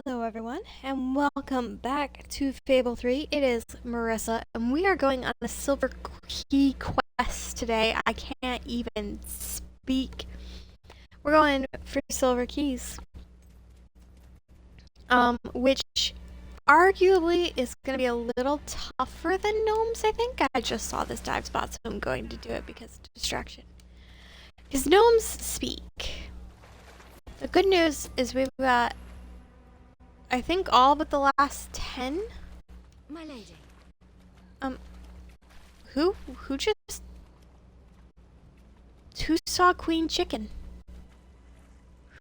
Hello everyone, and welcome back to Fable 3. It is Marissa, and we are going on a silver key quest today. I can't even speak. We're going for silver keys. Which arguably is going to be a little tougher than gnomes, I think. I just saw this dive spot, so I'm going to do it because of distraction. Because gnomes speak. The good news is we've got, I think, all but the last 10. My lady. Who just... Who saw Queen Chicken?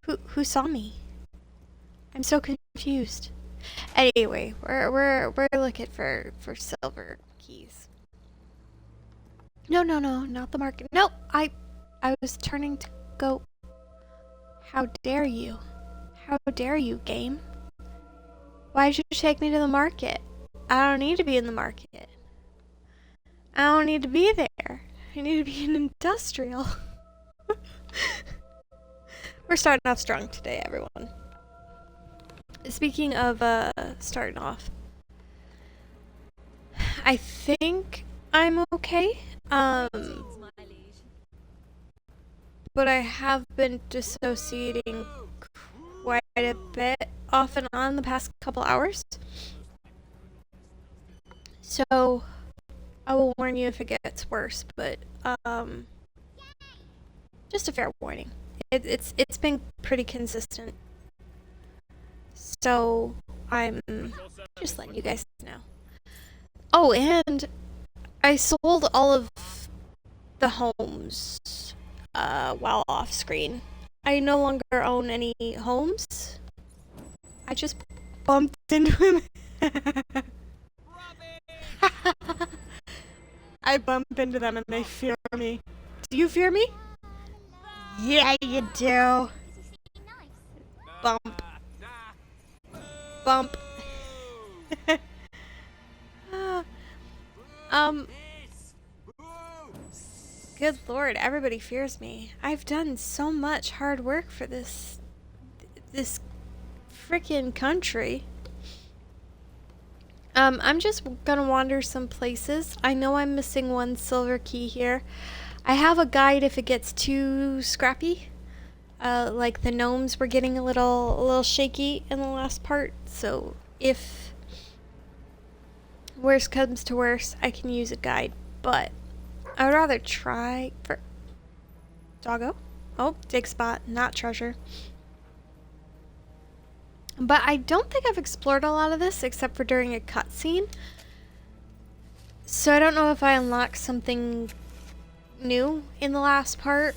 Who saw me? I'm so confused. Anyway, we're looking for silver keys. No, not the market. No, I was turning to go. How dare you? How dare you, game? Why'd you take me to the market? I don't need to be in the market. I don't need to be there. I need to be an industrial. We're starting off strong today, everyone. Speaking of starting off, I think I'm okay. But I have been dissociating quite a bit off and on the past couple hours. So I will warn you if it gets worse, but just a fair warning. It's been pretty consistent. So I'm just letting you guys know. Oh, and I sold all of the homes while off screen. I no longer own any homes. I just bumped into him. I bump into them and they fear me. Do you fear me? Yeah, you do. Bump. Bump. Good lord, everybody fears me. I've done so much hard work for this frickin' country. I'm just gonna wander some places. I know I'm missing one silver key here. I have a guide if it gets too scrappy. Like the gnomes were getting a little shaky in the last part, so if worse comes to worse, I can use a guide, but I would rather try for... Doggo? Oh, dig spot, not treasure. But I don't think I've explored a lot of this except for during a cutscene. So I don't know if I unlocked something new in the last part.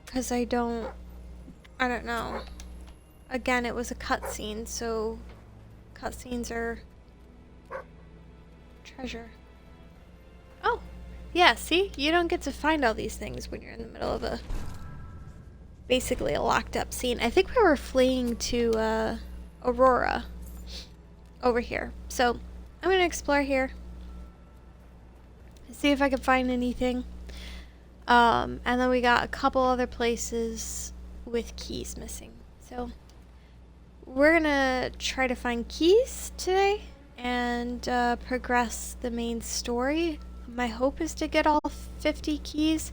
Because I don't know. Again, it was a cutscene, so cutscenes are treasure. Oh, yeah, see? You don't get to find all these things when you're in the middle of basically a locked up scene. I think we were fleeing to Aurora over here. So I'm gonna explore here. See if I can find anything. And then we got a couple other places with keys missing. So we're gonna try to find keys today and progress the main story. My hope is to get all 50 keys.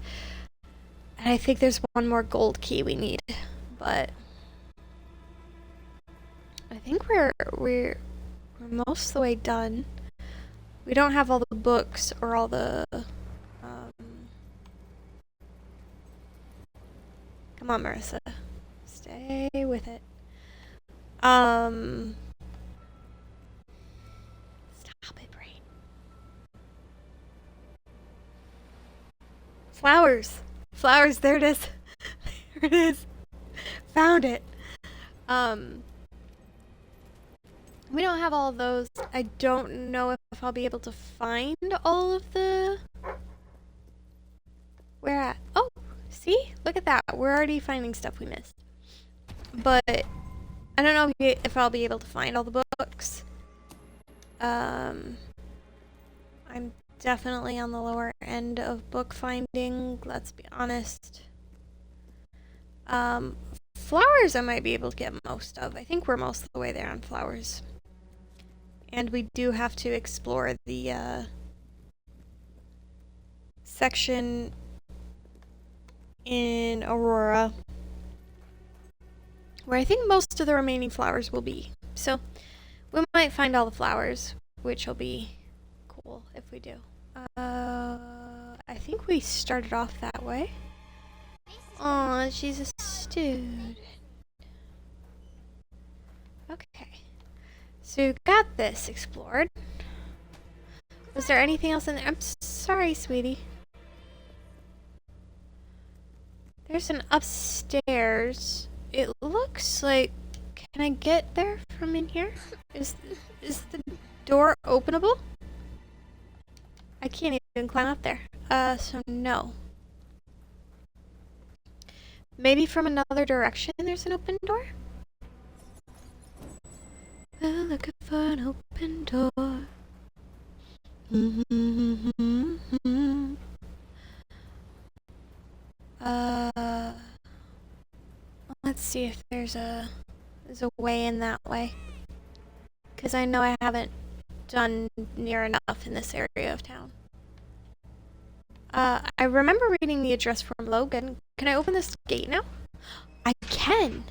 And I think there's one more gold key we need, but I think we're most of the way done. We don't have all the books or all the come on, Marissa. Stay with it. Stop it, brain. Flowers. Flowers, there it is. There it is. Found it. We don't have all of those. I don't know if I'll be able to find all of the... Where at? Oh, see? Look at that. We're already finding stuff we missed. But I don't know if I'll be able to find all the books. I'm definitely on the lower end of book finding, let's be honest. flowers I might be able to get most of. I think we're most of the way there on flowers. And we do have to explore the section in Aurora, where I think most of the remaining flowers will be. So we might find all the flowers, which will be cool if we do. I think we started off that way. Aw, she's a student. Okay. So we got this explored. Was there anything else in there? I'm sorry, sweetie. There's an upstairs. It looks like... Can I get there from in here? Is the door openable? I can't even climb up there. So no. Maybe from another direction there's an open door? I'm looking for an open door. Let's see if there's a way in that way. Because I know I haven't done near enough in this area of town. I remember reading the address from Logan. Can I open this gate now? I can!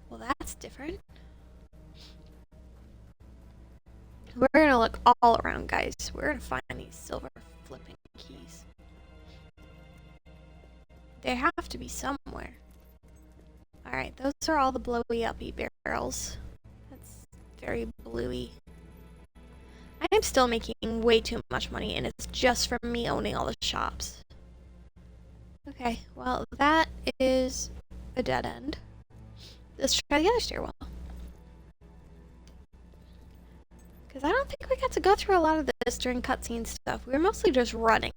Well, that's different. We're gonna look all around, guys. We're gonna find these silver flipping keys. They have to be somewhere. Alright, those are all the blowy uppy barrels. That's very bluey. I'm still making way too much money, and it's just from me owning all the shops. Okay, well, that is a dead end. Let's try the other stairwell. Because I don't think we got to go through a lot of this during cutscene stuff. We were mostly just running.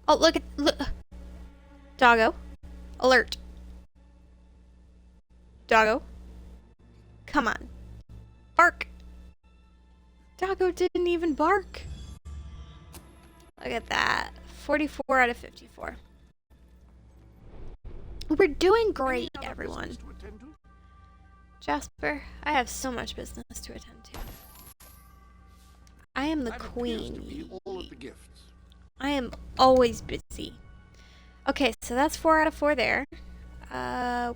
Oh, look. Doggo. Alert. Doggo. Come on. Bark. Doggo didn't even bark. Look at that. 44 out of 54. We're doing great, everyone. Jasper, I have so much business to attend to. I am the queen. I am always busy. Okay, so that's 4 out of 4 there.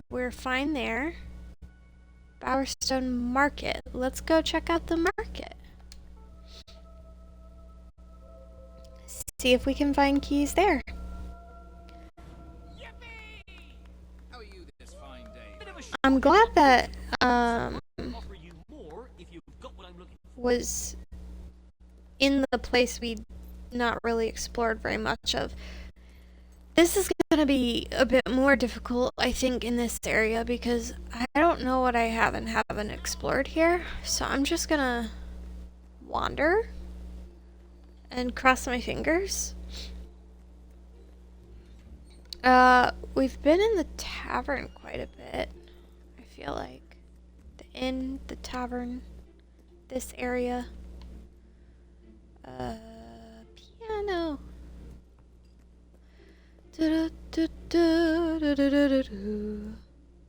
We're fine there. Bowerstone Market. Let's go check out the market. See if we can find keys there. I'm glad that was in the place we not really explored very much of. This is gonna be a bit more difficult, I think, in this area because I don't know what I haven't explored here. So I'm just gonna wander and cross my fingers. We've been in the tavern quite a bit. I feel like the inn, the tavern, this area. Piano.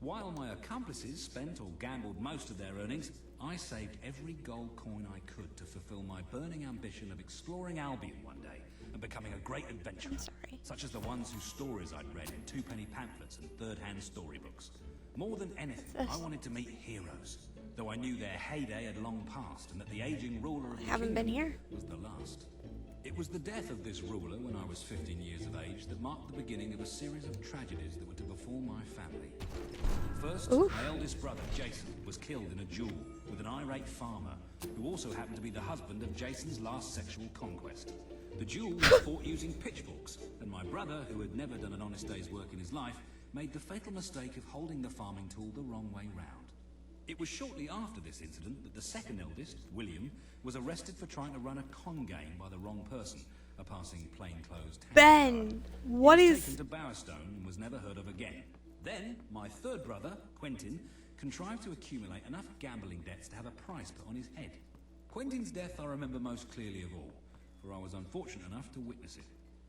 While my accomplices spent or gambled most of their earnings, I saved every gold coin I could to fulfill my burning ambition of exploring Albion one day and becoming a great adventurer, such as the ones whose stories I'd read in two-penny pamphlets and third-hand storybooks. More than anything, I wanted to meet heroes, though I knew their heyday had long passed and that the aging ruler of the kingdom was the last. It was the death of this ruler when I was 15 years of age that marked the beginning of a series of tragedies that were to befall my family. First, my eldest brother, Jason, was killed in a duel with an irate farmer who also happened to be the husband of Jason's last sexual conquest. The duel was fought using pitchforks, and my brother, who had never done an honest day's work in his life, made the fatal mistake of holding the farming tool the wrong way round. It was shortly after this incident that the second eldest, William, was arrested for trying to run a con game by the wrong person, a passing plainclothes Ben, what is... He was taken to Bowerstone and was never heard of again. Then, my third brother, Quentin, contrived to accumulate enough gambling debts to have a price put on his head. Quentin's death I remember most clearly of all. for I was unfortunate enough to witness it.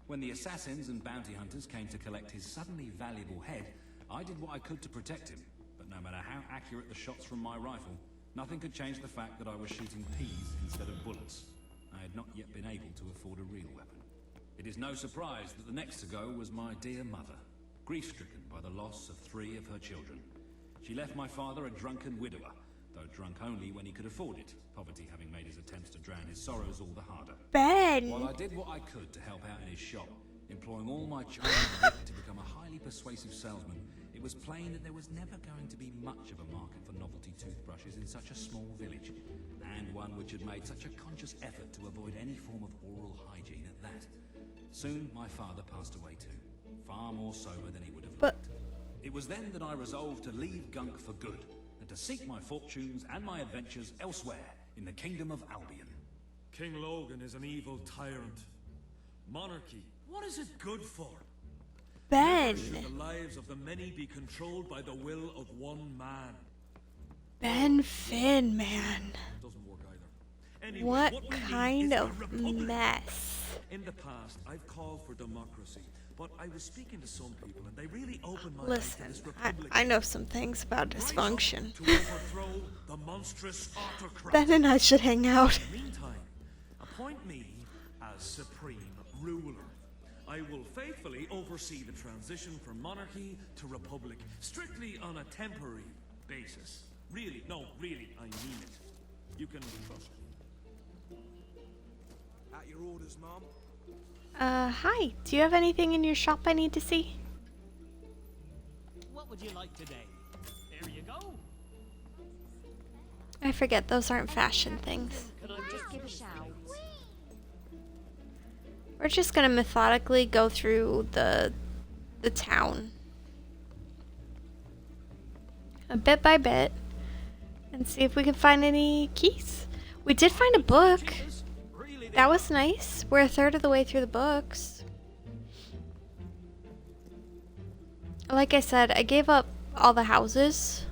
When the assassins and bounty hunters came to collect his suddenly valuable head, I did what I could to protect him, but no matter how accurate the shots from my rifle, nothing could change the fact that I was shooting peas instead of bullets. I had not yet been able to afford a real weapon. It is no surprise that the next to go was my dear mother, grief-stricken by the loss of 3 of her children. She left my father a drunken widower, though drunk only when he could afford it, poverty having made his attempts to drown his sorrows all the harder. Ben! While I did what I could to help out in his shop, employing all my charm and wit to become a highly persuasive salesman, it was plain that there was never going to be much of a market for novelty toothbrushes in such a small village, and one which had made such a conscious effort to avoid any form of oral hygiene at that. Soon my father passed away too, far more sober than he would have liked. It was then that I resolved to leave Gunk for good, and to seek my fortunes and my adventures elsewhere in the kingdom of Albion. King Logan is an evil tyrant. Monarchy, what is it good for? Ben! Never should the lives of the many be controlled by the will of one man. Ben Finn, man. Doesn't work either. Anyway, What we need kind is a of republic. mess? In the past, I've called for democracy, but I was speaking to some people and they really opened my eyes to Listen, this republic. I know some things about Rise up dysfunction. to overthrow the monstrous autocrat. Ben and I should hang out. In the meantime, appoint me as supreme ruler. I will faithfully oversee the transition from monarchy to republic, strictly on a temporary basis. Really, no, really, I mean it. You can trust me. At your orders, Mom. Hi. Do you have anything in your shop I need to see? What would you like today? There you go. I forget, those aren't fashion things. Could I just give a shout? We're just gonna methodically go through the town. A bit by bit. And see if we can find any keys. We did find a book. Really, That was nice. We're a third of the way through the books. Like I said, I gave up all the houses.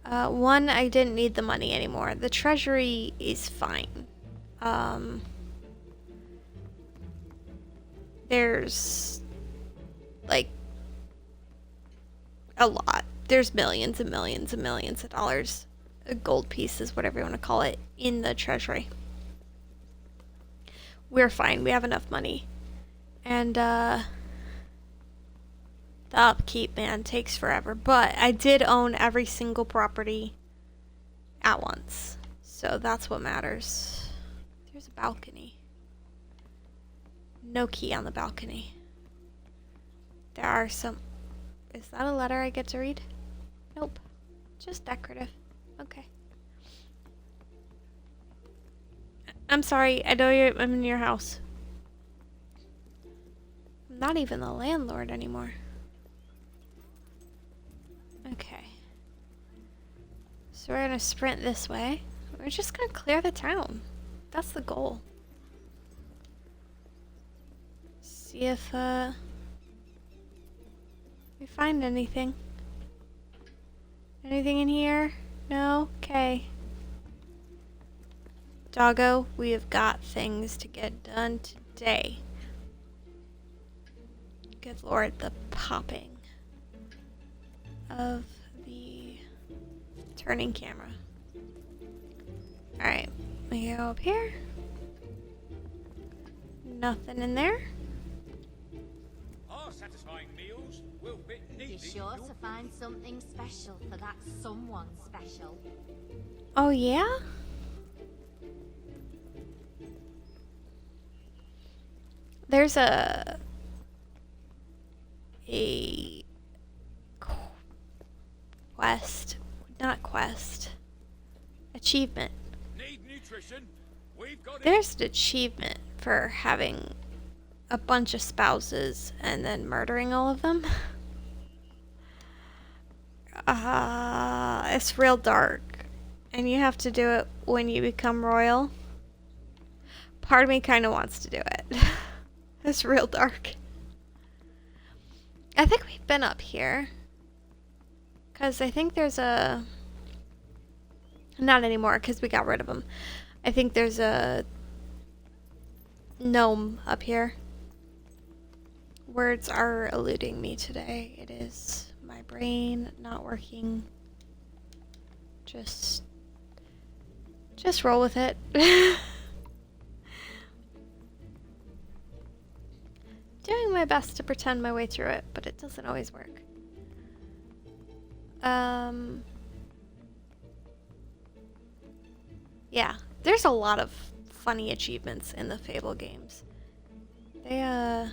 One, I didn't need the money anymore. The treasury is fine. There's like a lot. There's millions and millions and millions of dollars, gold pieces, whatever you want to call it, in the treasury. We're fine. We have enough money. And the upkeep, man, takes forever. But I did own every single property at once. So that's what matters. There's a balcony. No key on the balcony. There are some... Is that a letter I get to read? Nope. Just decorative. Okay. I'm sorry. I know I'm in your house. I'm not even the landlord anymore. Okay. So we're gonna sprint this way. We're just gonna clear the town. That's the goal. See if we find anything. Anything in here? No? Okay. Doggo, we have got things to get done today. Good lord, the popping of the turning camera. Alright, we go up here. Nothing in there. Our satisfying meals will fit You're neatly. sure to find something special for that someone special. Oh yeah? There's a quest, not quest, achievement. Need nutrition? We've got it. There's an achievement for having a bunch of spouses and then murdering all of them. It's real dark. And you have to do it when you become royal. Part of me kind of wants to do it. It's real dark. I think we've been up here. Because I think there's a... Not anymore, because we got rid of them. I think there's a gnome up here. Words are eluding me today. It is my brain not working. Just roll with it. Doing my best to pretend my way through it, but it doesn't always work. Yeah, there's a lot of funny achievements in the Fable games. They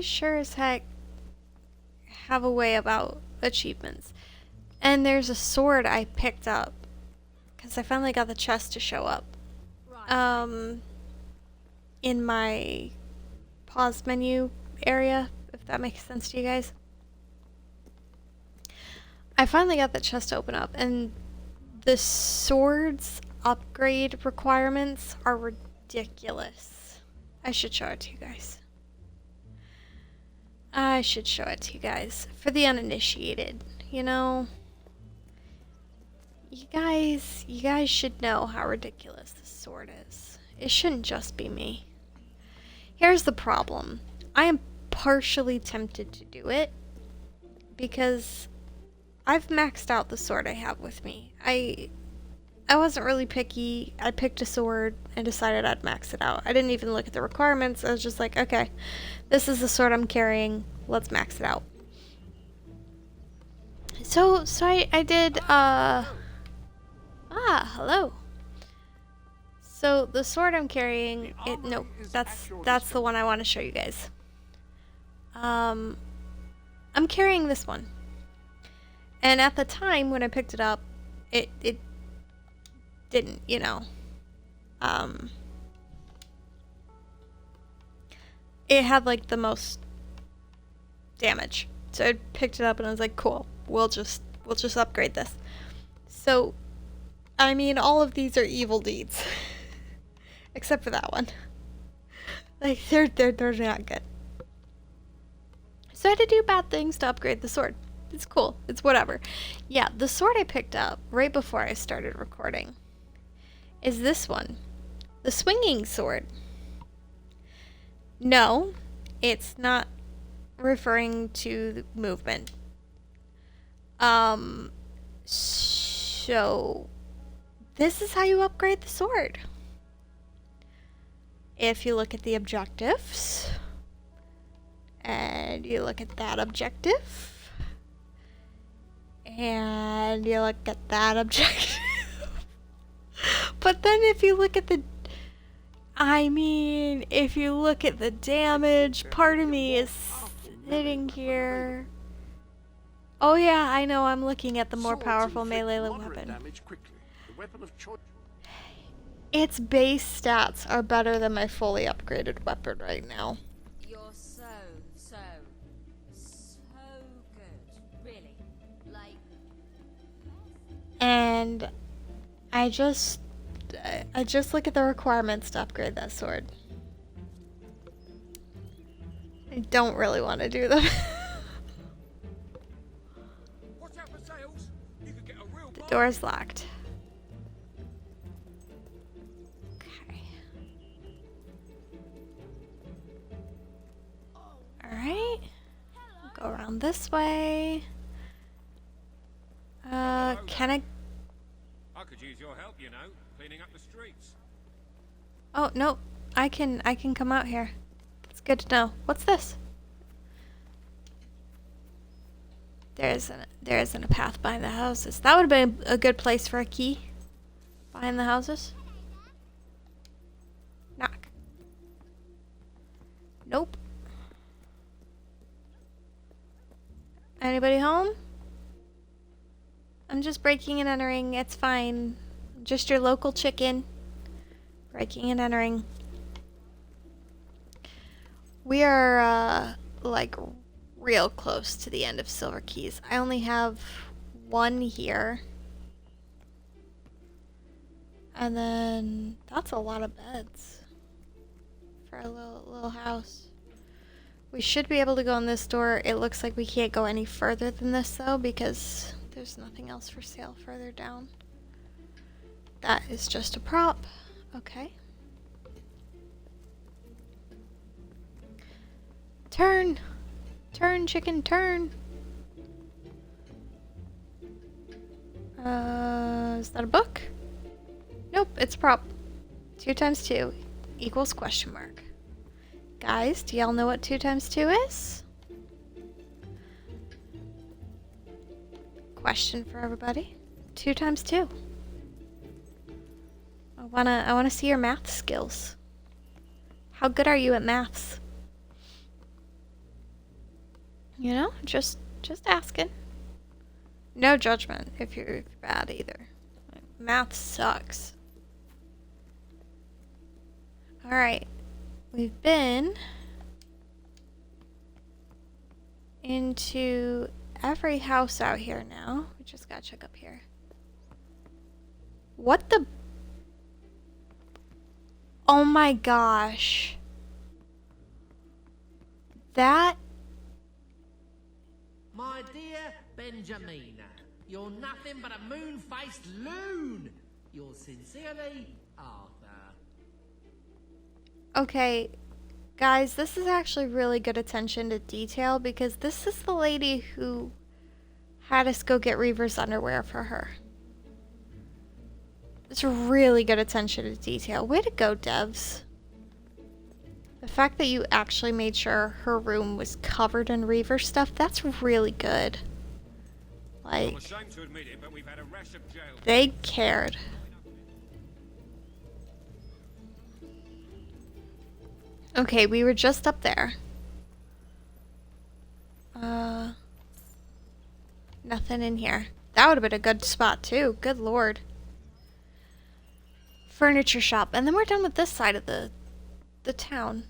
sure as heck have a way about achievements. And there's a sword I picked up because I finally got the chest to show up. In my pause menu area, if that makes sense to you guys. I finally got the chest to open up, and the sword's upgrade requirements are ridiculous. I should show it to you guys. I should show it to you guys. For the uninitiated, you know? You guys should know how ridiculous this sword is. It shouldn't just be me. Here's the problem. I am partially tempted to do it because I've maxed out the sword I have with me. I wasn't really picky. I picked a sword and decided I'd max it out. I didn't even look at the requirements. I was just like, okay, this is the sword I'm carrying. Let's max it out. So I did, hello. So the sword I'm carrying, that's the one I want to show you guys. I'm carrying this one. And at the time when I picked it up, it didn't, you know. It had like the most damage. So I picked it up and I was like, cool, we'll just upgrade this. So I mean, all of these are evil deeds. Except for that one. Like, they're not good. So I had to do bad things to upgrade the sword. It's cool. It's whatever. Yeah, the sword I picked up right before I started recording is this one. The swinging sword. No, it's not referring to the movement. So this is how you upgrade the sword. If you look at the objectives, and you look at that objective, and you look at that objective, but then if you look at if you look at the damage, part of me is sitting here. Oh yeah, I know, I'm looking at the more powerful melee weapon. Its base stats are better than my fully upgraded weapon right now. You're so good. Really. Like... And I just look at the requirements to upgrade that sword. I don't really want to do them. Watch out for sales. You could get a real The door's locked. Okay. Alright. Go around this way. Can I... I could use your help, you know, cleaning up the streets. Oh, no. I can come out here. It's good to know. What's this? There isn't a path behind the houses. That would have been a good place for a key. Behind the houses. Knock. Nope. Anybody home? I'm just breaking and entering. It's fine. Just your local chicken. Breaking and entering. We are, like, real close to the end of Silver Keys. I only have one here. And then that's a lot of beds for a little house. We should be able to go in this door. It looks like we can't go any further than this though because there's nothing else for sale further down. That is just a prop. Okay. Turn! Turn, chicken, turn! Is that a book? Nope, it's a prop. 2 times 2 equals question mark. Guys, do y'all know what 2 times 2 is? Question for everybody. 2 times 2. I wanna see your math skills. How good are you at maths? You know, just asking. No judgment if you're bad either. Math sucks. Alright. We've been into every house out here now. We just gotta check up here. What the? Oh my gosh. That. My dear Benjamina, you're nothing but a moon-faced loon. Yours sincerely, Arthur. Okay, guys, this is actually really good attention to detail because this is the lady who had us go get Reaver's underwear for her. It's really good attention to detail. Way to go, devs. The fact that you actually made sure her room was covered in Reaver stuff, that's really good. Like, I'm ashamed to admit it, but we've had a rash of jail. they cared. Okay, we were just up there. Nothing in here. That would have been a good spot too. Good lord. Furniture shop. And then we're done with this side of the town.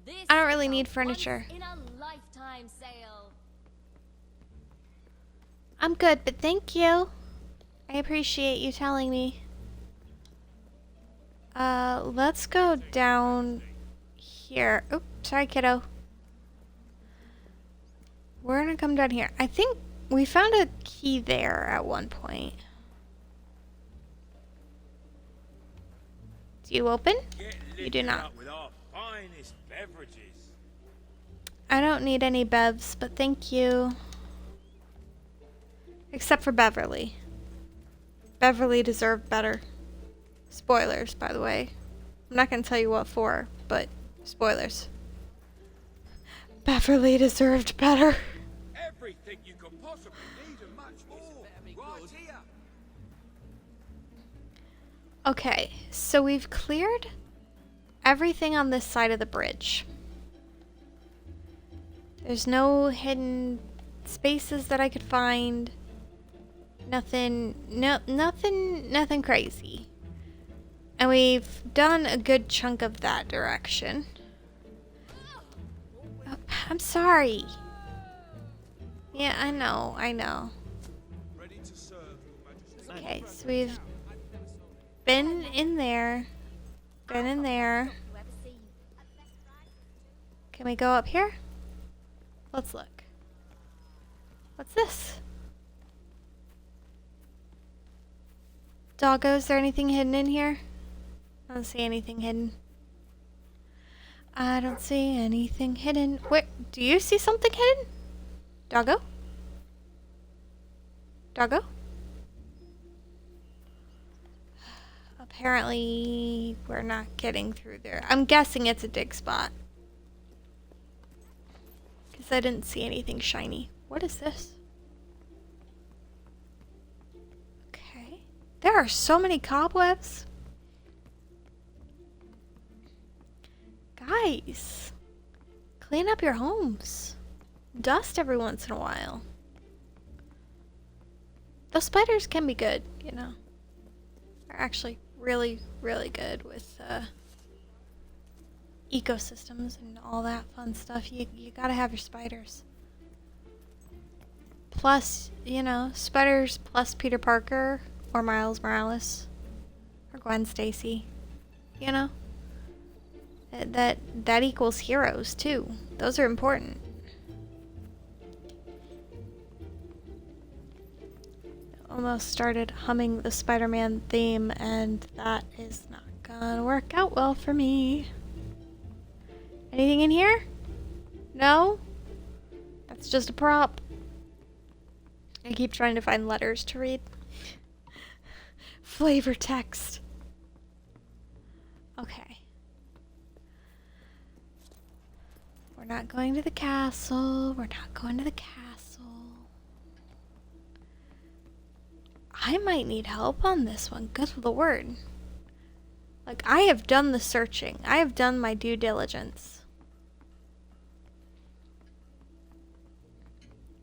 This I don't really is a need furniture. once-in-a-lifetime sale. I'm good, but thank you. I appreciate you telling me. Let's go down here. Oops, sorry, kiddo. We're gonna come down here. I think we found a key there at one point. Do you open? You do not. With our finest beverages. I don't need any bevs, but thank you. Except for Beverly. Beverly deserved better. Spoilers, by the way. I'm not gonna tell you what for, but spoilers. Beverly deserved better. Everything you could possibly need and much more. Right here. Okay, so we've cleared everything on this side of the bridge. There's no hidden spaces that I could find. Nothing crazy. And we've done a good chunk of that direction. Oh, I'm sorry. Yeah, I know. Ready to serve, Your Majesty. Okay, so we've been in there. Been in there. Whoever seen. Can we go up here? Let's look. What's this? Doggo, is there anything hidden in here? I don't see anything hidden. I don't see anything hidden. Wait, do you see something hidden? Doggo? Doggo? Apparently, we're not getting through there. I'm guessing it's a dig spot. Because I didn't see anything shiny. What is this? Okay. There are so many cobwebs. Guys, clean up your homes. Dust every once in a while. Those spiders can be good, you know. They're actually really, really good with ecosystems and all that fun stuff. You gotta have your spiders. Plus, you know, spiders plus Peter Parker or Miles Morales or Gwen Stacy. You know? That equals heroes too. Those are important. Almost started humming the Spider-Man theme, and that is not gonna work out well for me. Anything in here? No? That's just a prop. I keep trying to find letters to read. Flavor text. Okay. We're not going to the castle. We're not going to the castle. I might need help on this one. Good Lord. Like, I have done the searching. I have done my due diligence.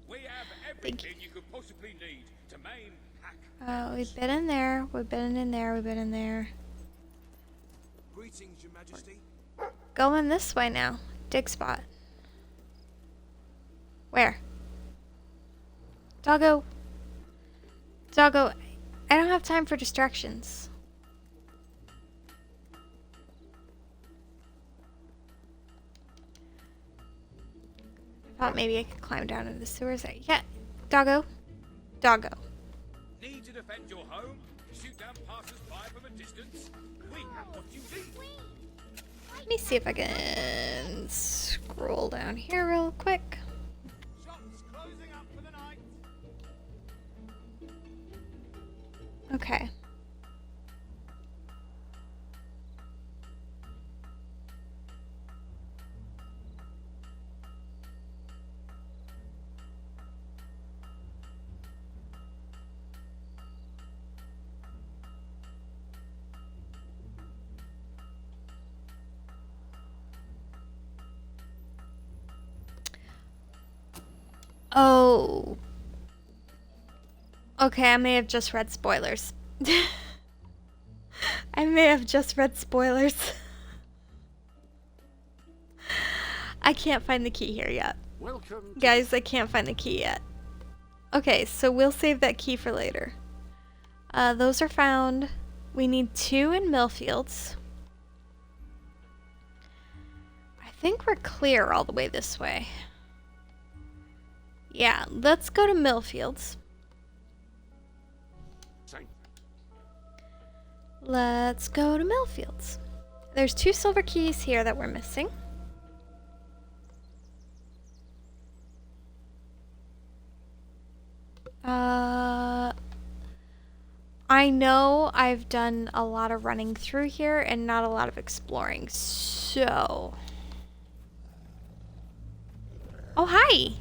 We have everything you could possibly need to maim hack. Oh, we've been in there. We've been in there. We've been in there. Greetings, Your Majesty. Going this way now. Dig spot. Where? Doggo. Doggo. I don't have time for distractions. I thought maybe I could climb down into the sewers. Yeah. Doggo. Doggo. Need to defend your home? Shoot down passers-by from a distance? We have what you need. Let me see if I can scroll down here real quick. Shops closing up for the night. Okay. Oh. Okay, I may have just read spoilers. I may have just read spoilers. I can't find the key here yet. Welcome. Guys, I can't find the key yet. Okay, so we'll save that key for later. Those are found. We need 2 in Millfields. I think we're clear all the way this way. Yeah, let's go to Millfields. Let's go to Millfields. There's 2 silver keys here that we're missing. I know I've done a lot of running through here and not a lot of exploring, so... Oh, hi!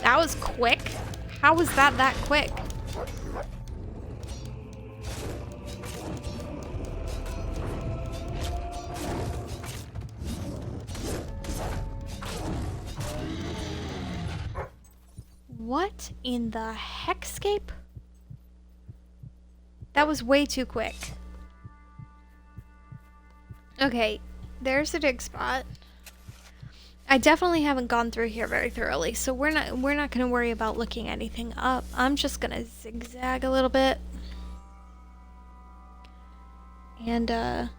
That was quick. How was that quick? What in the heckscape? That was way too quick. Okay, there's a dig spot. I definitely haven't gone through here very thoroughly, so we're not going to worry about looking anything up. I'm just going to zigzag a little bit and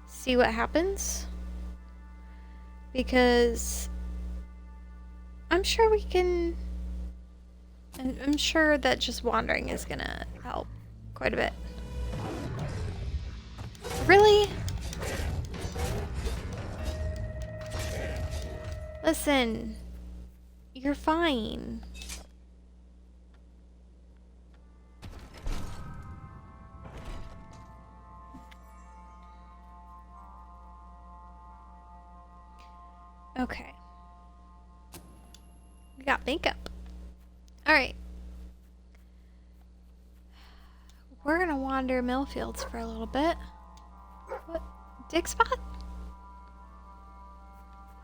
see what happens, because I'm sure we can. I'm sure that just wandering is going to help quite a bit. Really? Listen, you're fine. Okay. We got makeup. Alright. We're gonna wander Millfields for a little bit. What? Dig spot?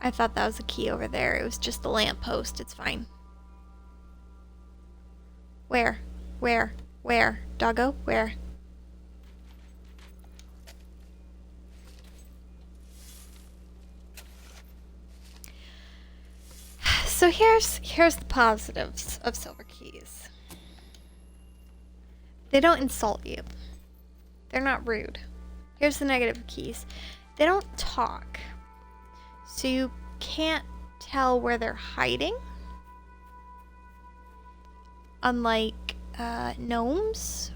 I thought that was a key over there. It was just a lamppost. It's fine. Where? Where? Where? Doggo? Where? So here's the positives of silver keys. They don't insult you. They're not rude. Here's the negative of keys. They don't talk. So you can't tell where they're hiding. Unlike gnomes.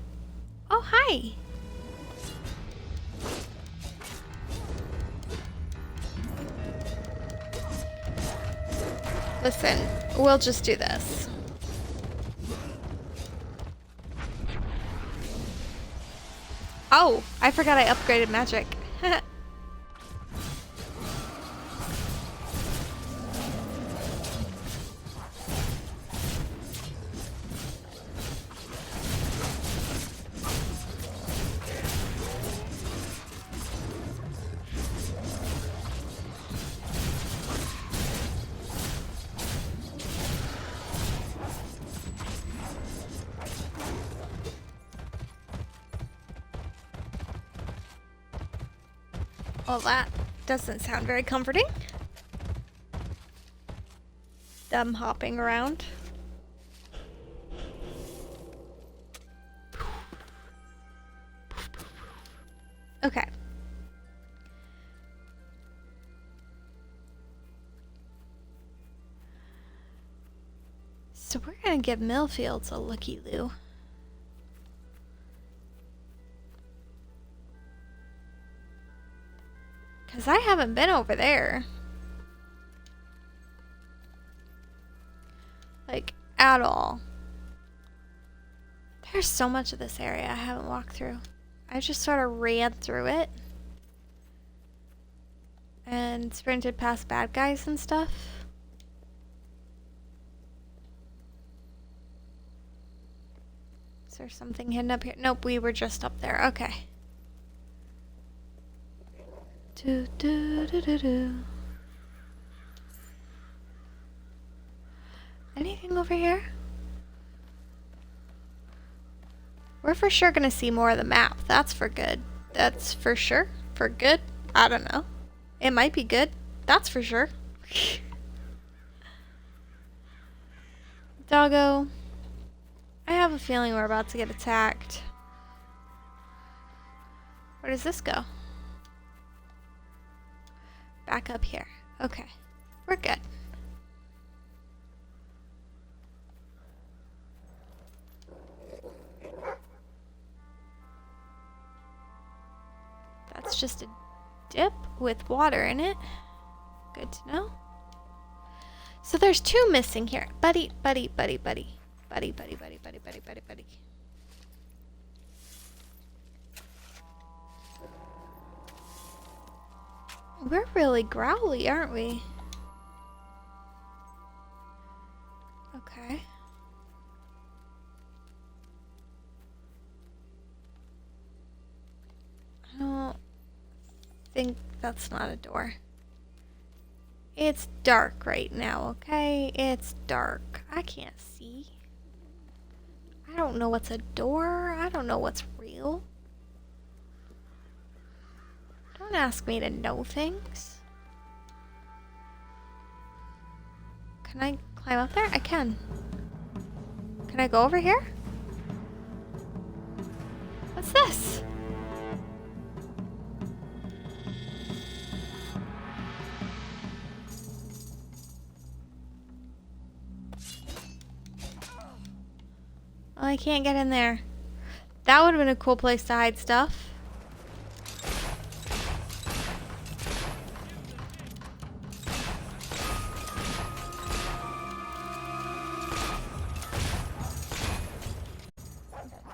Oh, hi. Listen, we'll just do this. Oh, I forgot I upgraded magic. Well, that doesn't sound very comforting. Them hopping around. Okay. So we're gonna give Millfields a looky-loo. Because I haven't been over there. Like, at all. There's so much of this area I haven't walked through. I just sort of ran through it. And sprinted past bad guys and stuff. Is there something hidden up here? Nope, we were just up there. Okay. Do, do, do, do, do. Anything over here? We're for sure gonna see more of the map. That's for good. That's for sure. For good? I don't know. It might be good. That's for sure. Doggo. I have a feeling we're about to get attacked. Where does this go? Back up here. Okay. We're good. That's just a dip with water in it. Good to know. So there's two missing here. Buddy, buddy, buddy, buddy. Buddy, buddy, buddy, buddy, buddy, buddy, buddy. We're really growly, aren't we? Okay. I don't think that's not a door. It's dark right now, okay? It's dark. I can't see. I don't know what's a door. I don't know what's real. Don't ask me to know things. Can I climb up there? I can. Can I go over here? What's this? Oh, I can't get in there. That would have been a cool place to hide stuff.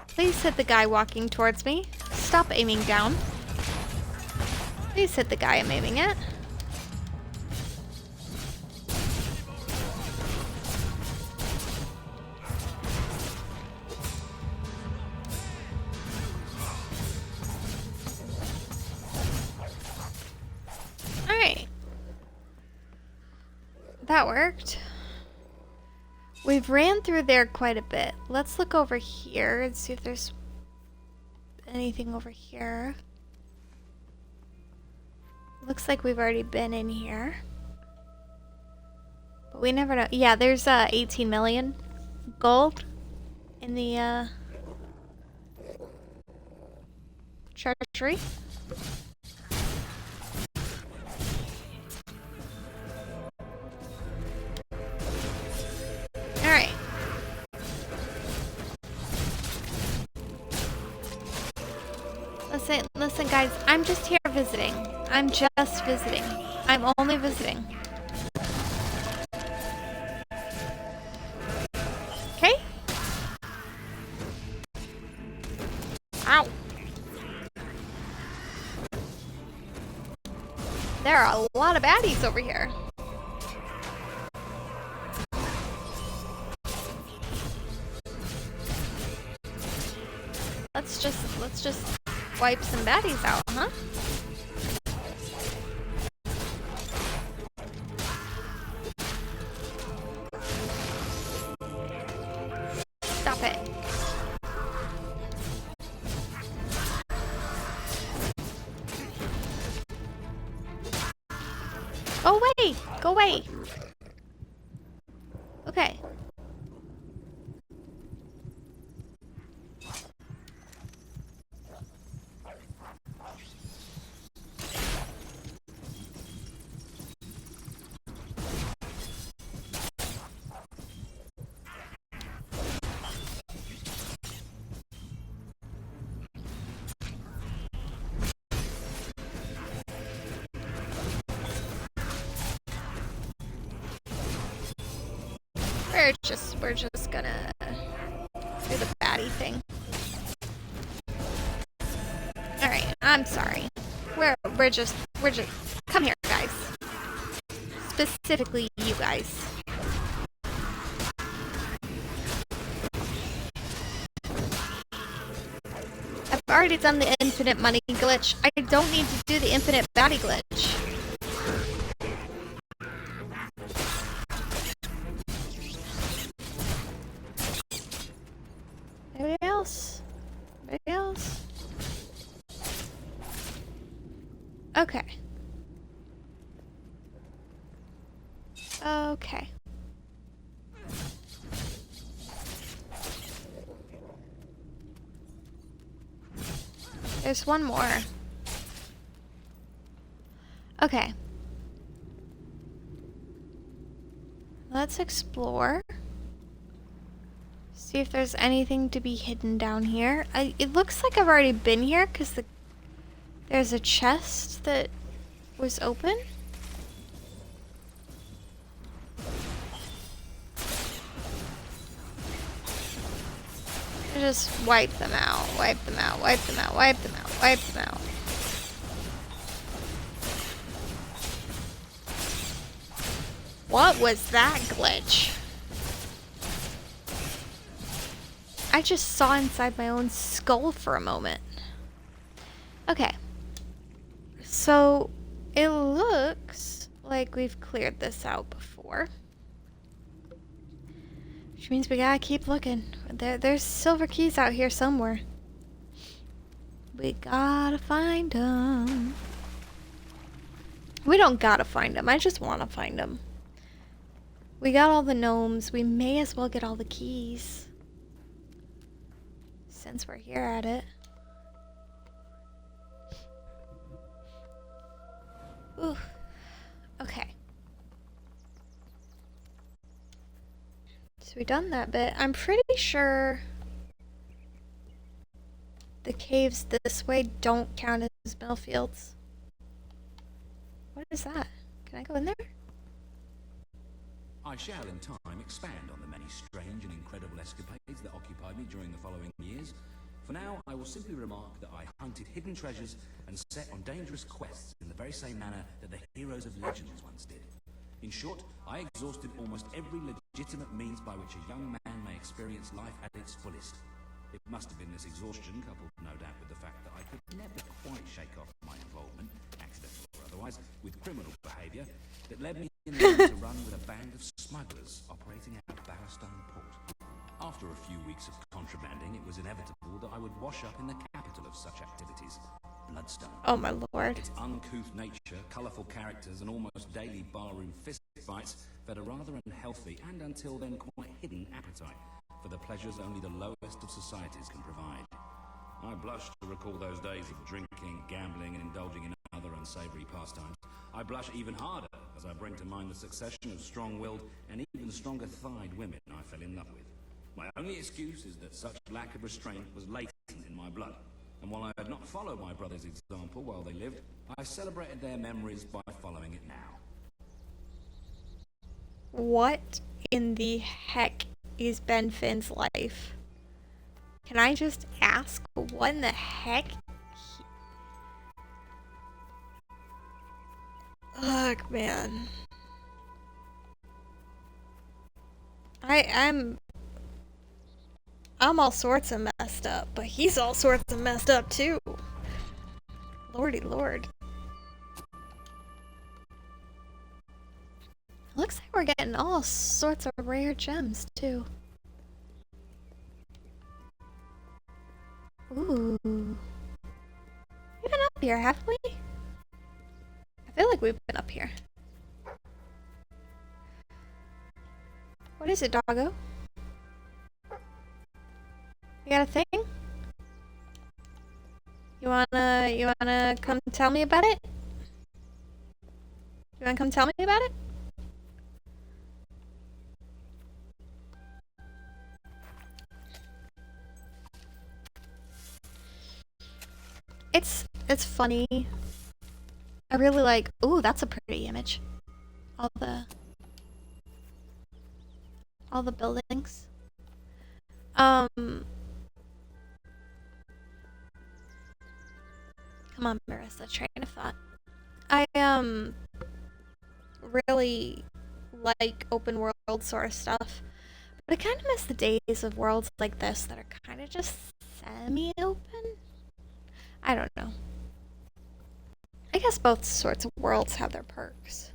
Please hit the guy walking towards me. Stop aiming down. Please hit the guy I'm aiming at. Alright. That worked. We've ran through there quite a bit. Let's look over here and see if there's anything over here. Looks like we've already been in here. But we never know. Yeah, there's 18 million gold in the treasury. Alright. Listen guys, I'm just here visiting. I'm just visiting. I'm only visiting. Ow! There are a lot of baddies over here. Let's just wipe some baddies out, huh? Stop it. Go away! Go away! Okay. We're just gonna do the baddie thing. Alright, I'm sorry. We're just come here, guys. Specifically you guys. I've already done the infinite money glitch. I don't need to do the infinite baddie glitch. Anybody else? Anybody else? Okay. Okay. There's one more. Okay. Let's explore. See if there's anything to be hidden down here. It looks like I've already been here because there's a chest that was open. Just wipe them out, wipe them out, wipe them out, wipe them out, wipe them out. What was that glitch? I just saw inside my own skull for a moment. Okay. So, it looks like we've cleared this out before. Which means we gotta keep looking. There's silver keys out here somewhere. We gotta find them. We don't gotta find them. I just wanna find them. We got all the gnomes. We may as well get all the keys. Since we're here at it. Ooh. Okay. So we've done that bit. I'm pretty sure the caves this way don't count as mill fields. What is that? Can I go in there? I shall in time expand on the many strange and incredible escapades that occupied me during the following years. For now, I will simply remark that I hunted hidden treasures and set on dangerous quests in the very same manner that the heroes of legends once did. In short, I exhausted almost every legitimate means by which a young man may experience life at its fullest. It must have been this exhaustion, coupled no doubt with the fact that I could never quite shake off my involvement, accidental or otherwise, with criminal behaviour, that led me in the end to run with a band of smugglers operating out of Barrowstone Port. After a few weeks of contrabanding, it was inevitable that I would wash up in the capital of such activities, Bloodstone. Oh my lord. Its uncouth nature, colourful characters, and almost daily barroom fistfights fed a rather unhealthy and until then quite hidden appetite for the pleasures only the lowest of societies can provide. I blush to recall those days of drinking, gambling, and indulging in other unsavoury pastimes. I blush even harder as I bring to mind the succession of strong-willed and even stronger-thighed women I fell in love with. My only excuse is that such lack of restraint was latent in my blood, and while I had not followed my brother's example while they lived, I celebrated their memories by following it now. What in the heck is Ben Finn's life? Can I just ask what in the heck? Look, man. I'm all sorts of messed up, but he's all sorts of messed up too. Lordy lord. Looks like we're getting all sorts of rare gems too. Ooh. We've been up here, haven't we? I feel like we've been up here. What is it, doggo? You got a thing? You wanna come tell me about it? You wanna come tell me about it? It's funny. I really like. Ooh, that's a pretty image. All the buildings. Come on, Marissa, train of thought. I really like open world sort of stuff, but I kind of miss the days of worlds like this that are kind of just semi-open. I don't know. I guess both sorts of worlds have their perks.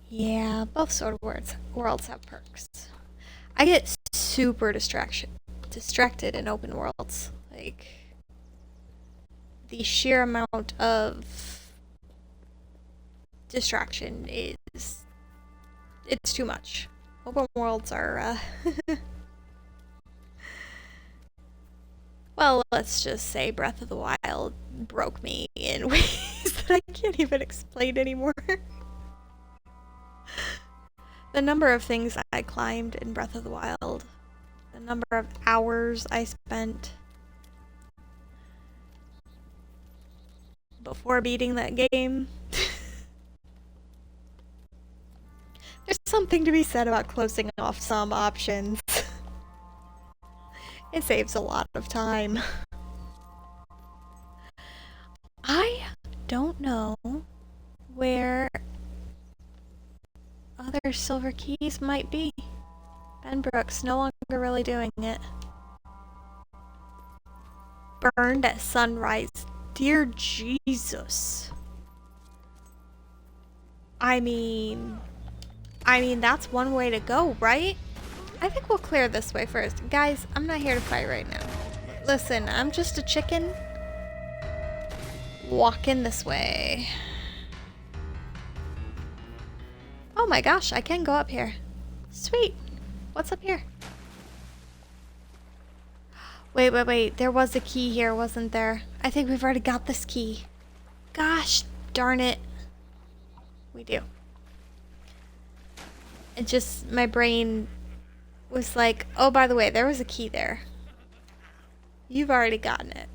Yeah, both sort of worlds have perks. I get super distracted in open worlds. Like, the sheer amount of distraction it's too much. Open worlds are, well, let's just say Breath of the Wild broke me in ways that I can't even explain anymore. The number of things I climbed in Breath of the Wild, the number of hours I spent before beating that game. There's something to be said about closing off some options. It saves a lot of time. I don't know where other silver keys might be. Benbrook's no longer really doing it. Burned at sunrise. Dear Jesus. I mean, that's one way to go, right? I think we'll clear this way first. Guys, I'm not here to fight right now. Listen, I'm just a chicken walking this way. Oh my gosh, I can go up here. Sweet. What's up here? Wait. There was a key here, wasn't there? I think we've already got this key. Gosh darn it. We do. It just, my brain was like, oh, by the way, there was a key there. You've already gotten it.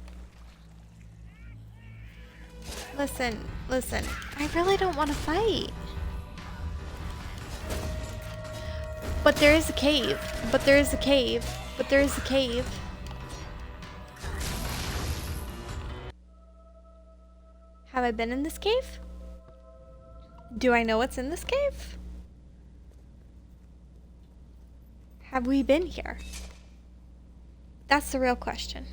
Listen. I really don't want to fight. But there is a cave. Have I been in this cave? Do I know what's in this cave? Have we been here? That's the real question.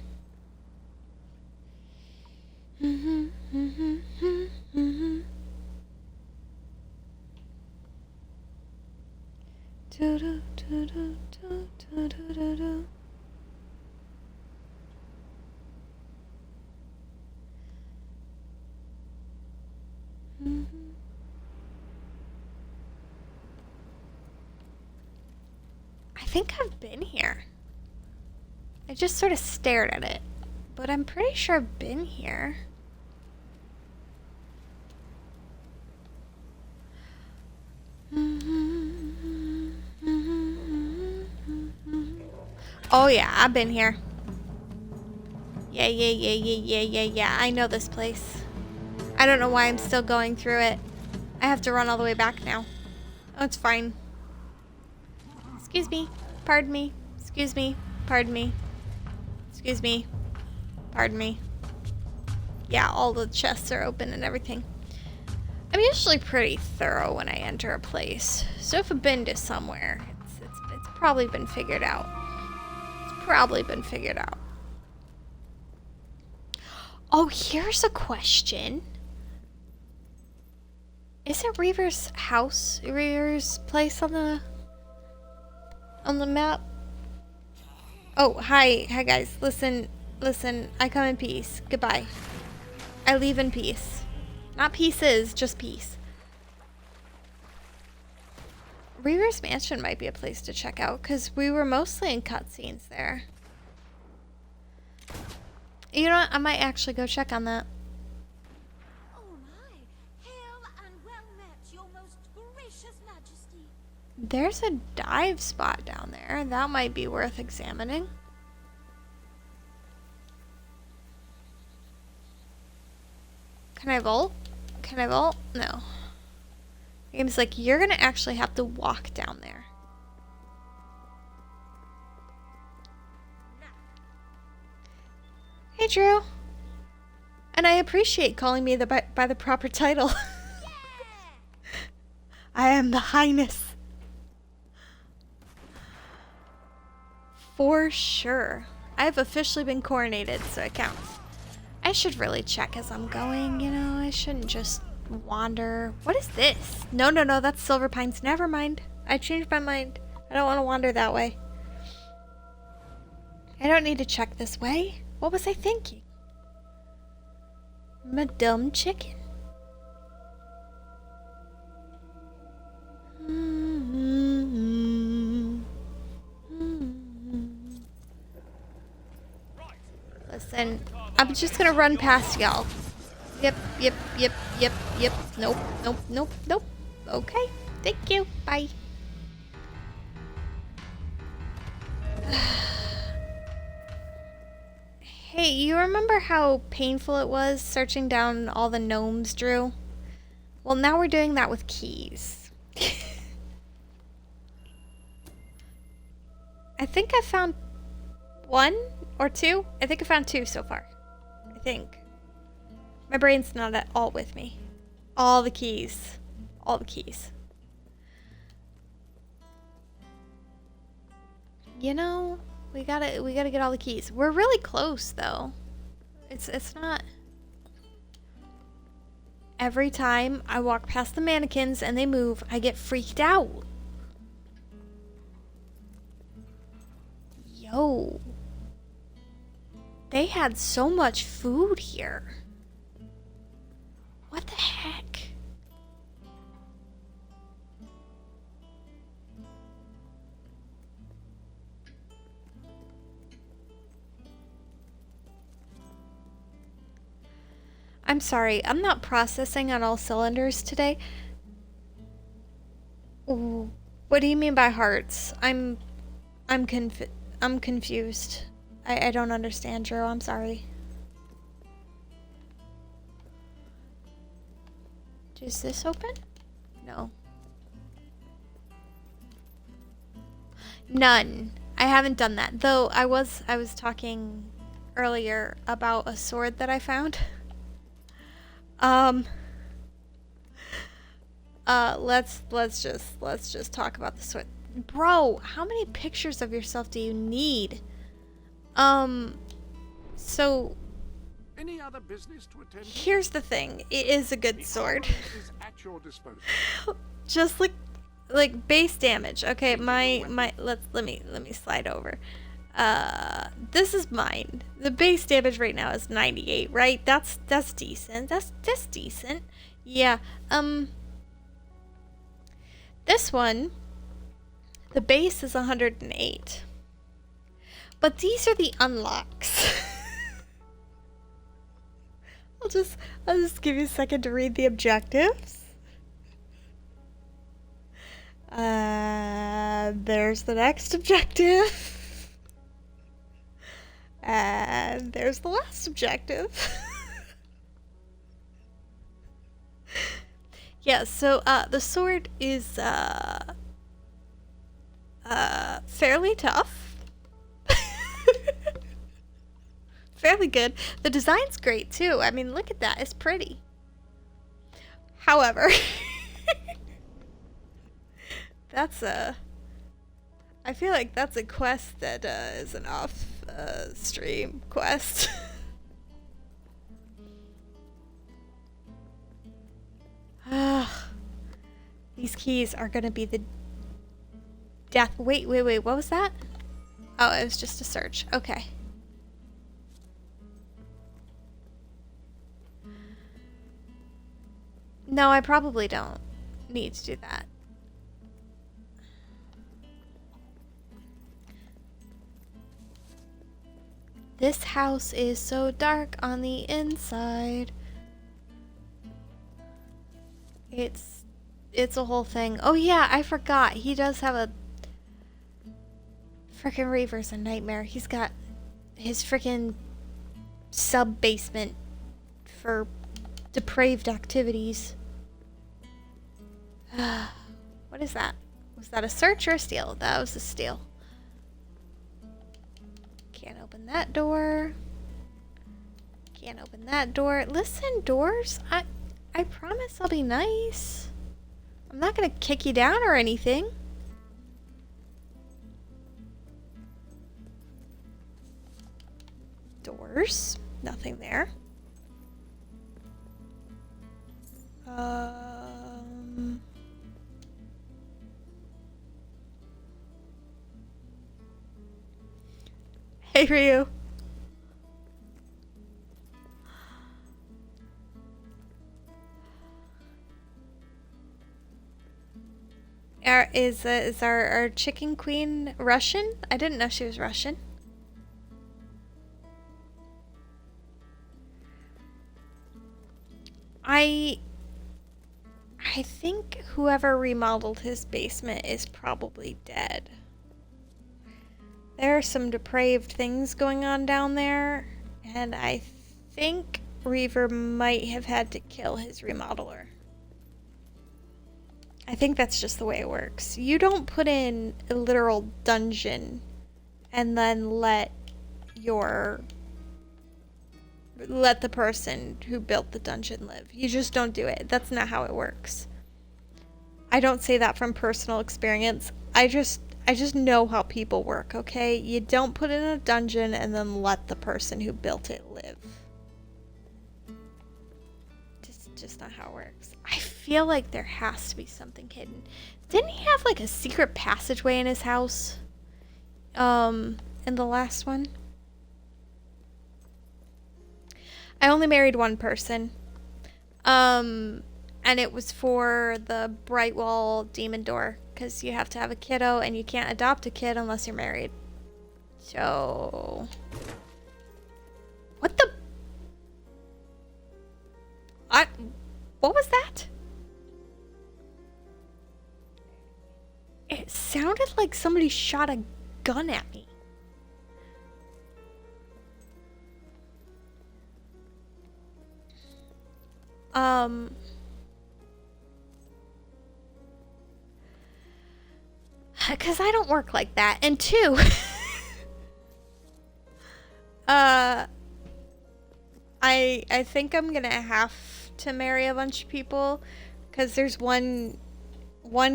I think I've been here. I just sort of stared at it, but I'm pretty sure I've been here. Oh yeah, I've been here. Yeah. I know this place. I don't know why I'm still going through it. I have to run all the way back now. Oh, it's fine. Excuse me. Pardon me. Excuse me. Pardon me. Excuse me. Pardon me. Yeah, all the chests are open and everything. I'm usually pretty thorough when I enter a place. So if I've been to somewhere, it's probably been figured out. It's probably been figured out. Oh, here's a question. Is it Reaver's house? Reaver's place on the map? Oh, hi guys. Listen, I come in peace. Goodbye. I leave in peace. Not pieces, just peace. Reaver's Mansion might be a place to check out, because we were mostly in cutscenes there. You know what? I might actually go check on that. Oh my! Hail and well met, your most gracious majesty. There's a dive spot down there. That might be worth examining. Can I vault? Can I vault? No. The game's like, you're gonna actually have to walk down there. Hey, Drew. And I appreciate calling me by the proper title. I am the Highness. For sure. I've officially been coronated, so it counts. I should really check as I'm going, you know? I shouldn't just wander. What is this? No, that's Silver Pines. Never mind. I changed my mind. I don't want to wander that way. I don't need to check this way. What was I thinking? I'm a dumb chicken. Listen, I'm just gonna run past y'all. Yep. Nope. Okay, thank you. Bye. Hey, you remember how painful it was searching down all the gnomes, Drew? Well, now we're doing that with keys. I think I found 1 or 2. I think I found 2 so far. I think. My brain's not at all with me. All the keys. All the keys. You know, we gotta get all the keys. We're really close though. It's not. Every time I walk past the mannequins and they move, I get freaked out. Yo. They had so much food here. What the heck? I'm sorry, I'm not processing on all cylinders today. Ooh, what do you mean by hearts? I'm confused. I don't understand, Drew. I'm sorry. Is this open? No. None. I haven't done that. Though I was talking earlier about a sword that I found. Let's just talk about the sword. Bro, how many pictures of yourself do you need? So any other business to attend? Here's the thing. It is a good sword. Is at your disposal. Just like base damage. Okay, my let me slide over. This is mine. The base damage right now is 98, right? That's decent. That's decent. Yeah. This one, the base is 108. But these are the unlocks. I'll just give you a second to read the objectives. There's the next objective. And there's the last objective. Yeah, so the sword is Fairly tough. Fairly good. The design's great too. I mean, look at that. It's pretty. However, that's a... I feel like that's a quest that is an off-stream quest. These keys are gonna be the death. Wait, what was that? Oh, it was just a search. Okay. No, I probably don't need to do that. This house is so dark on the inside. It's a whole thing. Oh yeah, I forgot. He does have a frickin' Reaver's a nightmare. He's got his frickin' sub-basement for depraved activities. What is that? Was that a search or a steal? That was a steal. Can't open that door. Can't open that door. Listen, doors. I promise I'll be nice. I'm not gonna kick you down or anything. Doors. Nothing there. Hey, Ryu. Is our chicken queen Russian? I didn't know she was Russian. I think whoever remodeled his basement is probably dead. There are some depraved things going on down there, and I think Reaver might have had to kill his remodeler. I think that's just the way it works. You don't put in a literal dungeon and then let the person who built the dungeon live. You just don't do it. That's not how it works. I don't say that from personal experience. I just know how people work, okay? You don't put in a dungeon and then let the person who built it live. Just not how it works. I feel like there has to be something hidden. Didn't he have like a secret passageway in his house? In the last one? I only married one person. And it was for the Brightwall Demon Door, because you have to have a kiddo and you can't adopt a kid unless you're married. So... What the... What was that? It sounded like somebody shot a gun at me. Because I don't work like that. And two, I think I'm gonna have to marry a bunch of people, because there's one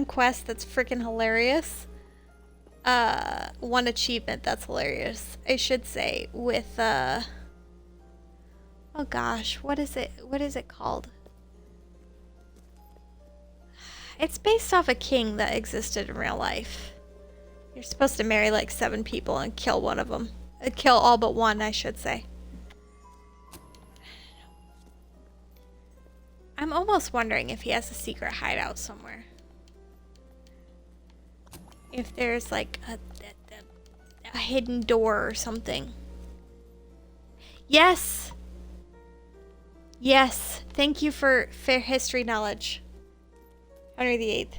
quest that's freaking hilarious. One achievement that's hilarious, I should say, with oh gosh, what is it called? It's based off a king that existed in real life. You're supposed to marry like 7 people and kill one of them. Kill all but one, I should say. I'm almost wondering if he has a secret hideout somewhere. If there's like a hidden door or something. Yes! Yes! Thank you for fair history knowledge. Henry VIII.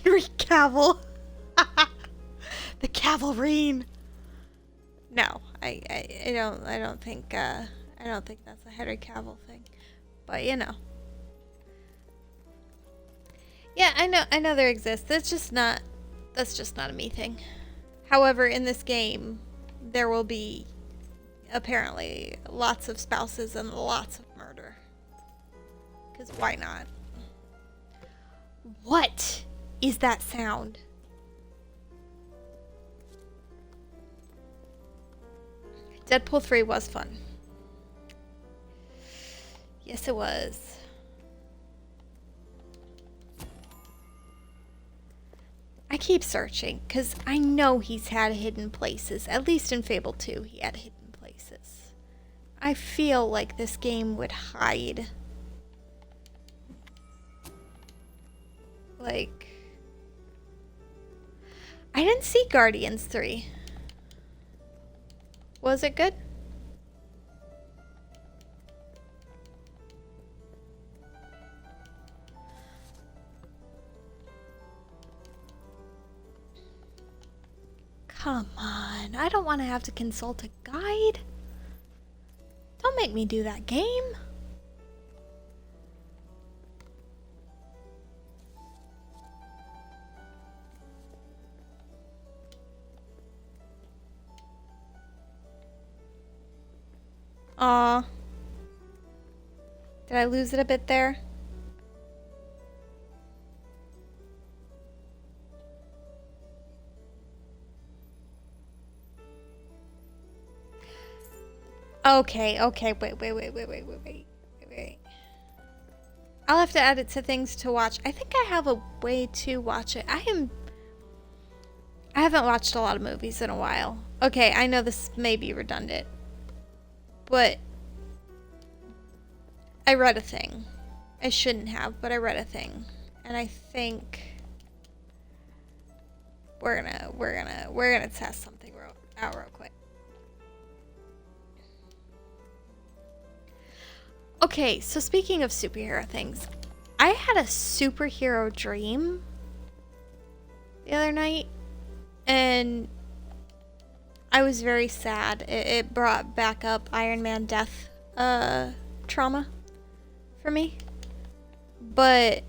Henry Cavill. The Cavalrine. No, I don't think that's a Henry Cavill thing. But you know. Yeah, I know there exists. That's just not a me thing. However, in this game, there will be apparently lots of spouses and lots of murder. Because why not? What is that sound? Deadpool 3 was fun. Yes, it was. I keep searching because I know he's had hidden places. At least in Fable 2, he had hidden places. I feel like this game would hide. Like, I didn't see Guardians 3. Was it good? Come on, I don't want to have to consult a guide. Don't make me do that game. Aw. Did I lose it a bit there? Okay, wait. I'll have to add it to things to watch. I think I have a way to watch it. I haven't watched a lot of movies in a while. Okay, I know this may be redundant, but I read a thing. I shouldn't have, but I read a thing, and I think we're gonna test something out real quick. Okay, so speaking of superhero things, I had a superhero dream the other night, and I was very sad. It brought back up Iron Man death trauma for me. But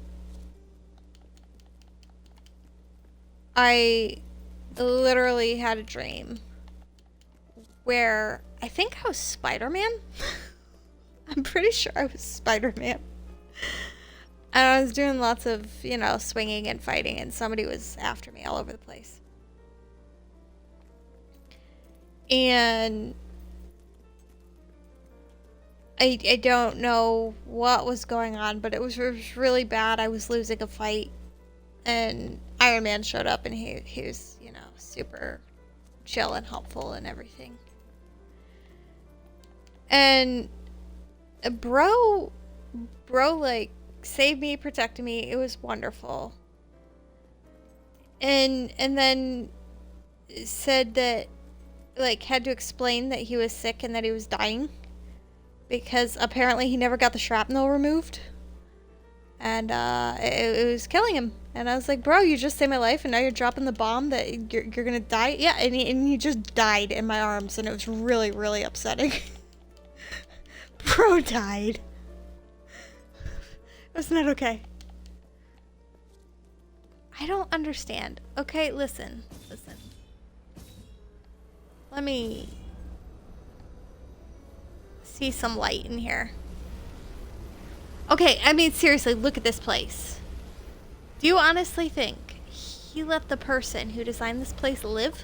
I literally had a dream where I think I was Spider-Man. I'm pretty sure I was Spider-Man. And I was doing lots of, swinging and fighting, and somebody was after me all over the place. And I don't know what was going on, but it was really bad. I was losing a fight, and Iron Man showed up, and he was, super chill and helpful and everything. And bro, like, saved me, protected me. It was wonderful. And then said that, like, had to explain that he was sick and that he was dying because apparently he never got the shrapnel removed, and it was killing him. And I was like, bro, you just saved my life, and now you're dropping the bomb that you're gonna die? Yeah, and he just died in my arms, and it was really, really upsetting. Bro died. Wasn't that okay? I don't understand. Okay, listen. Let me see some light in here. Okay, I mean, seriously, look at this place. Do you honestly think he let the person who designed this place live?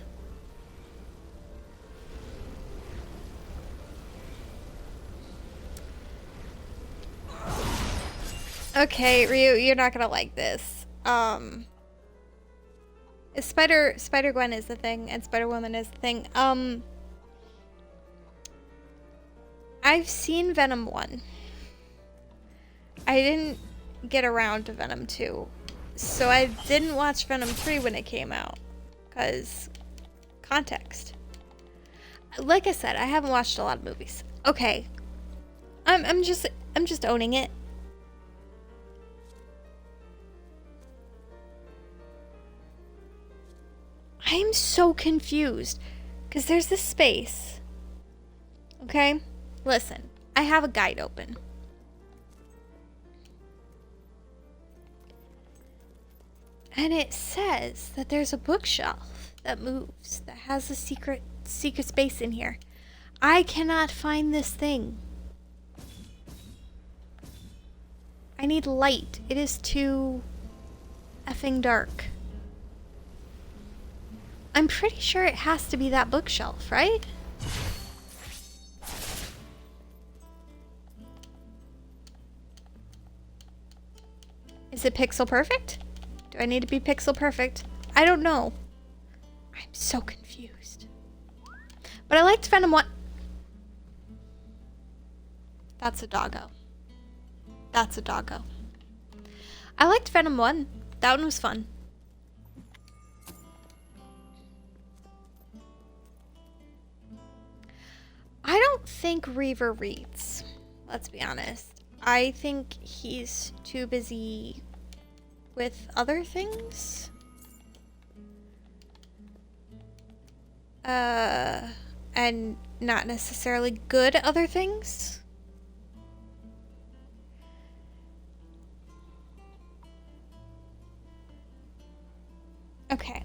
Okay, Ryu, you're not gonna like this. Spider-Gwen is the thing, and Spider-Woman is the thing. I've seen Venom 1. I didn't get around to Venom 2. So I didn't watch Venom 3 when it came out. 'Cause context. Like I said, I haven't watched a lot of movies. Okay. I'm just owning it. I'm so confused. Because there's this space. Okay? Listen. I have a guide open. And it says that there's a bookshelf that moves, that has a secret space in here. I cannot find this thing. I need light. It is too effing dark. I'm pretty sure it has to be that bookshelf, right? Is it pixel perfect? Do I need to be pixel perfect? I don't know. I'm so confused. But I liked Venom 1. That's a doggo. That's a doggo. I liked Venom 1. That one was fun. I don't think Reaver reads. Let's be honest. I think he's too busy with other things. And not necessarily good other things. Okay.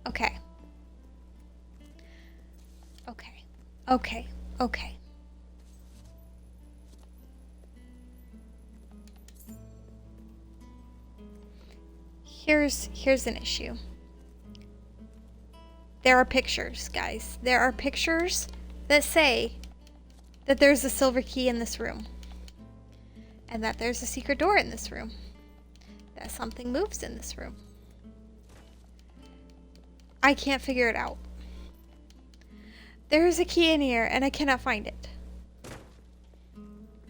Okay. Okay. Okay. Okay. Here's an issue. There are pictures, guys. There are pictures that say that there's a silver key in this room. And that there's a secret door in this room. That something moves in this room. I can't figure it out. There is a key in here and I cannot find it.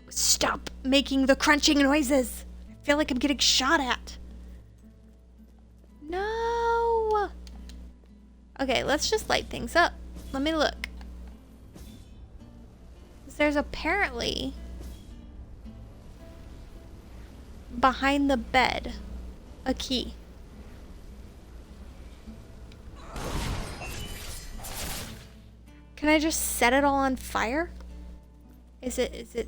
Stop making the crunching noises. I feel like I'm getting shot at. No. Okay, let's just light things up. Let me look. There's apparently behind the bed a key. Can I just set it all on fire? Is it?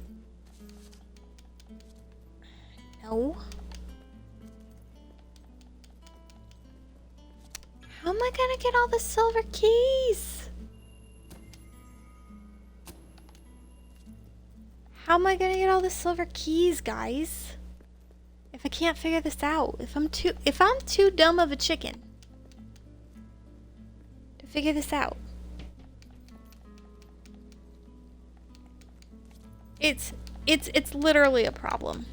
No. How am I gonna get all the silver keys? How am I gonna get all the silver keys, guys? If I can't figure this out, if I'm too dumb of a chicken to figure this out. It's literally a problem.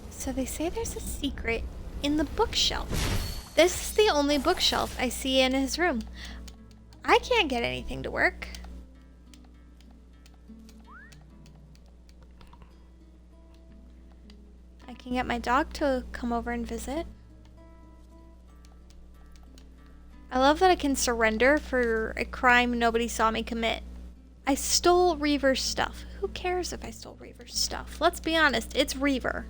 So they say there's a secret in the bookshelf. This is the only bookshelf I see in his room. I can't get anything to work. I can get my dog to come over and visit. I love that I can surrender for a crime nobody saw me commit. I stole Reaver's stuff. Who cares if I stole Reaver's stuff? Let's be honest, it's Reaver.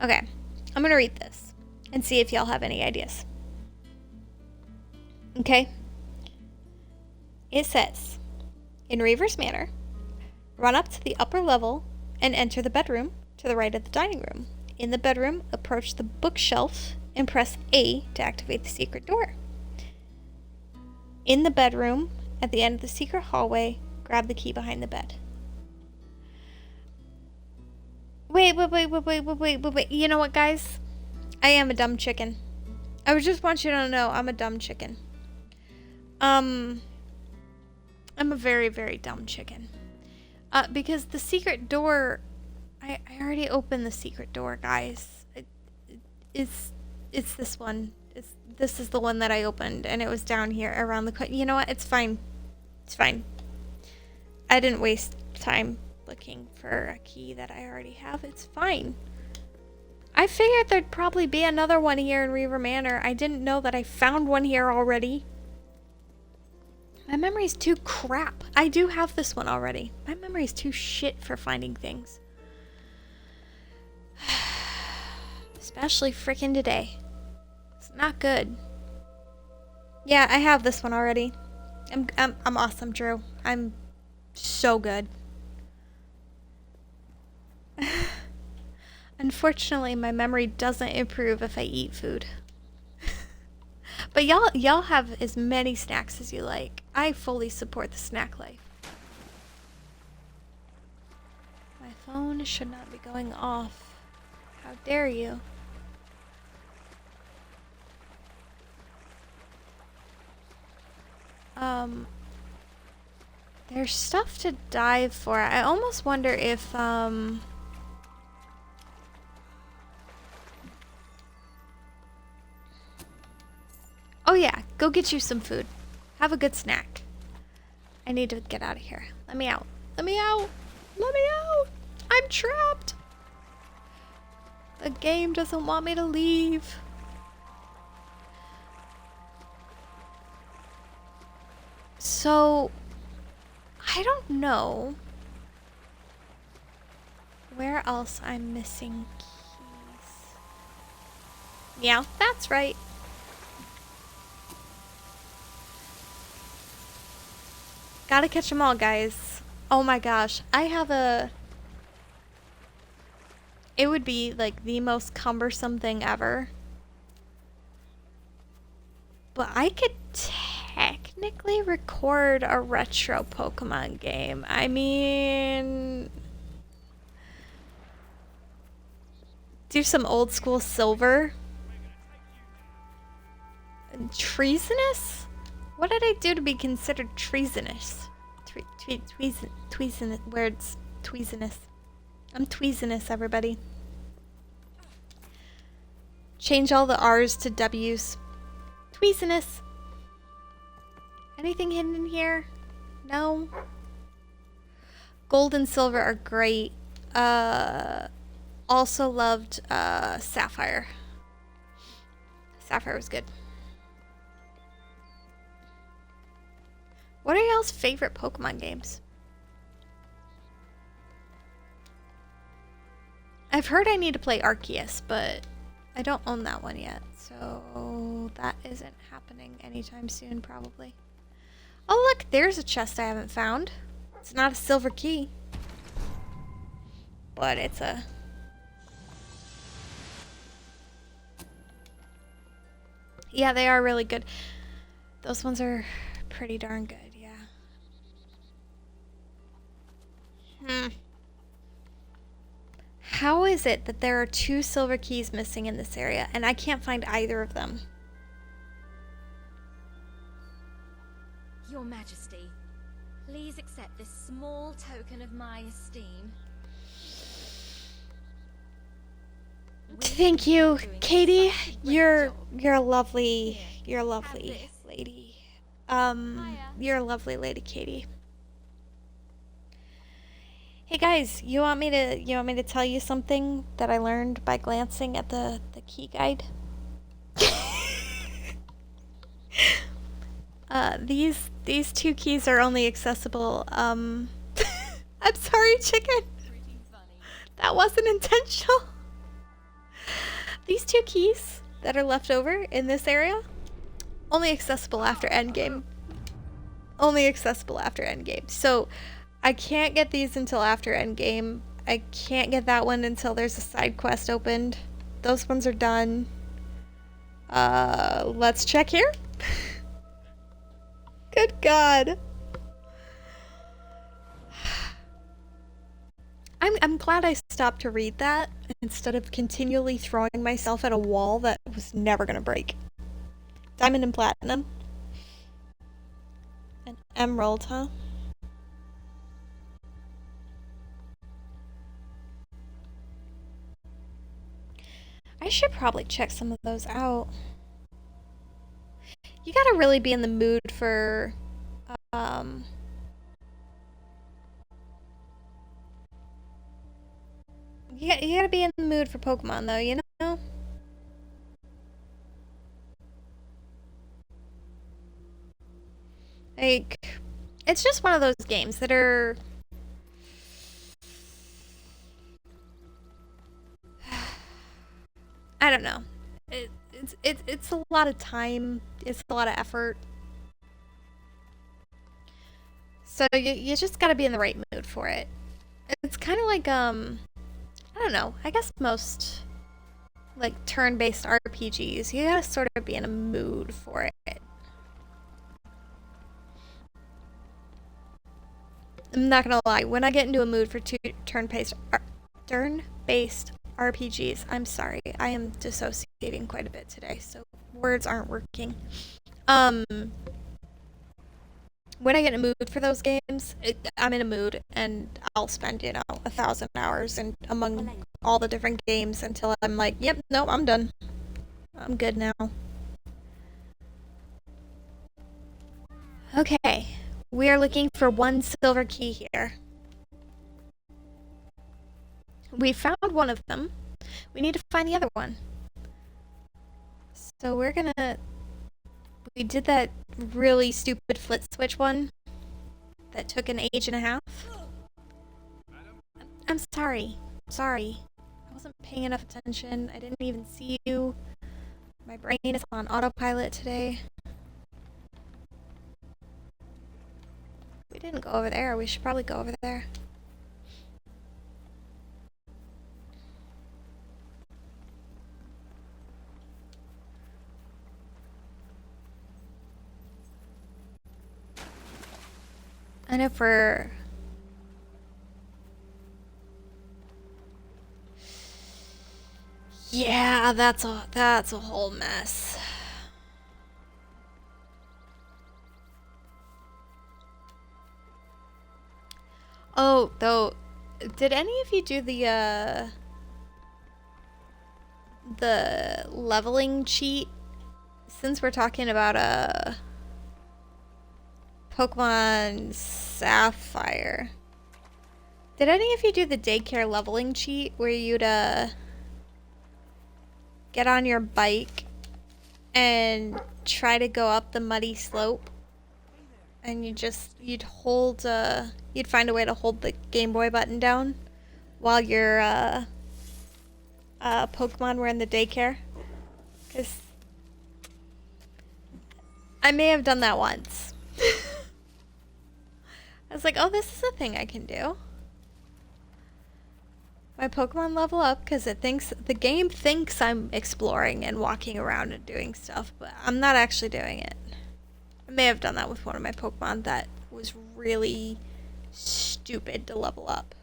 Okay, I'm gonna read this and see if y'all have any ideas. Okay? It says, in Reaver's Manor, run up to the upper level and enter the bedroom to the right of the dining room. In the bedroom, approach the bookshelf and press A to activate the secret door. In the bedroom, at the end of the secret hallway, grab the key behind the bed. Wait. You know what, guys? I am a dumb chicken. I just want you to know I'm a dumb chicken. I'm a very, very dumb chicken. Because the secret door... I already opened the secret door, guys. It's this one. This is the one that I opened, and it was down here around the... You know what? It's fine. It's fine. I didn't waste time looking for a key that I already have. It's fine. I figured there'd probably be another one here in Reaver Manor. I didn't know that I found one here already. My memory's too crap. I do have this one already. My memory's too shit for finding things. This Especially freaking today. It's not good. Yeah, I have this one already. I'm awesome, Drew. I'm so good. Unfortunately, my memory doesn't improve if I eat food. But y'all have as many snacks as you like. I fully support the snack life. My phone should not be going off. How dare you? There's stuff to dive for. I almost wonder if, oh yeah, go get you some food. Have a good snack. I need to get out of here. Let me out. Let me out. Let me out. I'm trapped. The game doesn't want me to leave. So, I don't know where else I'm missing keys. Yeah, that's right. Gotta catch them all, guys. Oh my gosh, I have a... It would be like the most cumbersome thing ever. But I could technically record a retro Pokemon game. I mean... Do some old school Silver. Treasonous? What did I do to be considered treasonous? Treasonous words. Treasonous. I'm treasonous, everybody. Change all the R's to W's. Treasonous. Anything hidden in here? No. Gold and silver are great. Also loved Sapphire. Sapphire was good. What are y'all's favorite Pokemon games? I've heard I need to play Arceus, but I don't own that one yet, so that isn't happening anytime soon, probably. Oh look, there's a chest I haven't found. It's not a silver key, but it's a... Yeah, they are really good. Those ones are pretty darn good, yeah. How is it that there are 2 silver keys missing in this area, and I can't find either of them? Your Majesty, please accept this small token of my esteem. Thank you, Katie. You're a lovely lady. You're a lovely lady, Katie. Hey guys, you want me to tell you something that I learned by glancing at the key guide? These 2 keys are only accessible. I'm sorry, chicken. That wasn't intentional. These 2 keys that are left over in this area, only accessible after endgame. Only accessible after endgame. So I can't get these until after endgame. I can't get that one until there's a side quest opened. Those ones are done. Let's check here. Good God. I'm glad I stopped to read that instead of continually throwing myself at a wall that was never gonna break. Diamond and platinum. An emerald, huh? I should probably check some of those out. You gotta really be in the mood for, you gotta be in the mood for Pokemon, though, you know? Like, it's just one of those games that are... I don't know. It's a lot of time. It's a lot of effort. So you just gotta be in the right mood for it. It's kind of like I don't know. I guess most like turn-based RPGs, you gotta sort of be in a mood for it. I'm not gonna lie. When I get into a mood for turn-based RPGs, I'm sorry. I am dissociating quite a bit today, so words aren't working. When I get in a mood for those games, I'm in a mood, and I'll spend 1,000 hours among all the different games until I'm like, yep, no, I'm done. I'm good now. Okay, we are looking for one silver key here. We found one of them. We need to find the other one. So we did that really stupid flit switch one that took an age and a half. I'm sorry. Sorry. I wasn't paying enough attention. I didn't even see you. My brain is on autopilot today. We didn't go over there. We should probably go over there. I know for... Yeah, that's a whole mess. Oh, though, did any of you do the leveling cheat? Since we're talking about Pokemon Sapphire, did any of you do the daycare leveling cheat where you'd get on your bike and try to go up the muddy slope, and you'd hold you'd find a way to hold the Game Boy button down while your Pokemon were in the daycare? Because I may have done that once. I was like, oh, this is a thing I can do. My Pokemon level up because the game thinks I'm exploring and walking around and doing stuff, but I'm not actually doing it. I may have done that with one of my Pokemon that was really stupid to level up.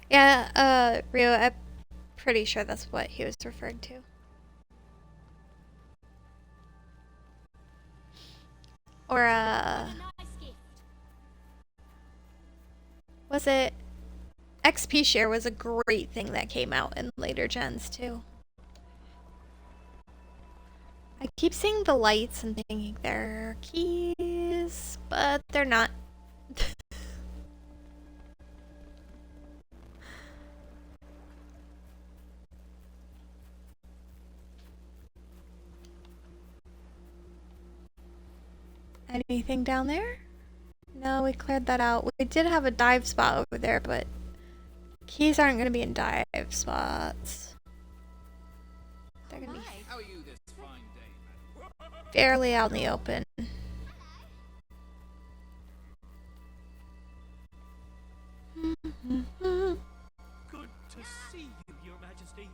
Yeah, Rio, I'm pretty sure that's what he was referring to. Or, was it... XP Share was a great thing that came out in later gens, too. I keep seeing the lights and thinking they're keys, but they're not. Anything down there? No, we cleared that out. We did have a dive spot over there, but keys aren't going to be in dive spots. They're going to be fairly out in the open. Good to see you, Your Majesty.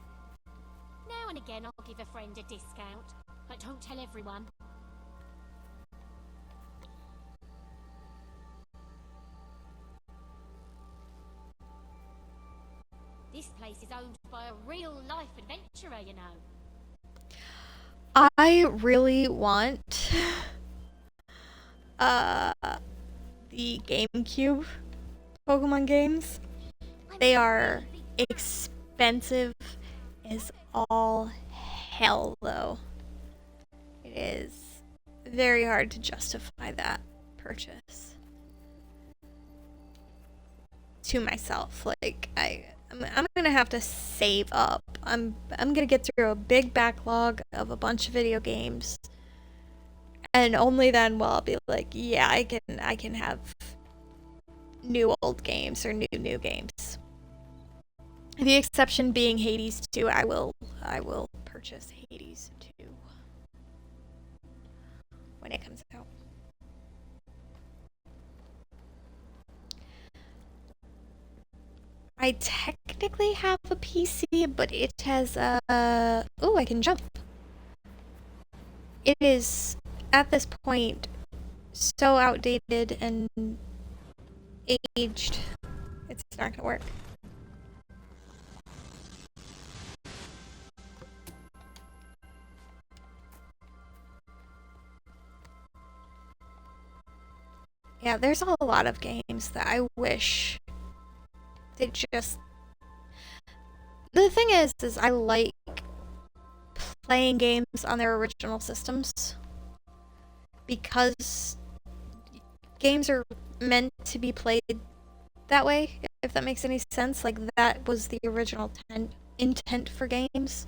Now and again, I'll give a friend a discount, but don't tell everyone. This place is owned by a real-life adventurer, you know. I really want the GameCube Pokemon games. They are expensive as all hell, though. It is very hard to justify that purchase to myself. Like, I'm gonna have to save up. I'm gonna get through a big backlog of a bunch of video games, and only then will I be like, yeah, I can have new old games or new games. The exception being Hades 2. I will purchase Hades 2 when it comes out. I technically have a PC, but it has oh, I can jump. It is at this point so outdated and aged. It's not gonna work. Yeah, there's a lot of games that I wish they just... The thing is I like playing games on their original systems because games are meant to be played that way, if that makes any sense. Like, that was the original intent for games.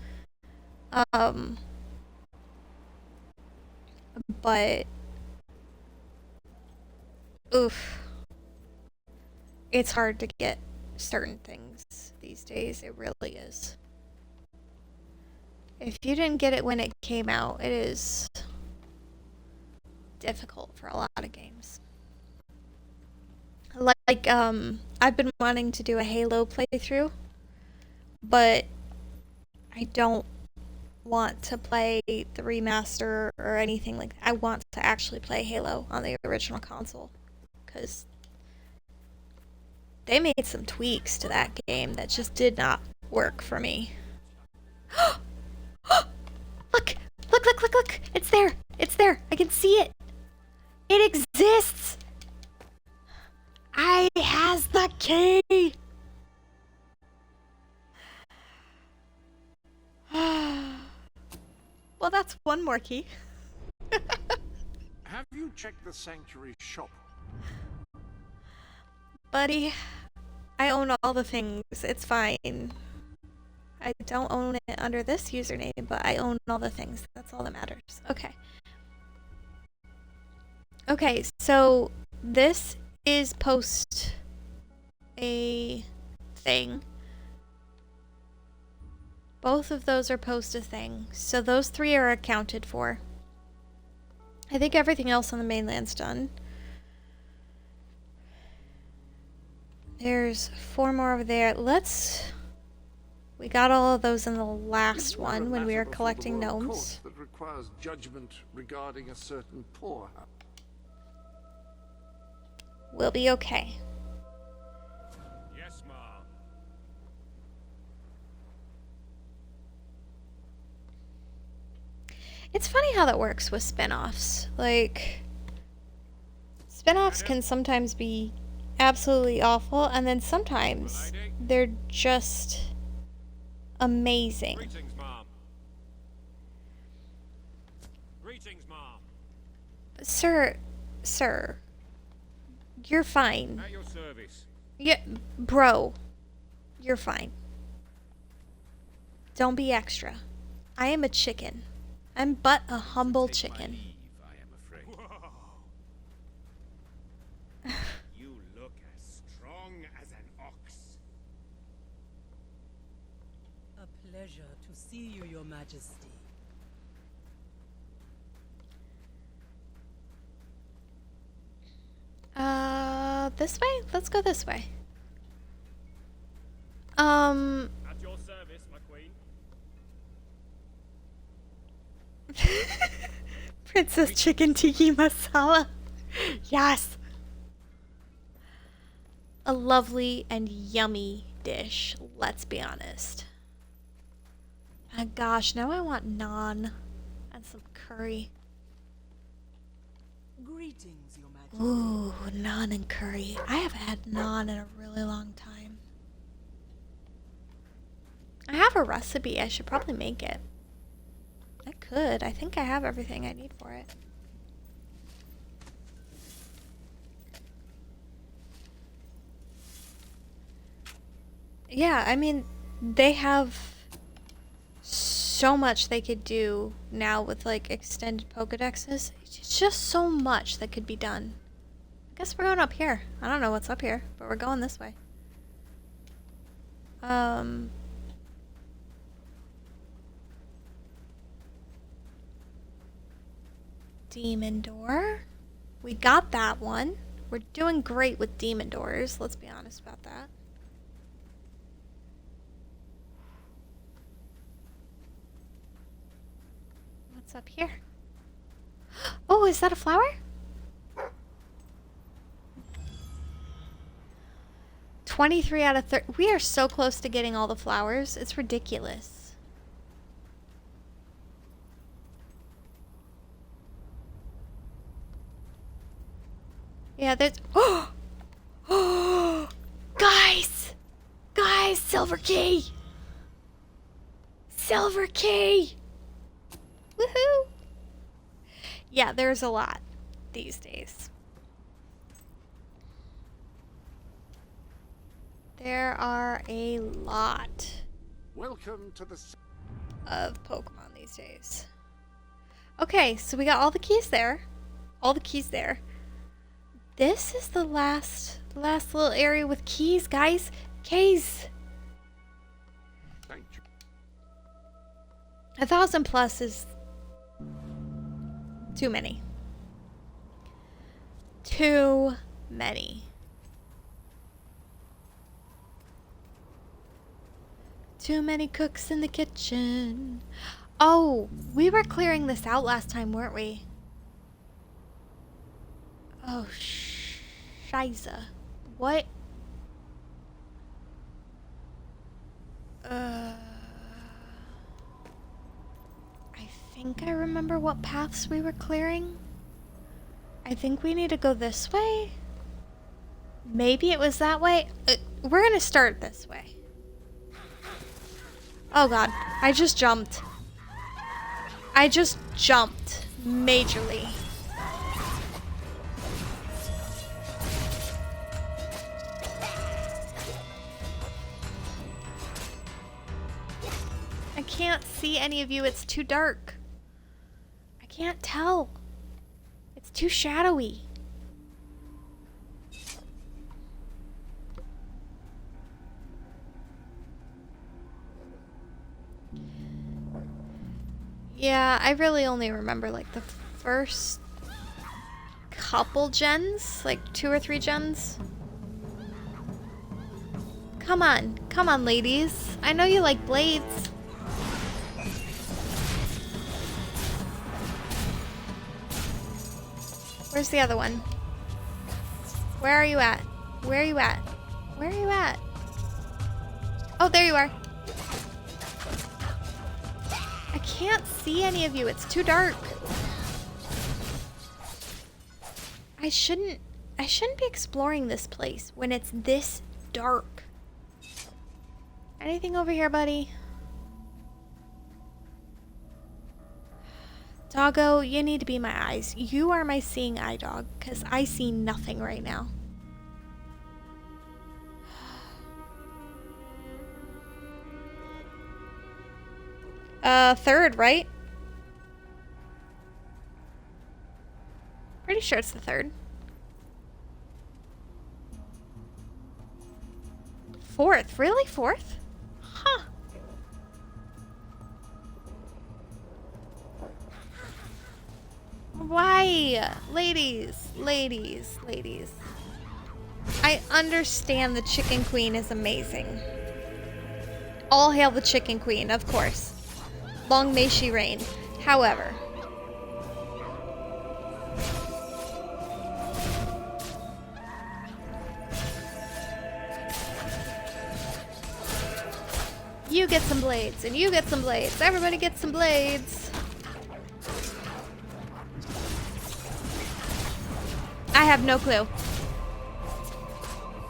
But oof, it's hard to get certain things these days. It really is. If you didn't get it when it came out, it is difficult for a lot of games. Like, I've been wanting to do a Halo playthrough, but I don't want to play the remaster or anything like that. I want to actually play Halo on the original console, because they made some tweaks to that game that just did not work for me. Look! Look, look, look, look! It's there! It's there! I can see it! It exists! I has the key! Well, that's one more key. Have you checked the Sanctuary shop? Buddy, I own all the things. It's fine. I don't own it under this username, but I own all the things. That's all that matters. Okay. Okay, so this is post a thing. Both of those are post a thing. So those 3 are accounted for. I think everything else on the mainland's done. There's 4 more over there. We got all of those in the last one when we were collecting gnomes. That requires judgment regarding a certain poorhouse. We'll be okay. Yes, Mom. It's funny how that works with spin-offs. Like, spin-offs can sometimes be absolutely awful, and then sometimes they're just amazing. Greetings, Mom. Greetings, Mom. Sir, you're fine. At your service. Yeah, bro, you're fine. Don't be extra. I am a chicken. I'm but a humble chicken. Leave, I am afraid. You look as strong as an ox. A pleasure to see you, Your Majesty. This way? Let's go this way. At your service, my queen. Princess Chicken Tiki Masala. Yes. A lovely and yummy dish, let's be honest. And gosh, now I want naan and some curry. Greetings, Your Majesty. Ooh, naan and curry. I haven't had naan in a really long time. I have a recipe. I should probably make it. I could. I think I have everything I need for it. Yeah, I mean, they have so much they could do now with, like, extended Pokedexes. It's just so much that could be done. Guess we're going up here. I don't know what's up here, but we're going this way. Demon door. We got that one. We're doing great with demon doors. Let's be honest about that. What's up here? Oh, is that a flower? 23 out of 30. We are so close to getting all the flowers. It's ridiculous. Yeah, there's... Oh! Guys! Guys, silver key! Silver key! Woohoo! Yeah, there's a lot these days. There are a lot Welcome to the of Pokemon these days. Okay, so we got all the keys there. All the keys there. This is the last little area with keys, guys. Keys. Thank you. 1,000 plus is too many. Too many. Too many cooks in the kitchen. Oh, we were clearing this out last time, weren't we? Oh, Shiza. What? I think I remember what paths we were clearing. I think we need to go this way. Maybe it was that way. We're gonna start this way. Oh god, I just jumped. I just jumped majorly. I can't see any of you, it's too dark. I can't tell. It's too shadowy. Yeah, I really only remember like the first couple gens, like 2 or 3 gens. Come on, ladies. I know you like blades. Where's the other one? Where are you at? Where are you at? Where are you at? Oh, there you are. I can't see any of you. It's too dark. I shouldn't be exploring this place when it's this dark. Anything over here, buddy? Doggo, you need to be my eyes. You are my seeing eye dog, because I see nothing right now. Third, right? Pretty sure it's the third. Fourth, really? Fourth? Huh. Why? Ladies, ladies, ladies. I understand the Chicken Queen is amazing. All hail the Chicken Queen, of course. Long may she reign. However, you get some blades, and you get some blades. Everybody gets some blades. I have no clue.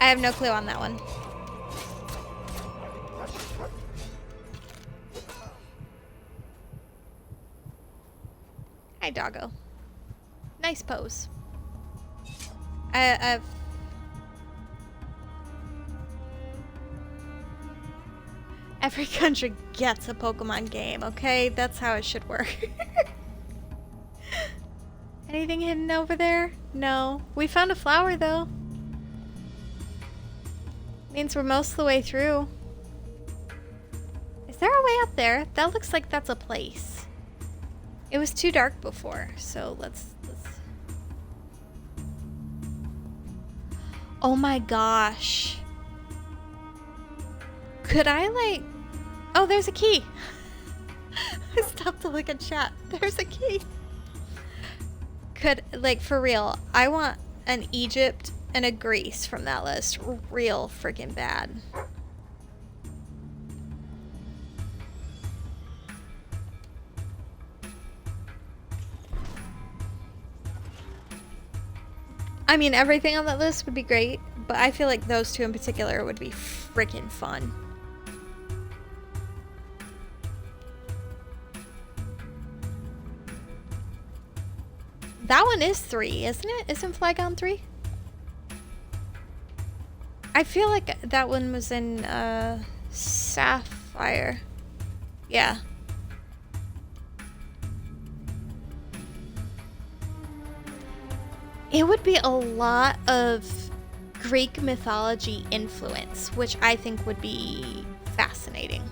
I have no clue on that one. Hi, doggo. Nice pose. I've... Every country gets a Pokemon game, okay? That's how it should work. Anything hidden over there? No. We found a flower though. Means we're most of the way through. Is there a way up there? That looks like that's a place. It was too dark before, so let's... Oh my gosh. Could I like... Oh, there's a key. I stopped to look at chat. There's a key. Could, like, for real, I want an Egypt and a Greece from that list. Real freaking bad. I mean, everything on that list would be great, but I feel like those two in particular would be freaking fun. That one is 3, isn't it? Isn't Flagon 3? I feel like that one was in Sapphire. Yeah. It would be a lot of Greek mythology influence, which I think would be fascinating.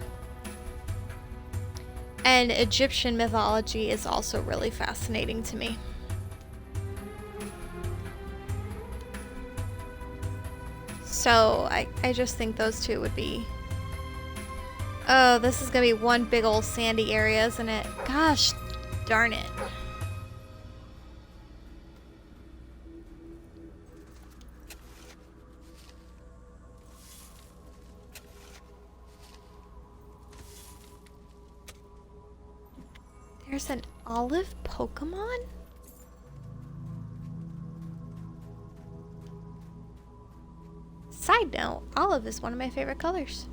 And Egyptian mythology is also really fascinating to me. So I just think those two would be... Oh, this is gonna be one big old sandy area, isn't it? Gosh darn it. There's an olive Pokemon? Side note, olive is one of my favorite colors.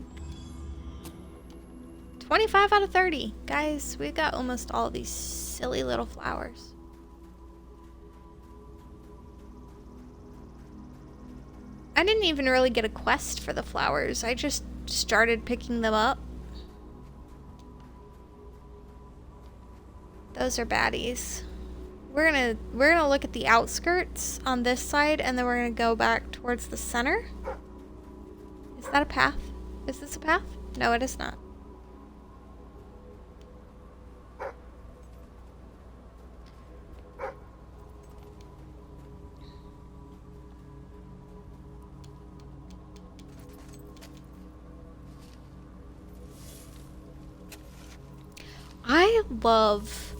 25 out of 30. Guys, we've got almost all these silly little flowers. I didn't even really get a quest for the flowers. I just started picking them up. Those are baddies. We're gonna look at the outskirts on this side, and then we're gonna go back towards the center. Is that a path? Is this a path? No, it is not. I love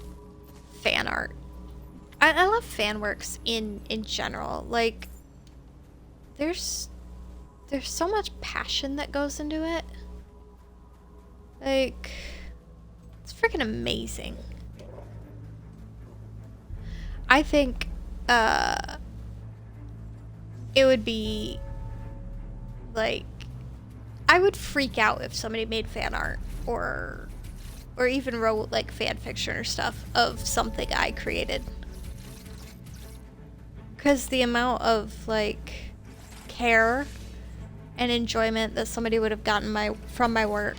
fan art. I love fan works in general. Like, there's so much passion that goes into it. Like, it's freaking amazing. I think it would be like, I would freak out if somebody made fan art or even wrote like fan fiction or stuff of something I created. Because the amount of like care and enjoyment that somebody would have gotten from my work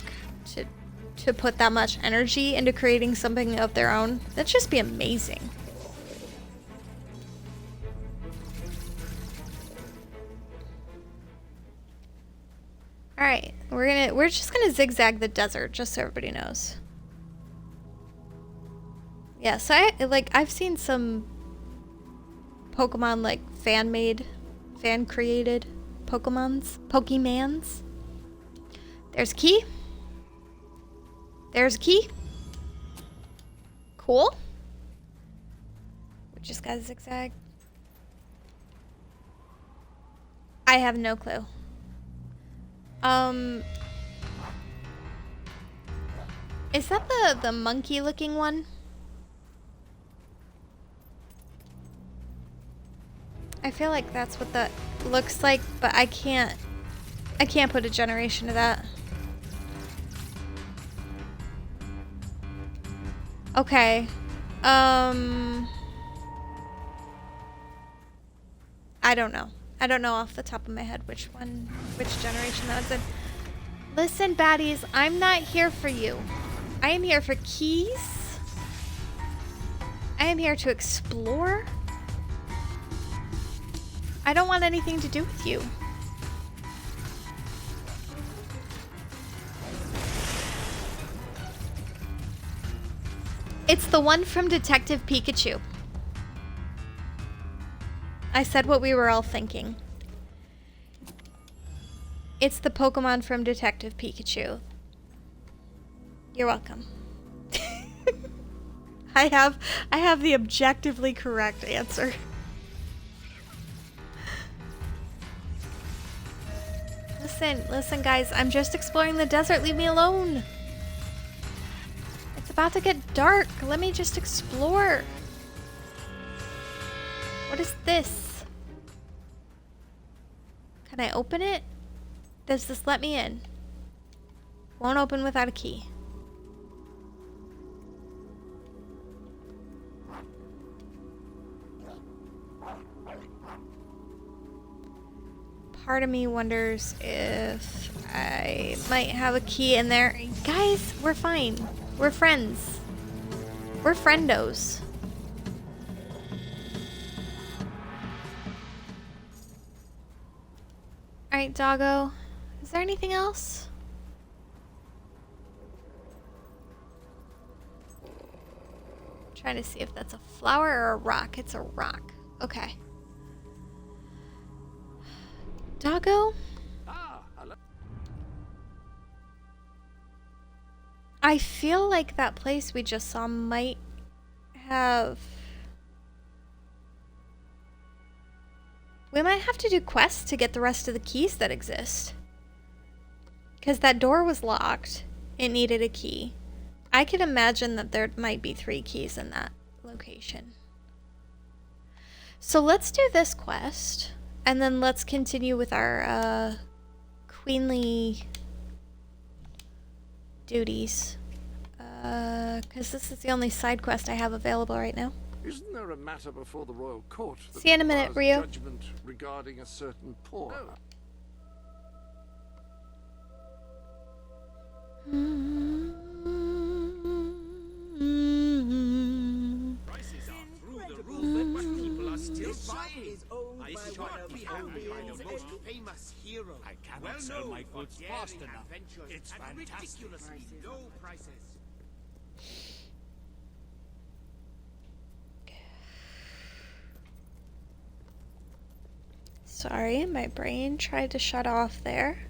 to put that much energy into creating something of their own, that'd just be amazing. All right, we're just gonna zigzag the desert just so everybody knows. Yeah, so I've seen some Pokemon like fan created Pokemans. There's a key. There's a key. Cool. We just got a zigzag. I have no clue. Is that the monkey looking one? I feel like that's what that looks like, but I can't put a generation to that. Okay. I don't know. I don't know off the top of my head which generation that was in. Listen, baddies, I'm not here for you. I am here for keys. I am here to explore. I don't want anything to do with you. It's the one from Detective Pikachu. I said what we were all thinking. It's the Pokemon from Detective Pikachu. You're welcome. I have the objectively correct answer. Listen guys, I'm just exploring the desert, leave me alone. It's about to get dark, let me just explore. What is this? Can I open it? Does this let me in? Won't open without a key. Part of me wonders if I might have a key in there. Guys, we're fine. We're friends. We're friendos. Alright, doggo. Is there anything else? Trying to see if that's a flower or a rock. It's a rock. Okay. Doggo? I feel like that place we just saw might have... We might have to do quests to get the rest of the keys that exist. Because that door was locked. It needed a key. I could imagine that there might be 3 keys in that location. So let's do this quest. And then let's continue with our queenly duties. Because this is the only side quest I have available right now. Isn't there a matter before the royal court that See you in a minute, requires Rio. judgment regarding a certain pawn? Prices are through the roof, but people are still buying. I should be happy by the most famous hero. I cannot sell my goods fast enough. It's fantastic. Ridiculously low prices. Sorry, my brain tried to shut off there.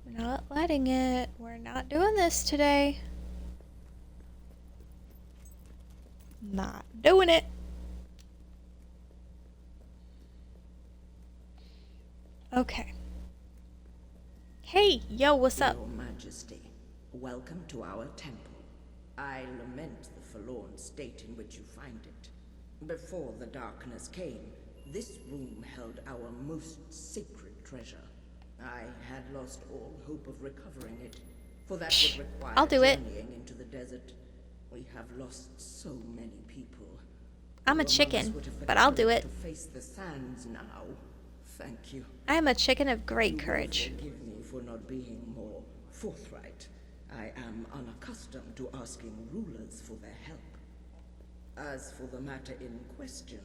We're not letting it. We're not doing this today. Not doing it. Okay. Hey, yo, what's up? Your Majesty, welcome to our temple. I lament the forlorn state in which you find it. Before the darkness came, this room held our most sacred treasure. I had lost all hope of recovering it, for that would require I'll do it. journeying into the desert. We have lost so many people. I'm a Your chicken, mothers would have been but I'll do killed it. To face the sands now. Thank you. I am a chicken of great You will courage. Forgive me for not being more forthright. I am unaccustomed to asking rulers for their help. As for the matter in question,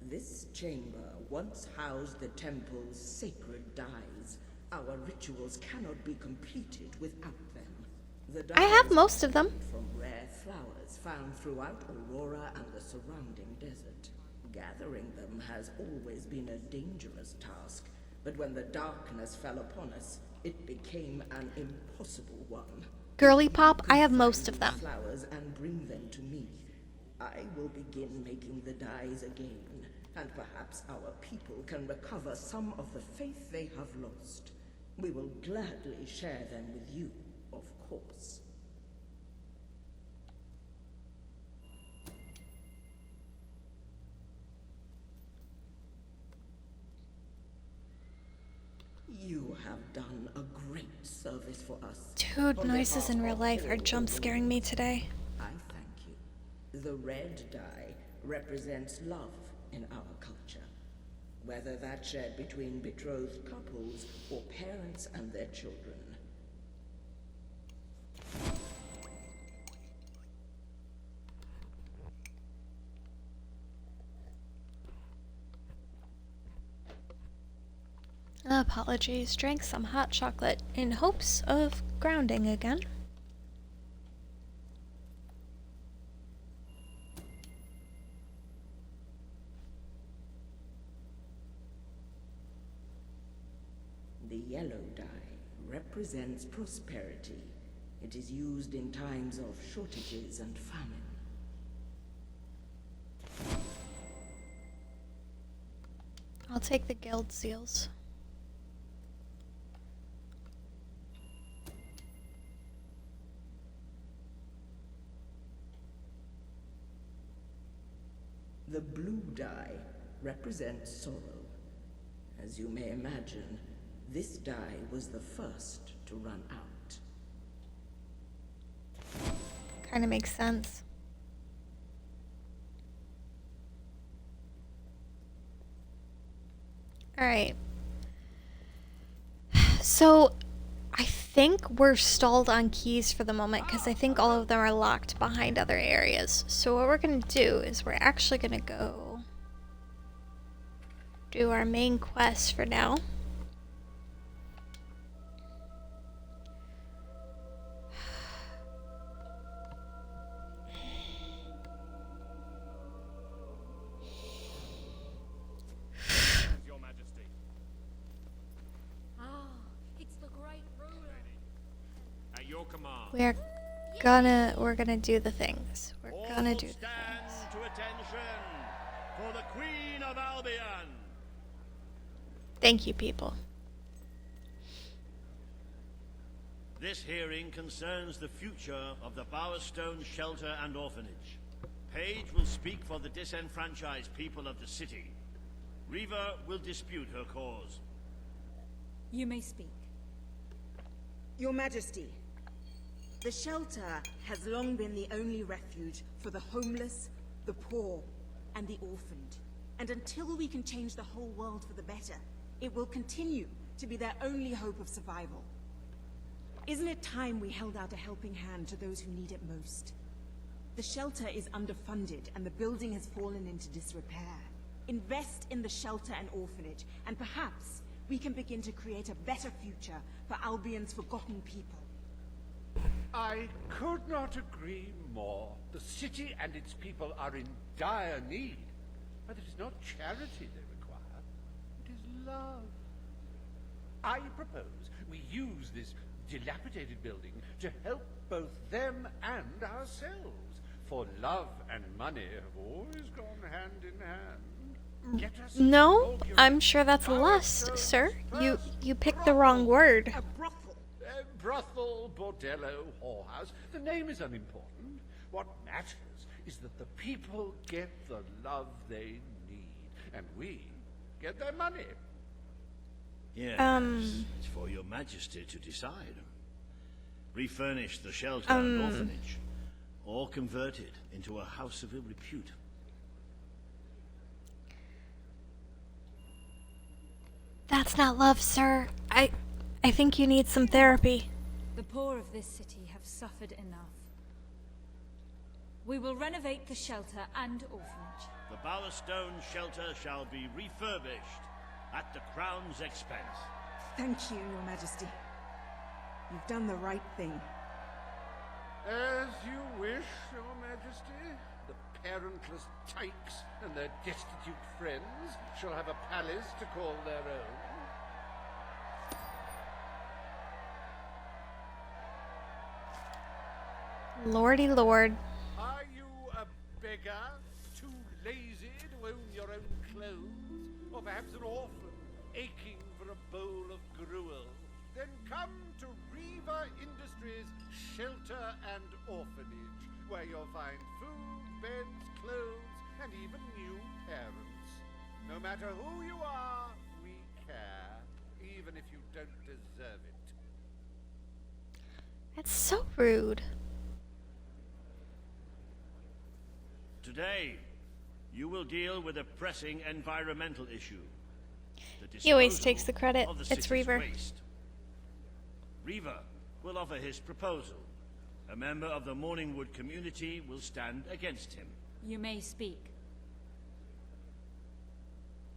this chamber once housed the temple's sacred dyes. Our rituals cannot be completed without them. The I have dyes most of them. are from rare flowers found throughout Aurora and the surrounding desert. Gathering them has always been a dangerous task, but when the darkness fell upon us, it became an impossible one. Girly pop, I have most of them. Flowers and bring them to me. I will begin making the dyes again, and perhaps our people can recover some of the faith they have lost. We will gladly share them with you, of course. You have done a great service for us. Dude, noises in real life are jump scaring me today. I thank you. The red dye represents love in our culture. Whether that's shared between betrothed couples or parents and their children. Apologies. Drank some hot chocolate in hopes of grounding again. The yellow dye represents prosperity. It is used in times of shortages and famine. I'll take the guild seals. The blue dye represents sorrow. As you may imagine, this dye was the first to run out. Kind of makes sense. Alright. So, I think we're stalled on keys for the moment because I think all of them are locked behind other areas. So what we're going to do is we're actually going to go do our main quest for now. We're gonna do the things. We're gonna do the things. To attention for the Queen of Albion. Thank you, people. This hearing concerns the future of the Bowerstone Shelter and Orphanage. Page will speak for the disenfranchised people of the city. Reva will dispute her cause. You may speak. Your Majesty, the shelter has long been the only refuge for the homeless, the poor, and the orphaned. And until we can change the whole world for the better, it will continue to be their only hope of survival. Isn't it time we held out a helping hand to those who need it most? The shelter is underfunded and the building has fallen into disrepair. Invest in the shelter and orphanage, and perhaps we can begin to create a better future for Albion's forgotten people. I could not agree more. The city and its people are in dire need. But it is not charity they require. It is love. I propose we use this dilapidated building to help both them and ourselves. For love and money have always gone hand in hand. Get us No, I'm sure that's lust, sir. You picked the wrong word. A brothel. Brothel, bordello, whorehouse. The name is unimportant. What matters is that the people get the love they need, and we get their money. Yes, it's for your Majesty to decide. Refurnish the shelter and orphanage, or convert it into a house of ill repute. That's not love, sir. I think you need some therapy. The poor of this city have suffered enough. We will renovate the shelter and orphanage. The Bowerstone Shelter shall be refurbished at the Crown's expense. Thank you, Your Majesty. You've done the right thing. As you wish, Your Majesty. The parentless tykes and their destitute friends shall have a palace to call their own. Lordy lord. Are you a beggar? Too lazy to own your own clothes? Or perhaps an orphan, aching for a bowl of gruel? Then come to Reva Industries Shelter and Orphanage, where you'll find food, beds, clothes, and even new parents. No matter who you are, we care, even if you don't deserve it. That's so rude. Today, you will deal with a pressing environmental issue. He always takes the credit. It's Reaver. Waste. Reaver will offer his proposal. A member of the Morningwood community will stand against him. You may speak.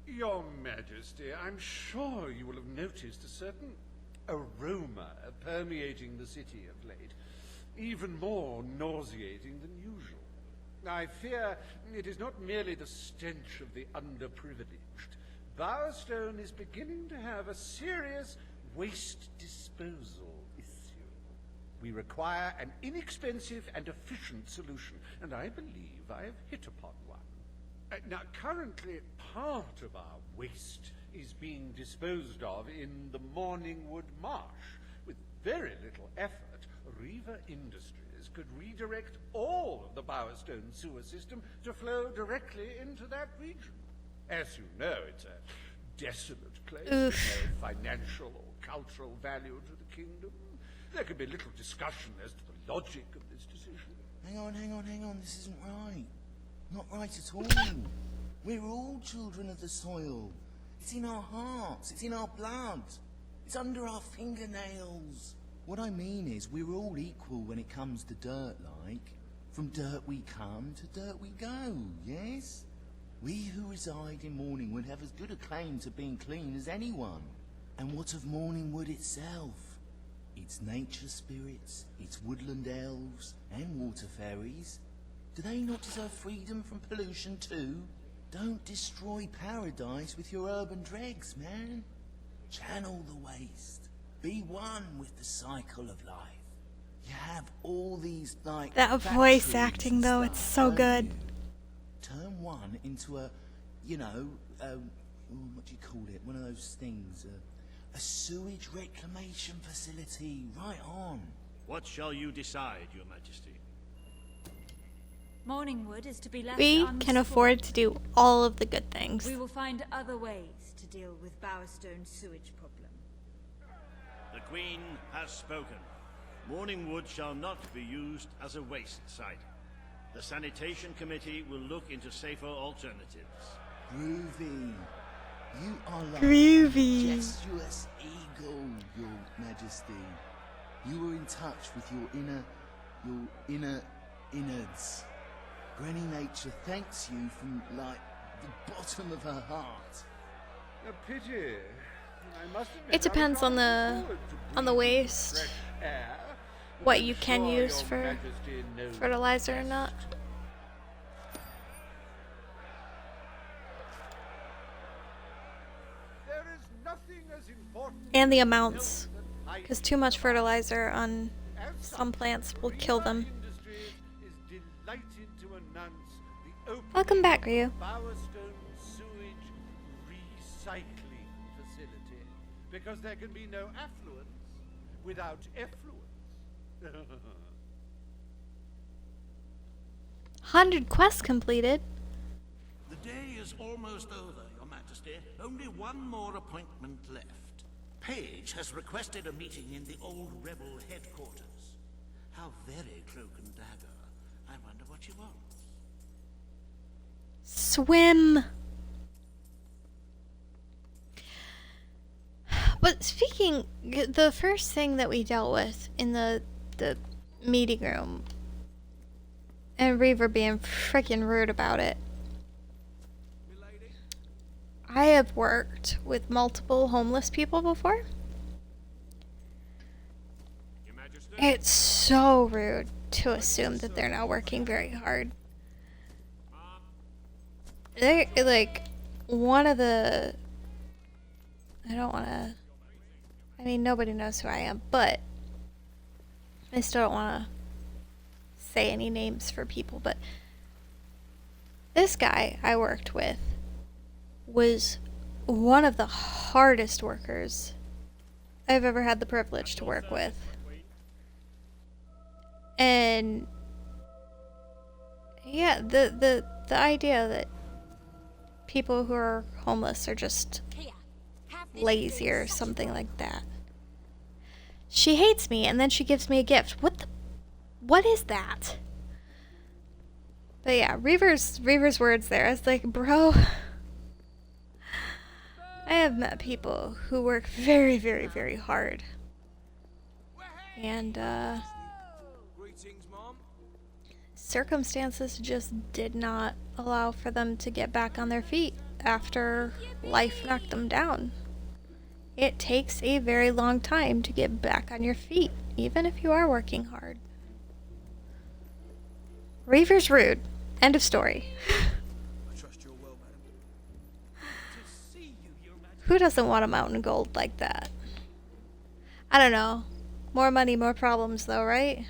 Your Majesty, I'm sure you will have noticed a certain aroma permeating the city of late, even more nauseating than usual. I fear it is not merely the stench of the underprivileged. Bowerstone is beginning to have a serious waste disposal issue. We require an inexpensive and efficient solution, and I believe I have hit upon one. Now, currently, part of our waste is being disposed of in the Morningwood Marsh. With very little effort, Reaver Industries could redirect all of the Bowerstone sewer system to flow directly into that region. As you know, it's a desolate place with no financial or cultural value to the kingdom. There could be little discussion as to the logic of this decision. Hang on, this isn't right. Not right at all. We're all children of the soil. It's in our hearts, it's in our blood. It's under our fingernails. What I mean is, we're all equal when it comes to dirt, like. From dirt we come to dirt we go, yes? We who reside in Morningwood have as good a claim to being clean as anyone. And what of Morningwood itself? Its nature spirits, its woodland elves, and water fairies. Do they not deserve freedom from pollution too? Don't destroy paradise with your urban dregs, man. Channel the waste. Be one with the cycle of life. You have all these, like, that voice acting, though, it's so good. Turn one into a, you know, what do you call it? One of those things, a sewage reclamation facility. Right on. What shall you decide, Your Majesty? Morningwood is to be left We unexplored. can afford to do all of the good things. We will find other ways to deal with Bowerstone's sewage problem. The Queen has spoken. Morningwood shall not be used as a waste site. The Sanitation Committee will look into safer alternatives. Groovy. You are like Groovy. a majestuous eagle, Your Majesty. You were in touch with your inner innards. Granny Nature thanks you from, like, the bottom of her heart. A pity. I must admit, It depends on the waste, what you can use for fertilizer or not. There is nothing as important And the amounts, because too much fertilizer on some plants will kill them. Welcome back, Ryu. Bowerstone sewage recycling facility, because there can be no affluence without effluence. 100 quests completed. The day is almost over, Your Majesty. Only one more appointment left. Paige has requested a meeting in the old rebel headquarters. How very cloak and dagger. I wonder what she wants. Swim. But speaking, the first thing that we dealt with in the meeting room, and Reaver being freaking rude about it. I have worked with multiple homeless people before. It's so rude to assume that they're not working very hard. They're like one of the, I don't want to, I mean, nobody knows who I am, but I still don't want to say any names for people, but this guy I worked with was one of the hardest workers I've ever had the privilege to work with. And yeah, the idea that people who are homeless are just lazy or something like that. She hates me and then she gives me a gift. What is that? But yeah, Reaver's words there. I was like, bro, I have met people who work very, very, very hard. And circumstances just did not allow for them to get back on their feet after life knocked them down. It takes a very long time to get back on your feet, even if you are working hard. Reaver's rude. End of story. I trust your will, madam. To see you, Your Majesty. Who doesn't want a mountain of gold like that? I don't know. More money, more problems though, right?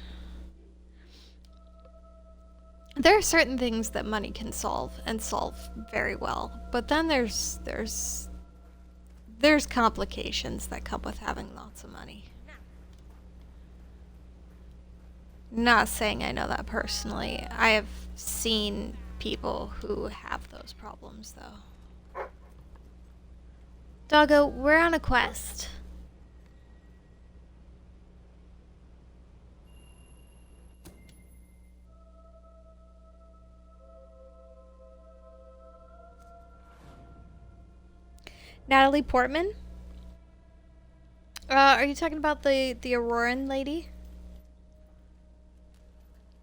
There are certain things that money can solve, and solve very well. But then there's complications that come with having lots of money. Not saying I know that personally. I have seen people who have those problems, though. Doggo, we're on a quest. Natalie Portman? Are you talking about the Auroran lady?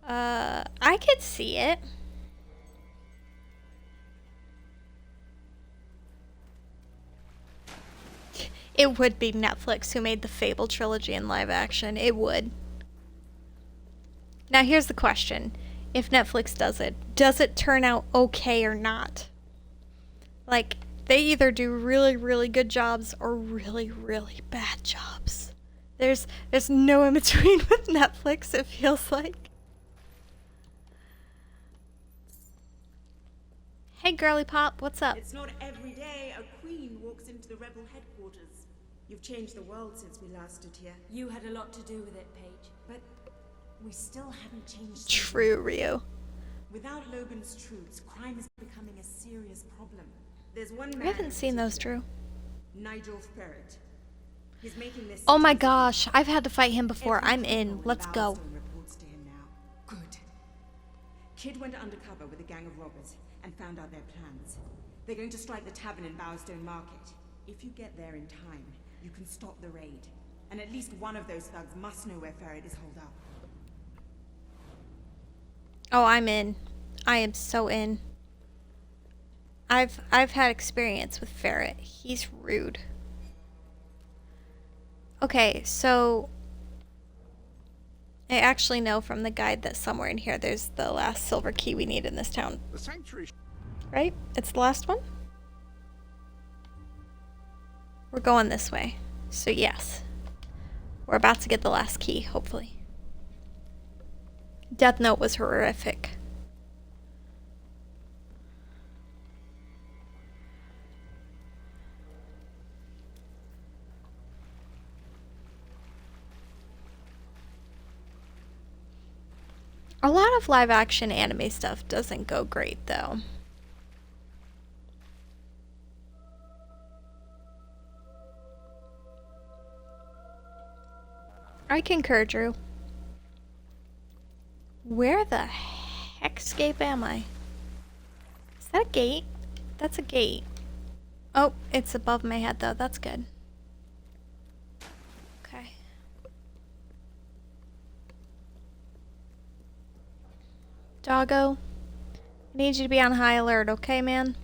I could see it. It would be Netflix who made the Fable trilogy in live action. It would. Now here's the question. If Netflix does it turn out okay or not? Like, they either do really, really good jobs or really, really bad jobs. There's no in between with Netflix, it feels like. Hey girly pop, what's up? It's not every day a queen walks into the rebel headquarters. You've changed the world since we last stood here. You had a lot to do with it, Paige. But we still haven't changed. True, Rio. Without Logan's troops, crime is becoming a serious problem. There's one man I haven't seen those, Drew. Nigel Ferret. He's making this. Oh my gosh, I've had to fight him before. I'm in. Let's go. Reports to him now. Good. Kid went undercover with a gang of robbers and found out their plans. They're going to strike the tavern in Bowerstone Market. If you get there in time, you can stop the raid. And at least one of those thugs must know where Ferret is holed up. Oh, I'm in. I am so in. I've had experience with Ferret. He's rude. Okay, so I actually know from the guide that somewhere in here there's the last silver key we need in this town. The sanctuary. Right? It's the last one? We're going this way. So yes. We're about to get the last key, hopefully. Death Note was horrific. A lot of live action anime stuff doesn't go great though. I concur, Drew. Where the heckscape am I? Is that a gate? That's a gate. Oh, it's above my head though. That's good. Okay. Doggo, I need you to be on high alert, okay, man?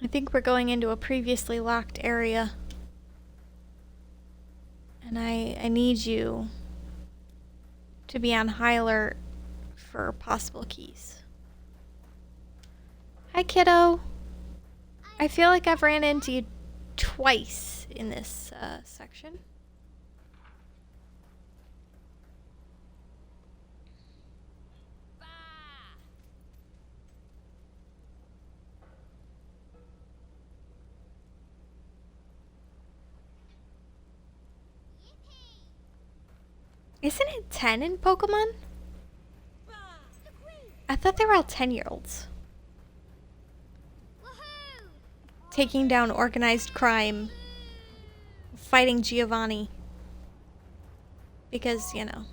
I think we're going into a previously locked area. And I need you to be on high alert for possible keys. Hi, kiddo. I feel like I've ran into you twice in this section. Isn't it 10 in Pokemon? I thought they were all 10-year-olds. Taking down organized crime. Fighting Giovanni. Because, you know.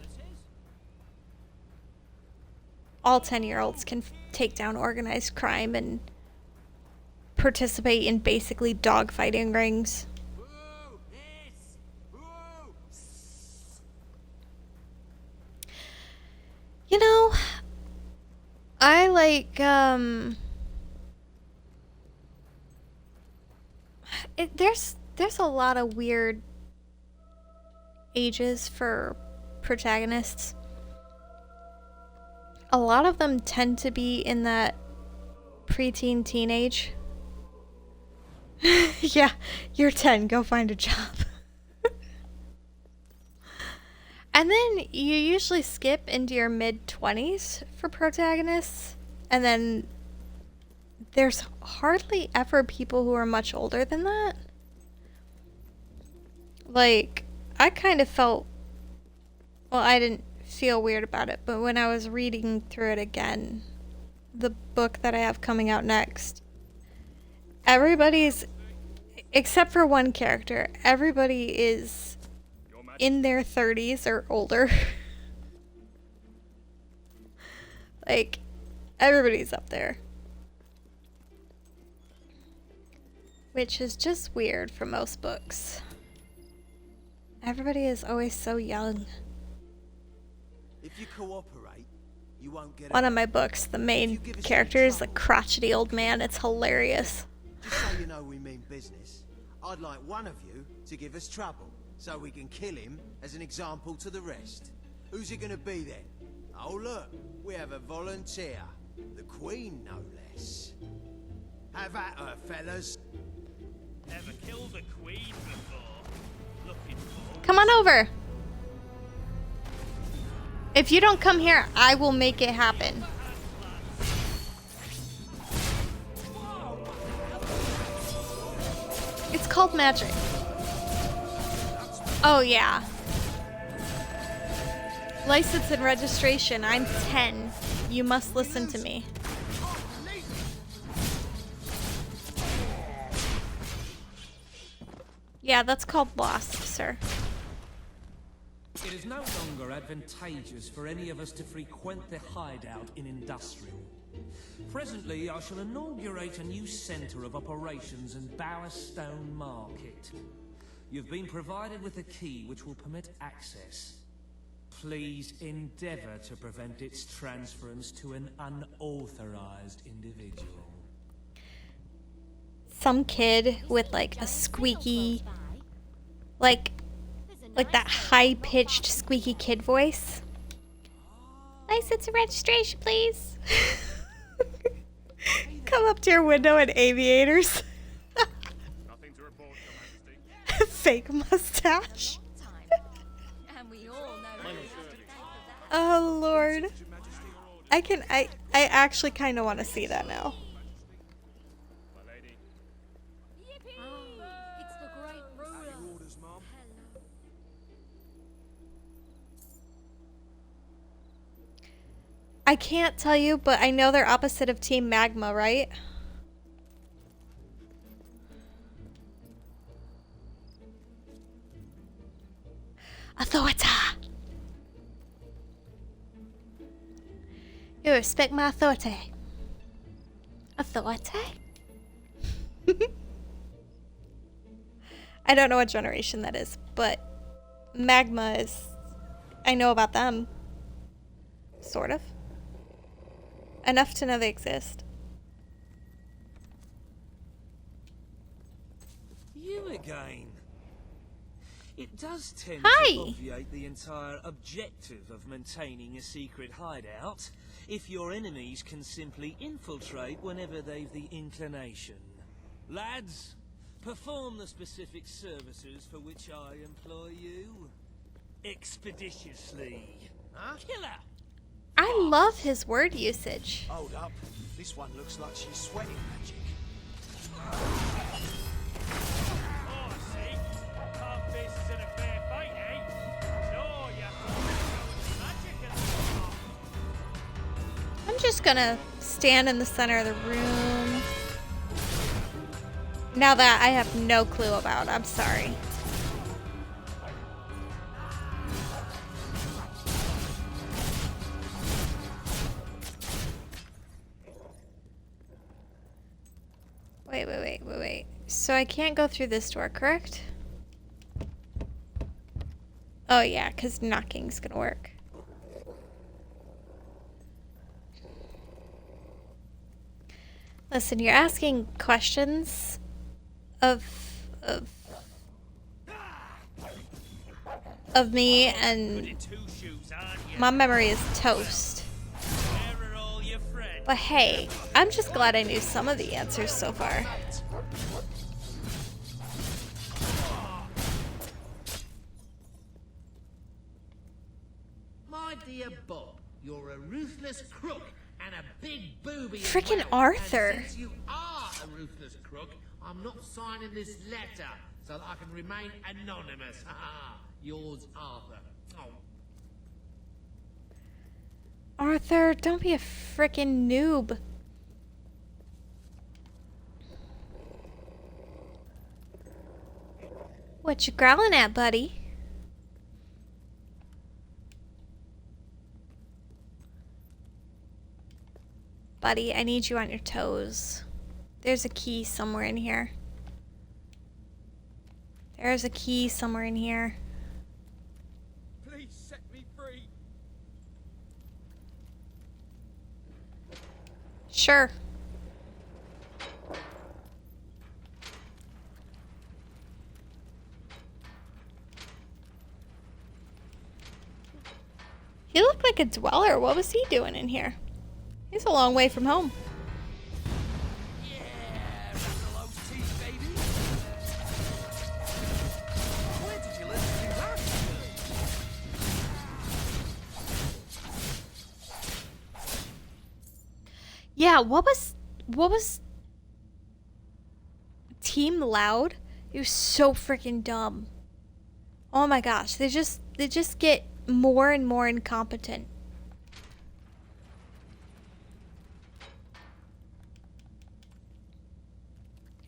All 10-year-olds can take down organized crime and participate in basically dogfighting rings. You know, I like, There's a lot of weird ages for protagonists. A lot of them tend to be in that preteen teenage. Yeah, you're 10, go find a job. And then you usually skip into your mid-20s for protagonists, and then there's hardly ever people who are much older than that. Like, I kind of felt, well, I didn't feel weird about it, but when I was reading through it again, the book that I have coming out next, everybody's, except for one character, everybody is in their 30s or older. Like, everybody's up there. Which is just weird for most books. Everybody is always so young. If you cooperate, you won't get One of my books, the main character is a crotchety old man. It's hilarious. Just so you know we mean business, I'd like one of you to give us trouble, so we can kill him as an example to the rest. Who's it gonna be then? Oh look, we have a volunteer. The Queen, no less. Have at her, fellas. Never killed a queen before. Looking for... Come on over. If you don't come here, I will make it happen. It's called magic. Oh, yeah. License and registration. I'm 10. You must listen to me. Yeah, that's called lost, sir. It is no longer advantageous for any of us to frequent the hideout in Industrial. Presently, I shall inaugurate a new centre of operations in Bowerstone Market. You've been provided with a key which will permit access. Please endeavour to prevent its transference to an unauthorised individual. Some kid with like a squeaky, like that high-pitched squeaky kid voice. License and registration, please. Come up to your window in aviators. Nothing to report, Your Majesty. Fake mustache. Oh Lord. I actually kind of want to see that now. I can't tell you, but I know they're opposite of Team Magma, right? Authority! You respect my authority. Authority? I don't know what generation that is, but Magma is... I know about them. Sort of. Enough to know they exist. You again. It does tend Hi. to obviate the entire objective of maintaining a secret hideout if your enemies can simply infiltrate whenever they've the inclination. Lads, perform the specific services for which I employ you. Expeditiously. Huh? Killer! I love his word usage. Hold up. This one looks like she's sweating magic. Oh, see? Can't face us in a fair fight, eh? No, you have to show magic and I'm just gonna stand in the center of the room. Now that I have no clue about, I'm sorry. Wait. So I can't go through this door, correct? Oh yeah, because knocking's gonna work. Listen, you're asking questions of of me, and my memory is toast. But hey, I'm just glad I knew some of the answers so far. My dear Bob, you're a ruthless crook and a big booby. Frickin' Arthur. And since you are a ruthless crook, I'm not signing this letter so that I can remain anonymous. Yours, Arthur. Oh. Arthur, don't be a frickin' noob. What you growling at, buddy? Buddy, I need you on your toes. There's a key somewhere in here. There's a key somewhere in here. Please set me free. Sure. He looked like a dweller. What was he doing in here? He's a long way from home. Yeah, what was Team Loud? It was so freaking dumb. Oh my gosh, they just get more and more incompetent.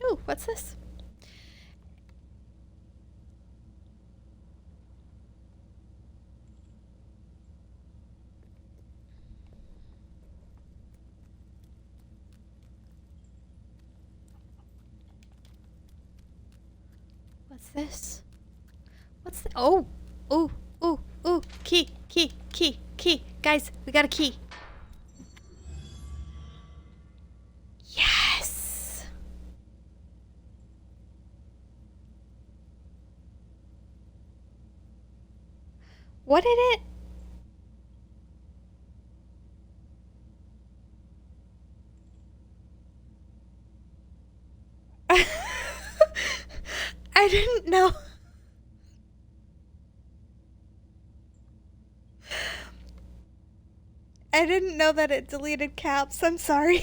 Ooh, what's this? What's this? What's the— oh, ooh, ooh, ooh, key, key, key, key. Guys, we got a key. Yes. What did it? I didn't know. I didn't know that it deleted caps. I'm sorry.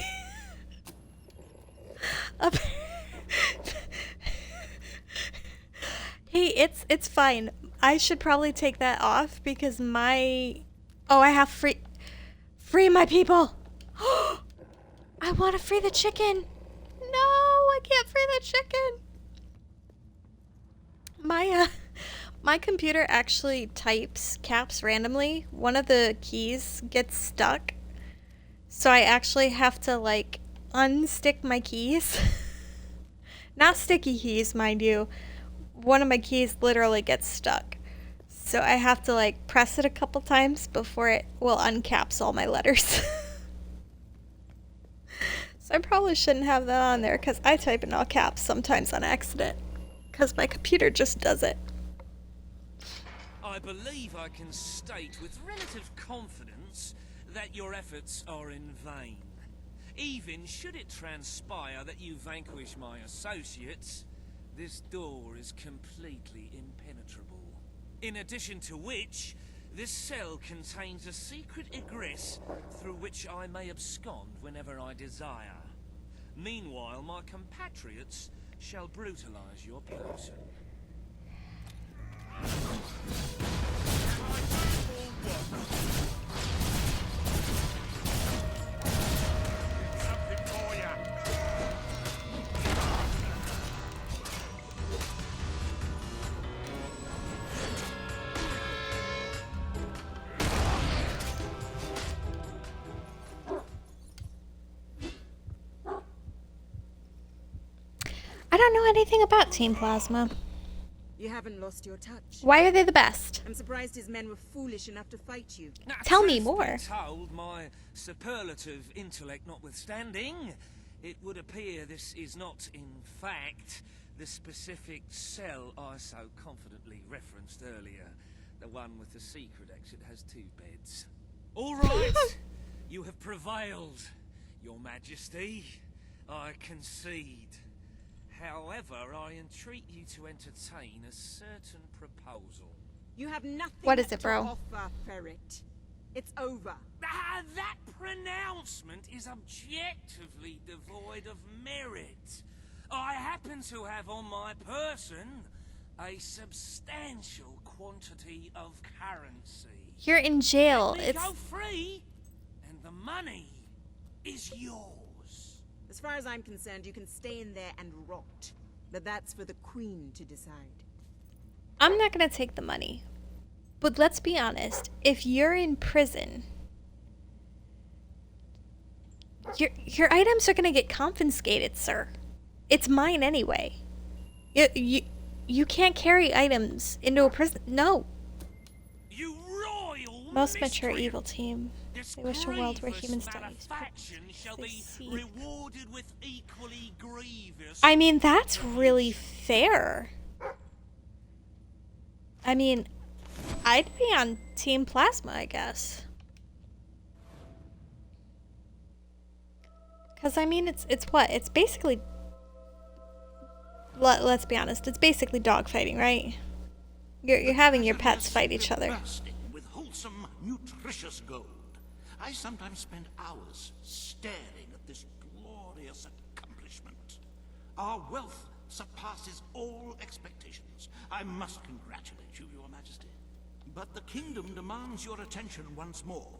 Hey, it's fine. I should probably take that off because my— oh, I have free my people. I want to free the chicken. No, I can't free the chicken. My computer actually types caps randomly. One of the keys gets stuck. So I actually have to like unstick my keys. Not sticky keys, mind you. One of my keys literally gets stuck. So I have to like press it a couple times before it will uncaps all my letters. So I probably shouldn't have that on there because I type in all caps sometimes on accident. Because my computer just does it. I believe I can state with relative confidence that your efforts are in vain. Even should it transpire that you vanquish my associates, this door is completely impenetrable. In addition to which, this cell contains a secret egress through which I may abscond whenever I desire. Meanwhile, my compatriots shall brutalize your person. I don't know anything about Team Plasma. You haven't lost your touch. Why are they the best? I'm surprised his men were foolish enough to fight you. Now, tell me truth more. be told, my superlative intellect notwithstanding, it would appear this is not, in fact, The specific cell I so confidently referenced earlier. The one with the secret exit has 2 beds. All right, you have prevailed, Your Majesty. I concede. However, I entreat you to entertain a certain proposal. You have nothing What is it, bro? to offer, Ferret. It's over. That pronouncement is objectively devoid of merit. I happen to have on my person a substantial quantity of currency. You're in jail. Let me It's go free, and the money is yours. As far as I'm concerned, you can stay in there and rot. But that's for the Queen to decide. I'm not gonna take the money. But let's be honest, if you're in prison, your items are gonna get confiscated, sir. It's mine anyway. You can't carry items into a prison. No. You royal Most mature miscreant. evil team. This They wish a world where grievous humans don't use malefaction shall they be see. rewarded with equally grievous. I mean, that's really fair. I mean, I'd be on Team Plasma, I guess. Because, I mean, it's what? It's basically... Let's be honest, it's basically dogfighting, right? You're having your pets fight each other. Bursting with wholesome, nutritious gold. I sometimes spend hours staring at this glorious accomplishment. Our wealth surpasses all expectations. I must congratulate you, Your Majesty. But the kingdom demands your attention once more.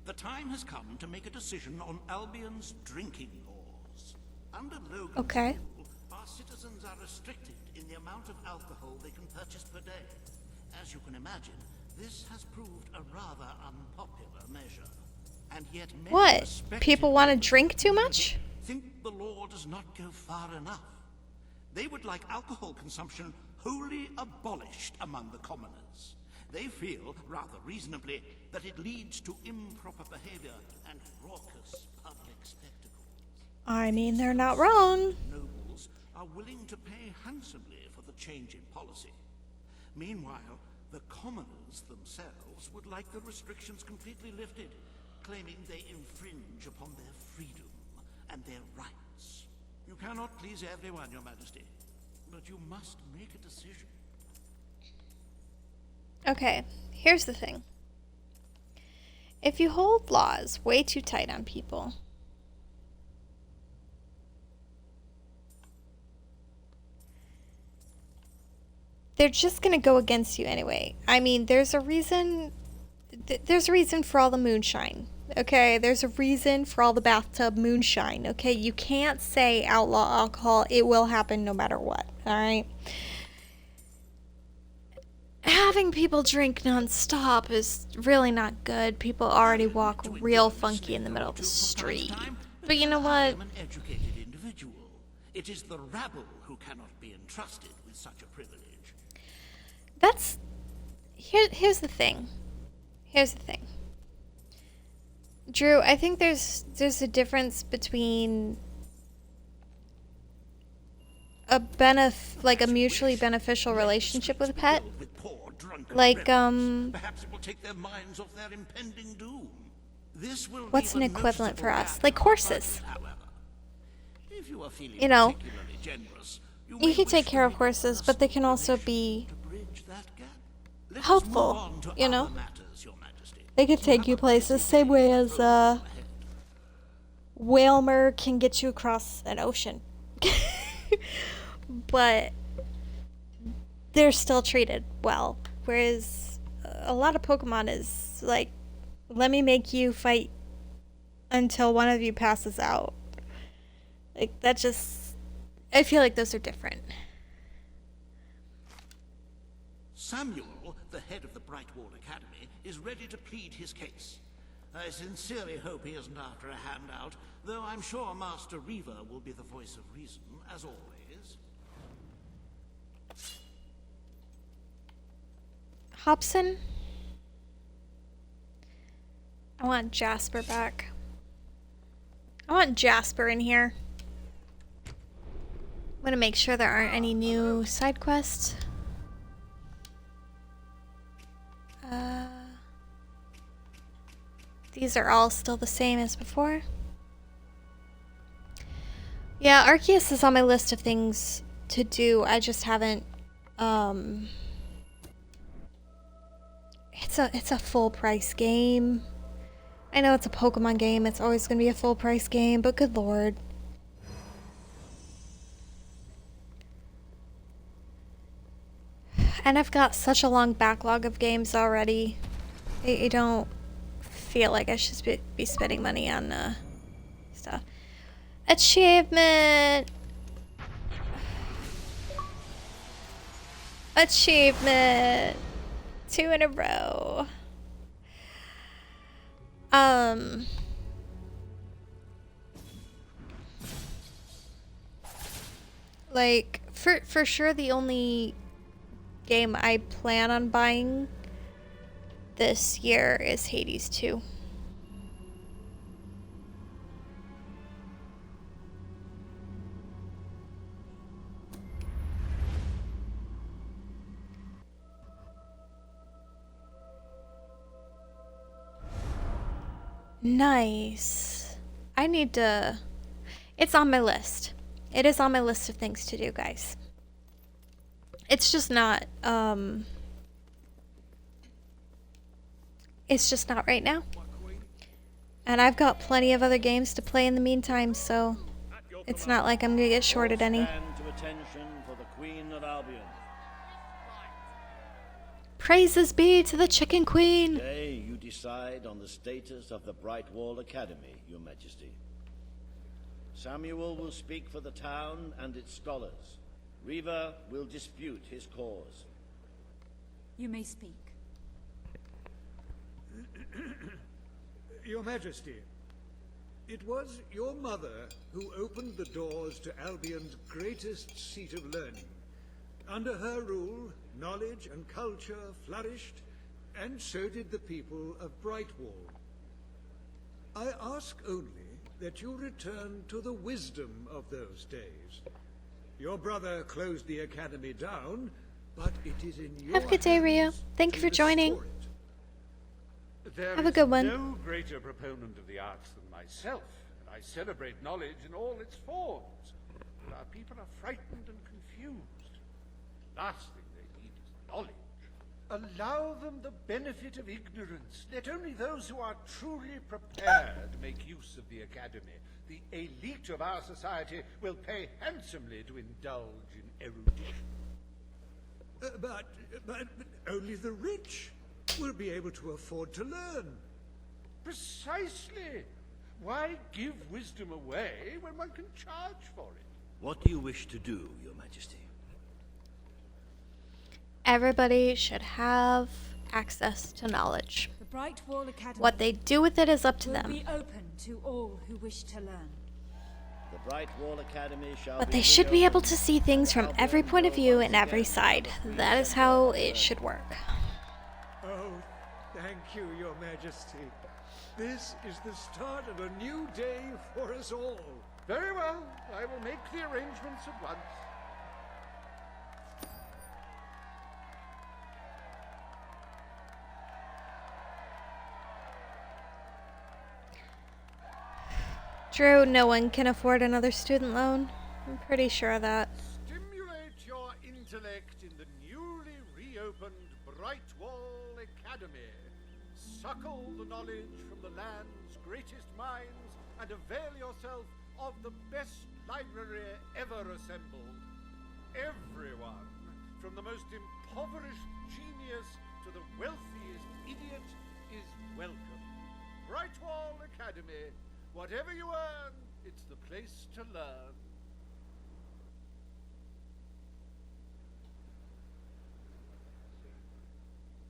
The time has come to make a decision on Albion's drinking laws. Under Logan's Okay. rule, our citizens are restricted in the amount of alcohol they can purchase per day. As you can imagine, this has proved a rather unpopular measure. And yet many What? respected People want to drink too much? think the law does not go far enough. They would like alcohol consumption wholly abolished among the commoners. They feel, rather reasonably, that it leads to improper behavior and raucous public spectacles. I mean, they're not wrong. Nobles are willing to pay handsomely for the change in policy. Meanwhile, the commoners themselves would like the restrictions completely lifted, claiming they infringe upon their freedom and their rights. You cannot please everyone, Your Majesty, but you must make a decision. Okay, here's the thing. If you hold laws way too tight on people, they're just gonna go against you anyway. I mean, there's a reason. There's a reason for all the moonshine. Okay, there's a reason for all the bathtub moonshine. Okay, you can't say outlaw alcohol. It will happen no matter what. All right. Having people drink non-stop is really not good. People already walk real funky in the middle of the street. But you know what? I am an educated individual. It is the rabble who cannot be entrusted with such a privilege. That's... Here's the thing. Here's the thing. Drew, I think there's a difference between a mutually beneficial relationship with a pet. Like, Perhaps it will take their minds off their impending doom. This will what's be an the equivalent for noticeable us? gap Like in our horses. budget, however. If you are feeling You know, particularly generous, you may can wish take to care of make horses, but they can also be bridge that gap. Let us helpful, move on to you know? other matters, Your Majesty. They could take you places, same way as, Whalmer can get you across an ocean. But they're still treated well. Whereas a lot of Pokemon is like, let me make you fight until one of you passes out. Like, that just... I feel like those are different. Samuel, the head of the Brightwall Academy, is ready to plead his case. I sincerely hope he isn't after a handout, though I'm sure Master Reaver will be the voice of reason, as always. Hobson? I want Jasper back. I want Jasper in here. I'm gonna make sure there aren't any new side quests. These are all still the same as before. Yeah, Arceus is on my list of things to do. I just haven't, it's a full price game. I know it's a Pokemon game, it's always gonna be a full price game, but good lord. And I've got such a long backlog of games already. I don't feel like I should be spending money on stuff. Achievement! Achievement! 2 in a row. Like, for sure the only game I plan on buying this year is Hades 2. Nice. I need to... It's on my list. It is on my list of things to do, guys. It's just not, it's just not right now. And I've got plenty of other games to play in the meantime, so it's not like I'm gonna get shorted any. Stand to attention for the Queen of Albion. Praises be to the Chicken Queen! Today you decide on the status of the Brightwall Academy, Your Majesty. Samuel will speak for the town and its scholars. Riva will dispute his cause. You may speak. Your Majesty, it was your mother who opened the doors to Albion's greatest seat of learning. Under her rule, knowledge and culture flourished, and so did the people of Brightwall. I ask only that you return to the wisdom of those days. Your brother closed the academy down, but it is in your Have a good day, Rio. Thank you for joining. Have a good one. There is no greater proponent of the arts than myself, and I celebrate knowledge in all its forms. But our people are frightened and confused. Last thing they need is knowledge. Allow them the benefit of ignorance. Let only those who are truly prepared make use of the academy. The elite of our society will pay handsomely to indulge in erudition. But only the rich will be able to afford to learn. Precisely. Why give wisdom away when one can charge for it? What do you wish to do, Your Majesty? Everybody should have access to knowledge. The Brightwall Academy. What they do with it is up to will them. be open to all who wish to learn. The Brightwall Academy shall But be they should be able reopened, to see things from and every Albion point of will view once and every again side. have a That free is how and it should work. Oh, thank you, Your Majesty. This is the start of a new day for us all. Very well. I will make the arrangements at once. Drew, no one can afford another student loan. I'm pretty sure of that. Stimulate your intellect in the newly reopened Brightwall Academy. Suckle the knowledge from the land's greatest minds and avail yourself of the best library ever assembled. Everyone, from the most impoverished genius to the wealthiest idiot, is welcome. Brightwall Academy. Whatever you earn, it's the place to learn.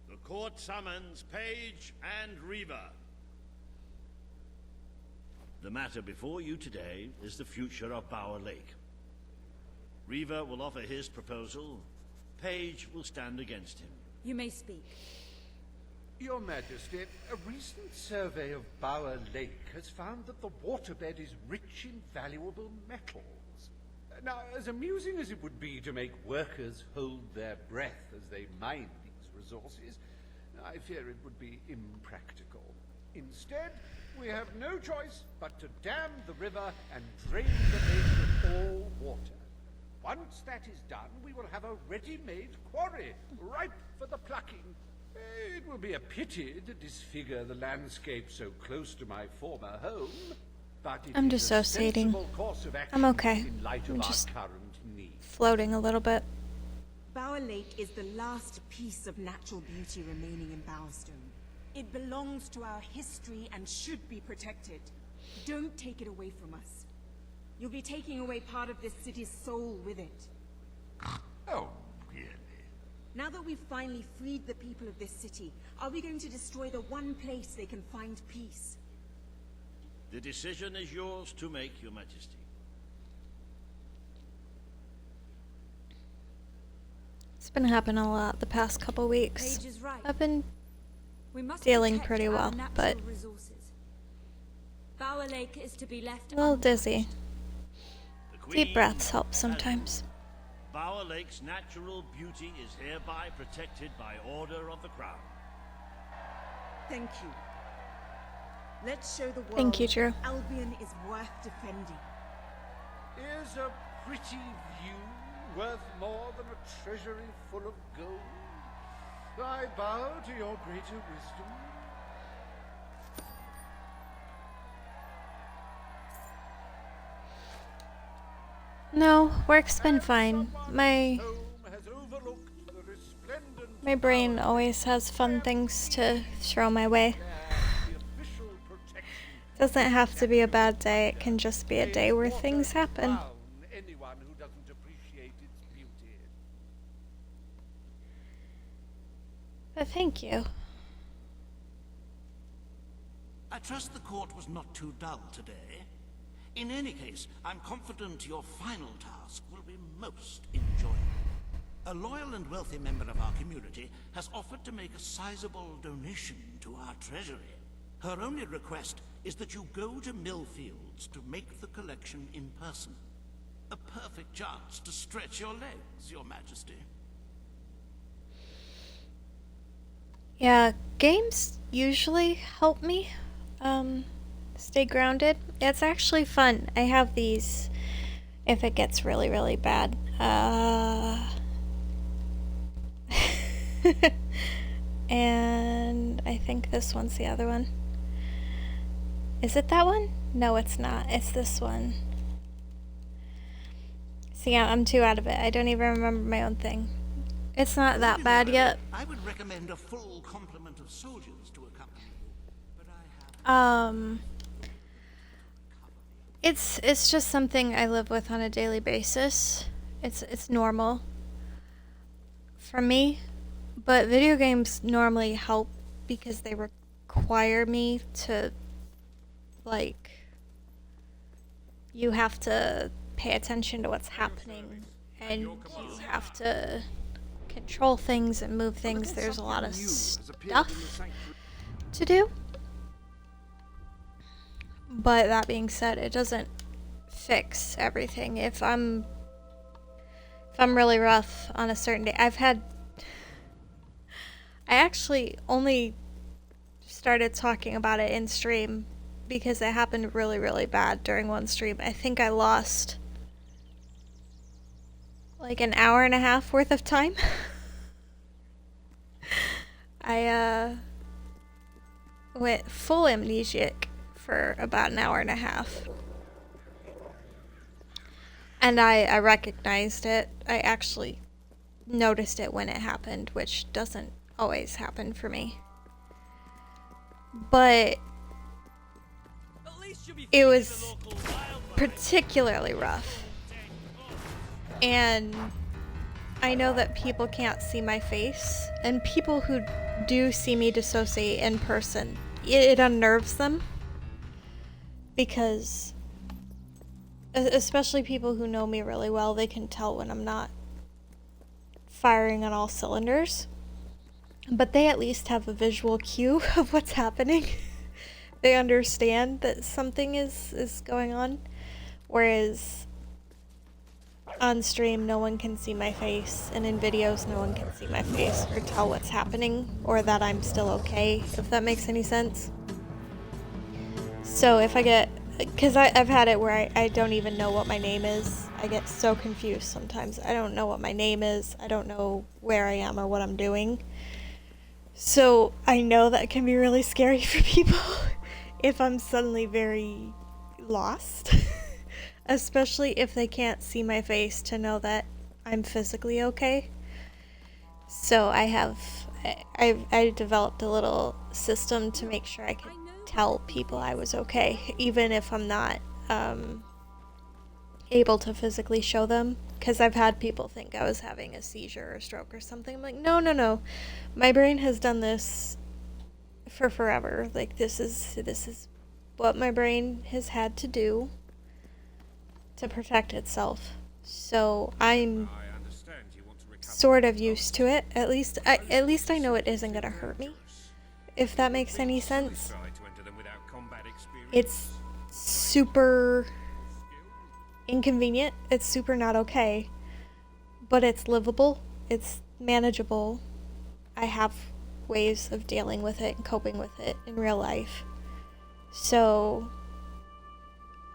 The court summons Page and Riva. The matter before you today is the future of Bower Lake. Riva will offer his proposal. Page will stand against him. You may speak. Your Majesty, a recent survey of Bower Lake has found that the waterbed is rich in valuable metals. Now, as amusing as it would be to make workers hold their breath as they mine these resources, I fear it would be impractical. Instead, we have no choice but to dam the river and drain the lake of all water. Once that is done, we will have a ready-made quarry, ripe for the plucking. It will be a pity to disfigure the landscape so close to my former home, but it I'm is a dissociating. sensible course of I'm action okay. in light of I'm our just current needs. floating a little bit. Bower Lake is the last piece of natural beauty remaining in Bowerstone. It belongs to our history and should be protected. Don't take it away from us. You'll be taking away part of this city's soul with it. Oh, really? Now that we've finally freed the people of this city, are we going to destroy the one place they can find peace? The decision is yours to make, Your Majesty. It's been happening a lot the past couple weeks. Paige is right. I've been We must feeling protect pretty our well, natural but resources. Bower Lake is to be left a little untouched. dizzy. The Deep Queen breaths help has sometimes. Bower Lake's natural beauty is hereby protected by order of the Crown. Thank you. Let's show the world Thank you, Drew. Albion is worth defending. Is a pretty view worth more than a treasury full of gold? I bow to your greater wisdom. No, work's been fine. My brain always has fun things to throw my way. Doesn't have to be a bad day, it can just be a day where things happen. Anyone who doesn't appreciate its beauty. But thank you. I trust the court was not too dull today. In any case, I'm confident your final task will be most enjoyable. A loyal and wealthy member of our community has offered to make a sizable donation to our treasury. Her only request is that you go to Millfields to make the collection in person. A perfect chance to stretch your legs, Your Majesty. Yeah, games usually help me stay grounded. It's actually fun. I have these if it gets really, really bad. And I think this one's the other one. Is it that one? No, it's not. It's this one. See, yeah, I'm too out of it. I don't even remember my own thing. It's not that bad yet. I would recommend a full complement of soldiers to accompany you, but I have... It's just something I live with on a daily basis. It's normal for me, but video games normally help because they require me to, like, you have to pay attention to what's happening and you have to control things and move things. There's a lot of stuff to do. But that being said, it doesn't fix everything. If I'm really rough on a certain day, I actually only started talking about it in stream because it happened really, really bad during one stream. I think I lost like an hour and a half worth of time. I went full amnesiac for about an hour and a half. And I recognized it. I actually noticed it when it happened, which doesn't always happen for me. But it was particularly rough. And I know that people can't see my face, and people who do see me dissociate in person, it unnerves them. Because, especially people who know me really well, they can tell when I'm not firing on all cylinders. But they at least have a visual cue of what's happening. They understand that something is going on. Whereas on stream no one can see my face, and in videos no one can see my face or tell what's happening or that I'm still okay, if that makes any sense. So if I get, because I've had it where I don't even know what my name is. I get so confused sometimes. I don't know what my name is. I don't know where I am or what I'm doing. So I know that can be really scary for people if I'm suddenly very lost. Especially if they can't see my face to know that I'm physically okay. So I developed a little system to make sure I could tell people I was okay, even if I'm not able to physically show them. Because I've had people think I was having a seizure or stroke or something. I'm like, no, no, no. My brain has done this for forever. Like, this is what my brain has had to do to protect itself. So I'm sort of used to it. At least I know it isn't gonna hurt me, if that makes any sense. It's super inconvenient. It's super not okay, but it's livable. It's manageable. I have ways of dealing with it and coping with it in real life. So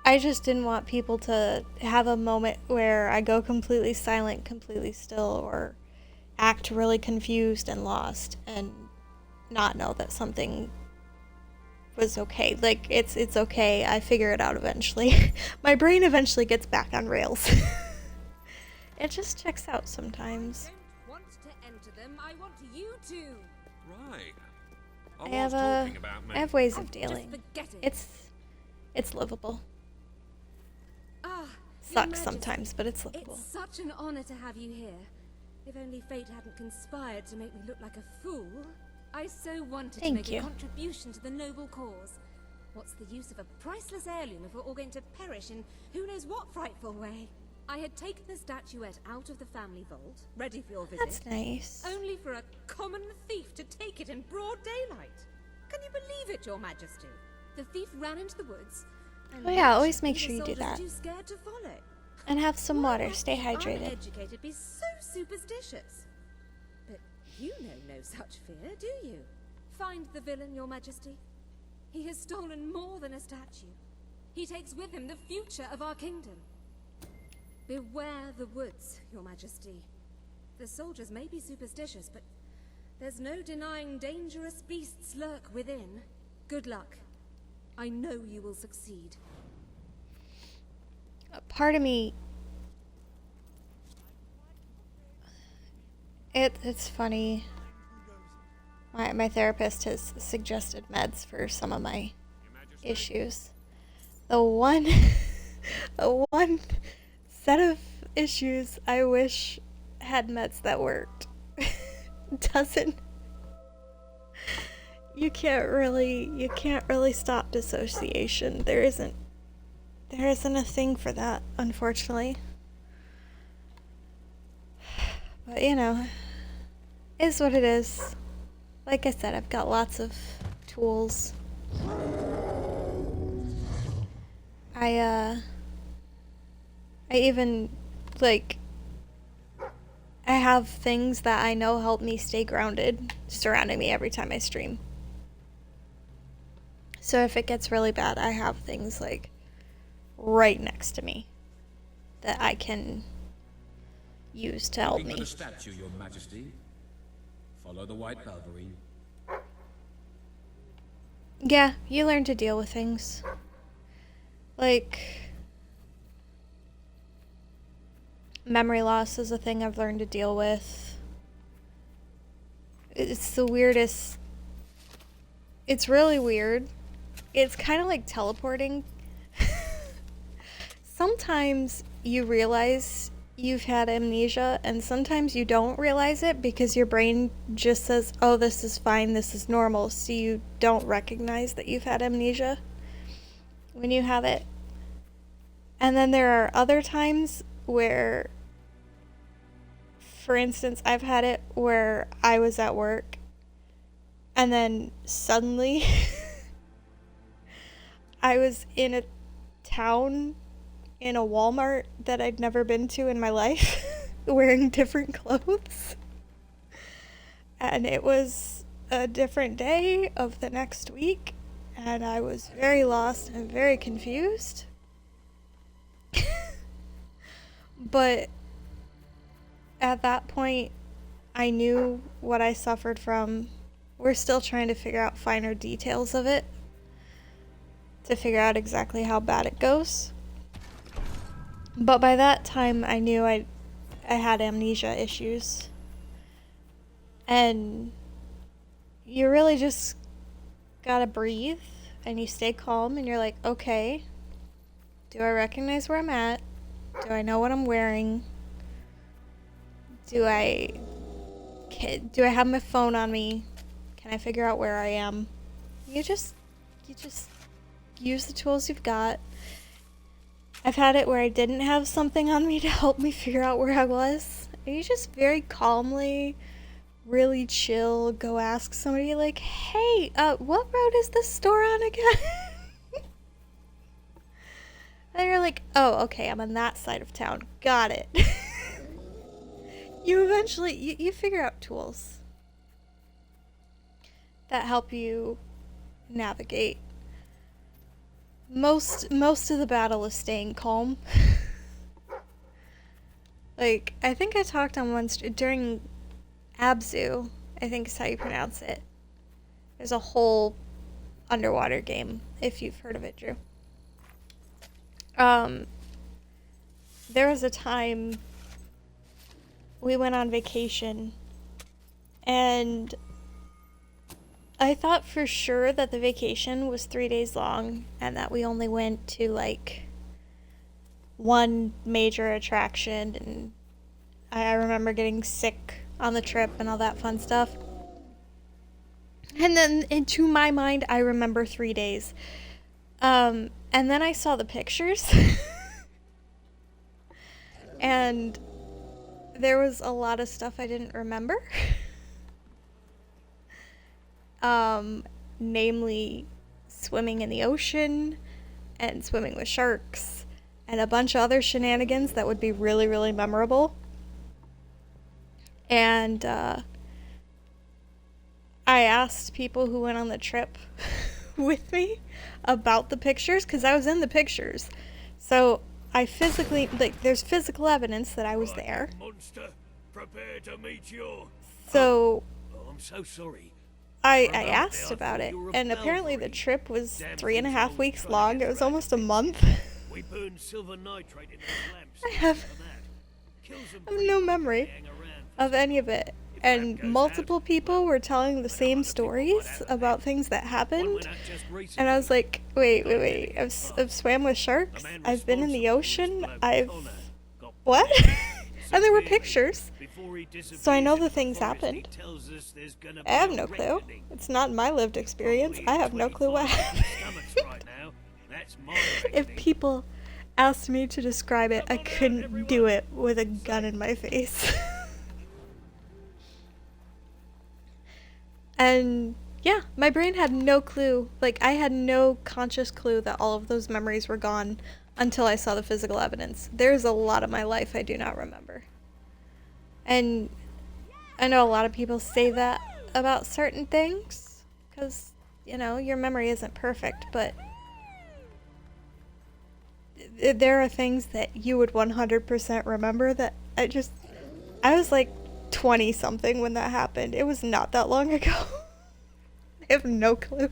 I just didn't want people to have a moment where I go completely silent, completely still, or act really confused and lost and not know that something was okay. Like, it's okay. I figure it out eventually. My brain eventually gets back on rails. It just checks out sometimes. I don't want to enter them. I want you to. Right. I have ways of dealing. It's livable. Sucks sometimes, but it's livable. It's such an honor to have you here. If only fate hadn't conspired to make me look like a fool. I so wanted to make a contribution to the noble cause. What's the use of a priceless heirloom if we're all going to perish in who knows what frightful way? I had taken the statuette out of the family vault, ready for your visit. That's nice. Only for a common thief to take it in broad daylight. Can you believe it, Your Majesty? The thief ran into the woods. Oh yeah, always make sure you do that. Too scared to follow. And have some water. Stay hydrated. Uneducated be so superstitious. But you know no such fear, do you? Find the villain, Your Majesty. He has stolen more than a statue. He takes with him the future of our kingdom. Beware the woods, Your Majesty. The soldiers may be superstitious, but there's no denying dangerous beasts lurk within. Good luck. I know you will succeed. Part of me... It's funny. My therapist has suggested meds for some of my issues. The one... the one set of issues I wish had meds that worked doesn't. You can't really stop dissociation. There isn't a thing for that, unfortunately. But you know, is what it is. Like I said, I've got lots of tools. I even, like, I have things that I know help me stay grounded surrounding me every time I stream. So if it gets really bad, I have things, like, right next to me that I can use to help me. The statue, Your Majesty. Follow the white Belvery. Yeah, you learn to deal with things. Like, memory loss is a thing I've learned to deal with. It's the weirdest. It's really weird. It's kind of like teleporting. Sometimes you realize you've had amnesia, and sometimes you don't realize it because your brain just says, oh, this is fine, this is normal, so you don't recognize that you've had amnesia when you have it. And then there are other times where, for instance, I've had it where I was at work and then suddenly I was in a town in a Walmart that I'd never been to in my life, wearing different clothes. And it was a different day of the next week, and I was very lost and very confused. But at that point, I knew what I suffered from. We're still trying to figure out finer details of it, to figure out exactly how bad it goes. But by that time, I knew I had amnesia issues. And you really just gotta breathe, and you stay calm, and you're like, okay, do I recognize where I'm at? Do I know what I'm wearing? Do I have my phone on me? Can I figure out where I am? You just use the tools you've got. I've had it where I didn't have something on me to help me figure out where I was. And you just very calmly, really chill, go ask somebody like, hey, what road is this store on again? And you're like, oh, okay, I'm on that side of town. Got it. You eventually, you figure out tools that help you navigate. Most of the battle is staying calm. Like, I think I talked on one during Abzu, I think is how you pronounce it. There's a whole underwater game, if you've heard of it, Drew. There was a time we went on vacation, and I thought for sure that the vacation was 3 days long and that we only went to like one major attraction, and I remember getting sick on the trip and all that fun stuff. And then into my mind, I remember 3 days. And then I saw the pictures and there was a lot of stuff I didn't remember. Namely swimming in the ocean and swimming with sharks and a bunch of other shenanigans that would be really, really memorable. And I asked people who went on the trip with me about the pictures, because I was in the pictures. So I physically, like, there's physical evidence that I was there. Monster, prepare to meet your... So I'm so sorry. I asked about it, and apparently the trip was 3.5 weeks long. It was almost a month. We burned silver nitrate in those lamps. I have no memory of any of it. And multiple people were telling the same stories about things that happened. And I was like, wait. I've swam with sharks. I've been in the ocean. What? And there were pictures. So I know the things happened. I have no clue. It's not my lived experience. I have no clue what happened. If people asked me to describe it, I couldn't do it with a gun in my face. And yeah, my brain had no clue. Like, I had no conscious clue that all of those memories were gone until I saw the physical evidence. There's a lot of my life I do not remember. And I know a lot of people say that about certain things, because, you know, your memory isn't perfect, but there are things that you would 100% remember that I was like 20 something when that happened. It was not that long ago. I have no clue.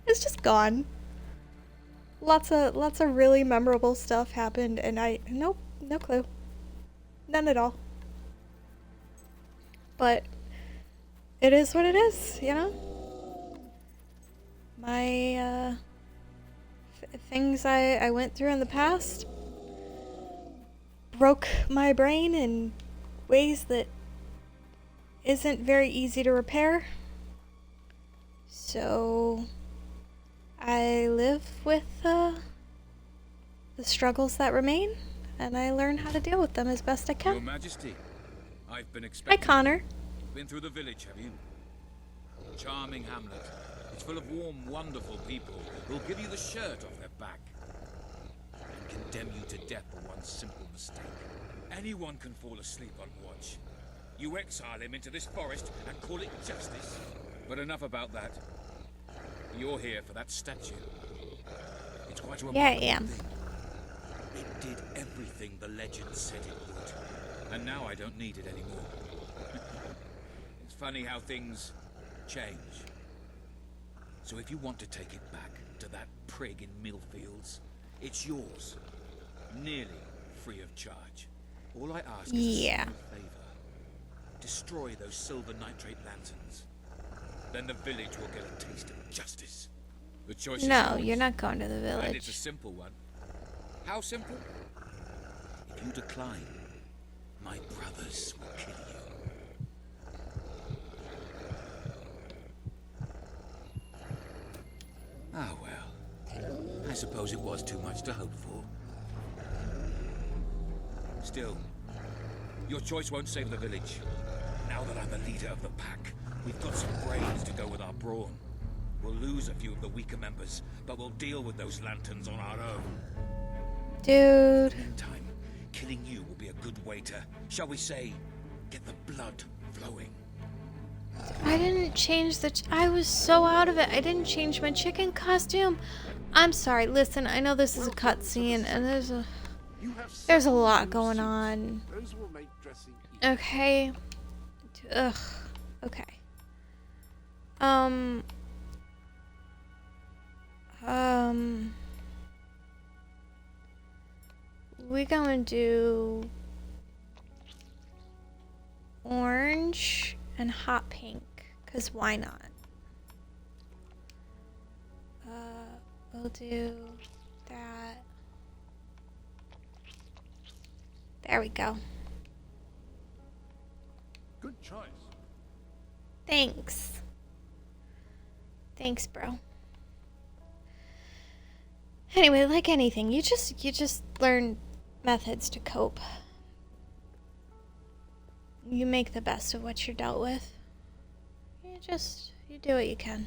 It's just gone. Lots of really memorable stuff happened, and no clue. None at all. But it is what it is, you know? My things I went through in the past broke my brain in ways that isn't very easy to repair. So I live with the struggles that remain, and I learn how to deal with them as best I can. Your Majesty, I've been expecting... Hi, Connor. Been through the village, have you? Charming hamlet. It's full of warm, wonderful people who'll give you the shirt off their back. And can condemn you to death for one simple mistake. Anyone can fall asleep on watch. You exile him into this forest and call it justice. But enough about that. You're here for that statue. It's quite a remarkable thing. It did everything the legend said it would. And now I don't need it anymore. It's funny how things change. So if you want to take it back to that prig in Millfields, it's yours. Nearly free of charge. All I ask is a small favor. Destroy those silver nitrate lanterns. Then the village will get a taste of justice. The choice is yours. You're not going to the village. And it's a simple one. How simple? If you decline, my brothers will kill you. Ah, well. I suppose it was too much to hope for. Still, your choice won't save the village. Now that I'm the leader of the pack, we've got some brains to go with our brawn. We'll lose a few of the weaker members, but we'll deal with those lanterns on our own. Dude. Meantime, killing you will be a good way to, shall we say, get the blood flowing. I didn't change I was so out of it. I didn't change my chicken costume. I'm sorry. Listen, I know this is a cutscene and there's a lot going on. Okay. Ugh. Okay. We're going to do orange and hot pink, because why not? We'll do that. There we go. Good choice. Thanks. Thanks, bro. Anyway, like anything, you just learn methods to cope. You make the best of what you're dealt with. You do what you can.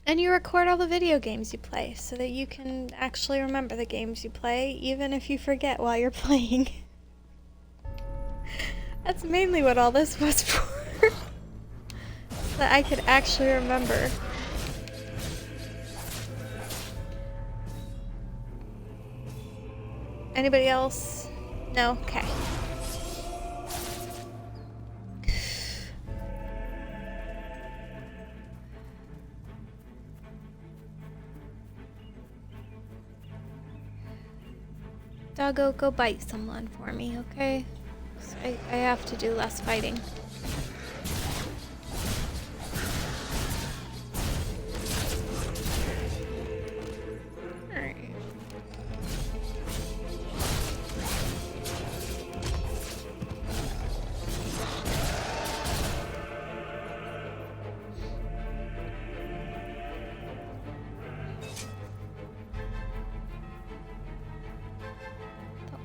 And you record all the video games you play so that you can actually remember the games you play, even if you forget while you're playing. That's mainly what all this was for. So that I could actually remember. Anybody else? No? Okay. Doggo, go bite someone for me, okay? I have to do less fighting. Alright.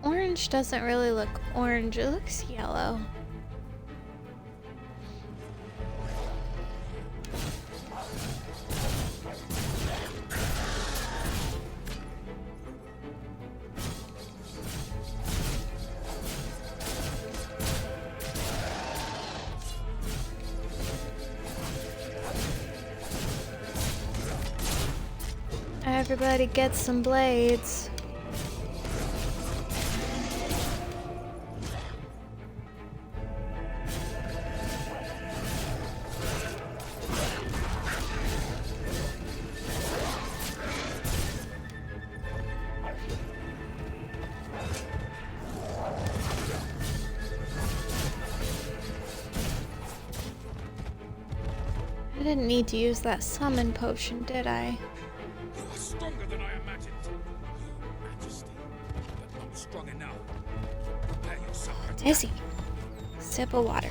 Orange doesn't really look orange, it looks yellow. Everybody get some blades. I didn't need to use that summon potion, did I? You are stronger than I imagined, Your Majesty, but not strong enough. Prepare yourself. Dizzy. Sip of water.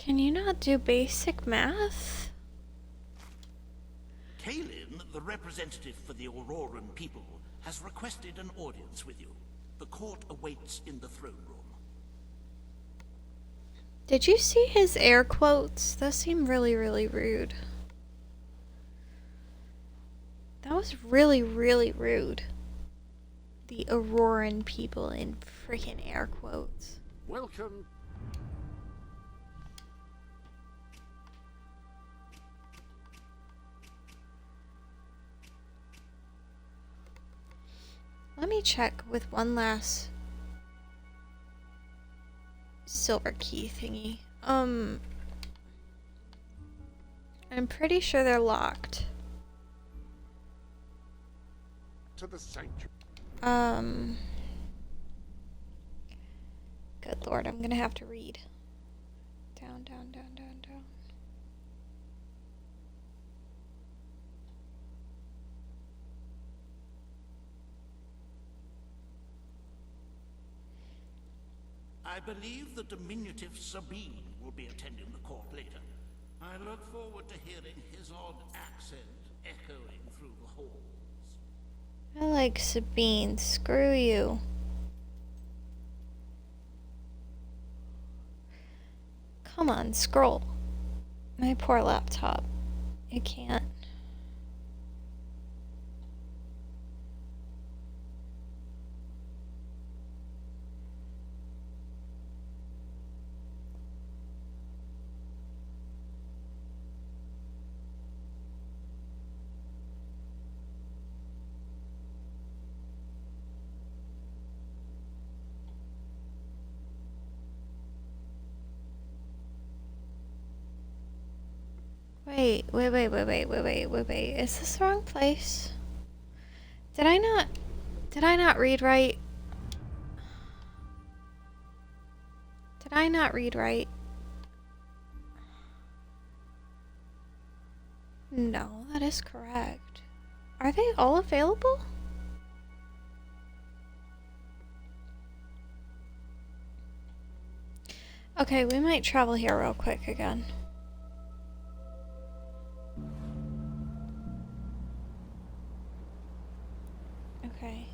Can you not do basic math? Kalin, the representative for the Auroran people, has requested an audience with you. The court awaits in the throne room. Did you see his air quotes? Those seem really, really rude. That was really, really rude. The Auroran people in freaking air quotes. Welcome. Let me check with one last silver key thingy. I'm pretty sure they're locked. To the sanctuary. Good lord, I'm gonna have to read. Down, down, down, down, down. I believe the diminutive Sabine will be attending the court later. I look forward to hearing his odd accent echoing through the halls. I like Sabine. Screw you. Come on, scroll. My poor laptop. It can't. Wait. Is this the wrong place? Did I not read right? Did I not read right? No, that is correct. Are they all available? Okay, we might travel here real quick again. Okay.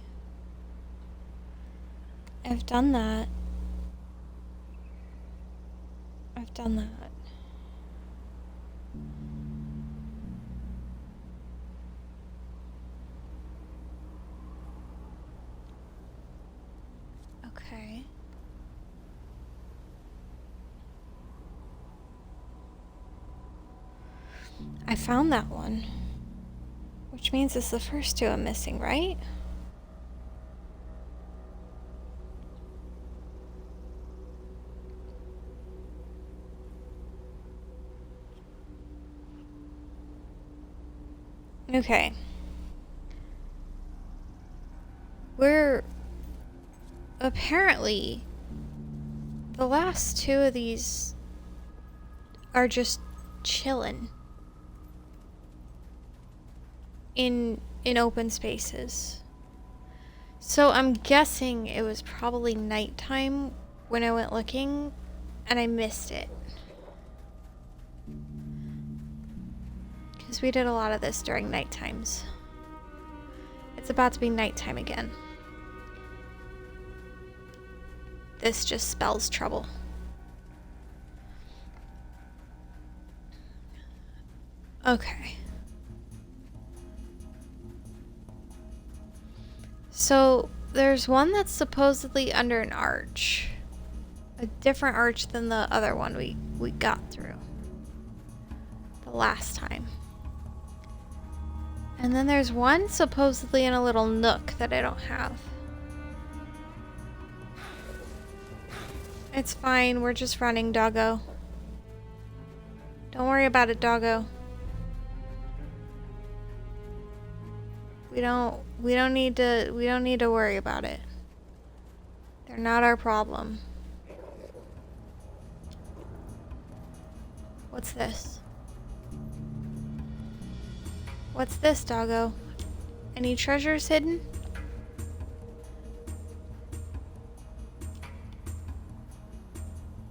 I've done that. I've done that. Okay. I found that one. Which means it's the first two I'm missing, right? Okay. We're apparently the last two of these are just chilling in open spaces. So I'm guessing it was probably nighttime when I went looking and I missed it. Because we did a lot of this during night times. It's about to be nighttime again. This just spells trouble. Okay. So there's one that's supposedly under an arch. A different arch than the other one we got through the last time. And then there's one supposedly in a little nook that I don't have. It's fine, we're just running, doggo. Don't worry about it, doggo. We don't need to worry about it. They're not our problem. What's this? What's this, doggo? Any treasures hidden?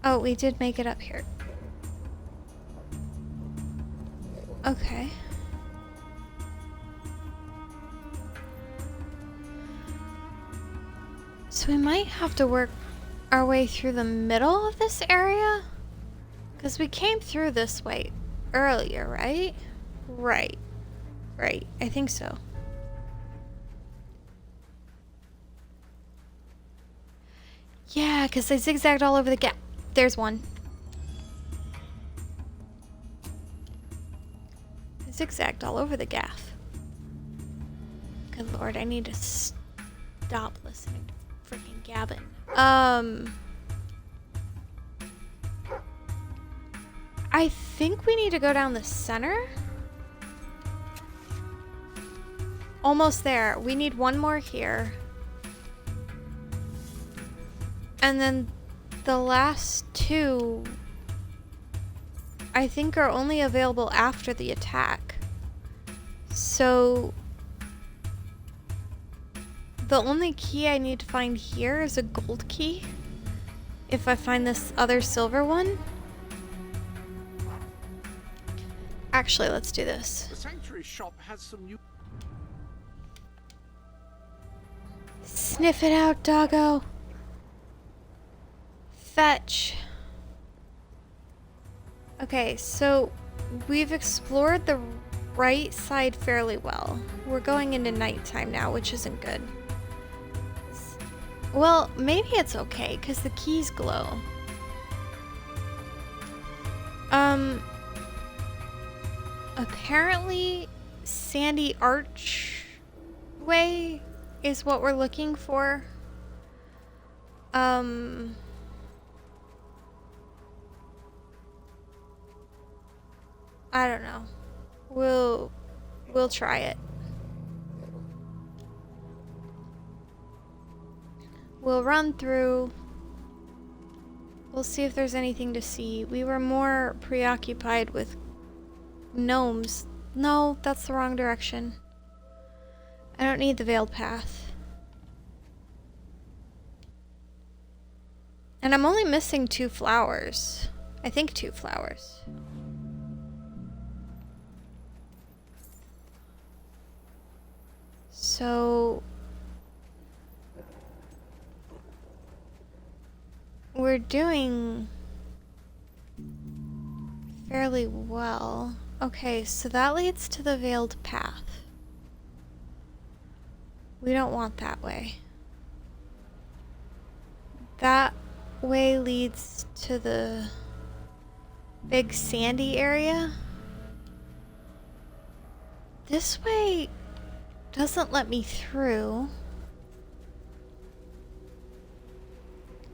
Oh, we did make it up here. Okay. So we might have to work our way through the middle of this area? Because we came through this way earlier, right? Right. Right. I think so. Yeah, because they zigzagged all over the gap. There's one. They zigzagged all over the gaff. Good lord, I need to stop listening to freaking Gavin. I think we need to go down the center. Almost there. We need one more here. And then the last two, I think, are only available after the attack. So the only key I need to find here is a gold key. If I find this other silver one. Actually, let's do this. The sanctuary shop has some new... Sniff it out, doggo. Fetch. Okay, so we've explored the right side fairly well. We're going into nighttime now, which isn't good. Well, maybe it's okay, because the keys glow. Apparently, Sandy Archway is what we're looking for. I don't know. We'll try it. We'll run through. We'll see if there's anything to see. We were more preoccupied with gnomes. No, that's the wrong direction. I don't need the veiled path. And I'm only missing 2 flowers. I think 2 flowers. So we're doing fairly well. Okay, so that leads to the veiled path. We don't want that way. That way leads to the big sandy area. This way doesn't let me through.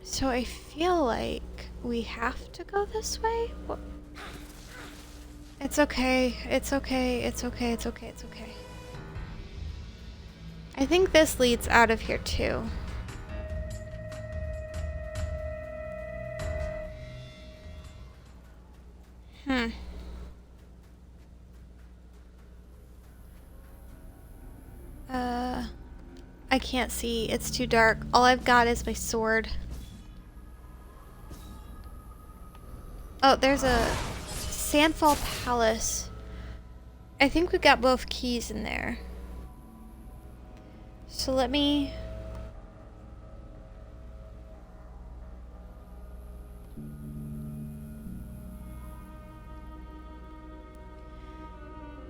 So I feel like we have to go this way? What? It's okay. It's okay. It's okay. It's okay. It's okay. I think this leads out of here too. I can't see. It's too dark. All I've got is my sword. Oh, there's a Sandfall Palace. I think we got both keys in there. So let me...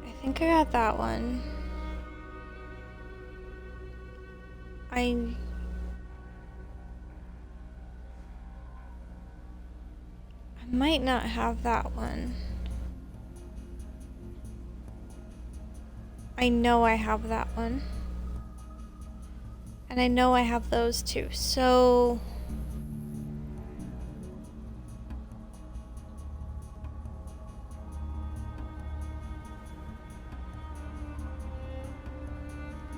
I think I got that one. I might not have that one. I know I have that one. And I know I have those two, so...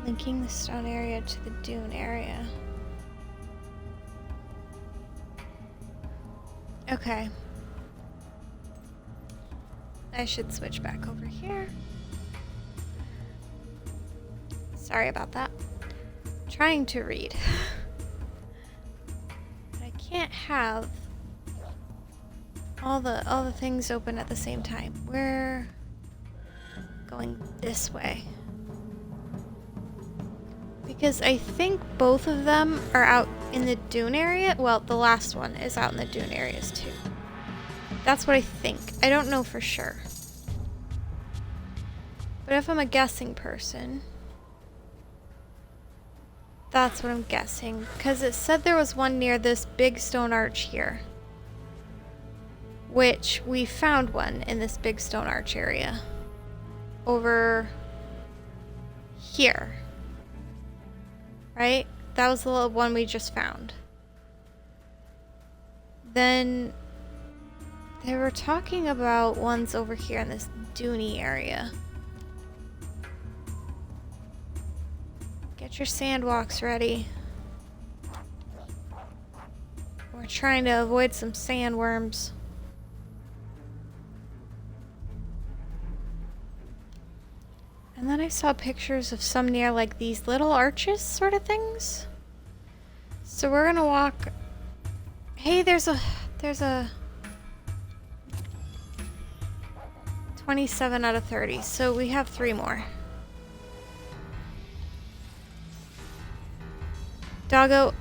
linking the stone area to the dune area. Okay. I should switch back over here. Sorry about that. Trying to read. But I can't have all the things open at the same time. Where going this way. Because I think both of them are out in the dune area. Well, the last one is out in the dune areas too. That's what I think. I don't know for sure. But if I'm a guessing person, that's what I'm guessing. Because it said there was one near this big stone arch here. Which we found one in this big stone arch area. Over here. Right? That was the little one we just found. Then they were talking about ones over here in this duney area. Get your sandwalks ready. We're trying to avoid some sandworms. And then I saw pictures of some near like these little arches sort of things. So we're gonna walk. Hey, there's a 27 out of 30. So we have 3 more. Doggo,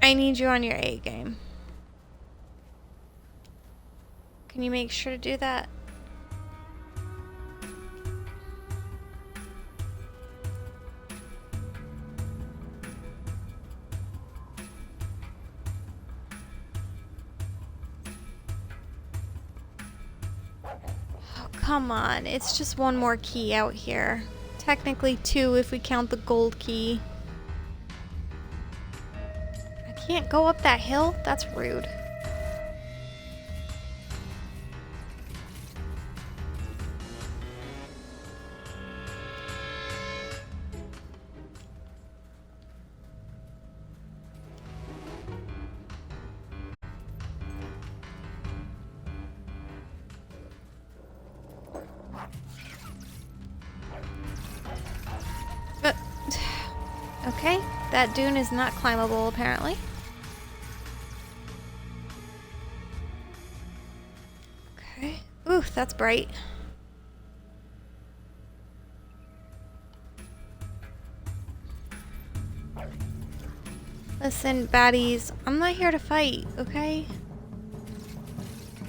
I need you on your A game. Can you make sure to do that? Come on, it's just one more key out here. Technically 2 if we count the gold key. I can't go up that hill? That's rude. Okay, that dune is not climbable apparently. Okay. Ooh, that's bright. Listen, baddies, I'm not here to fight, okay?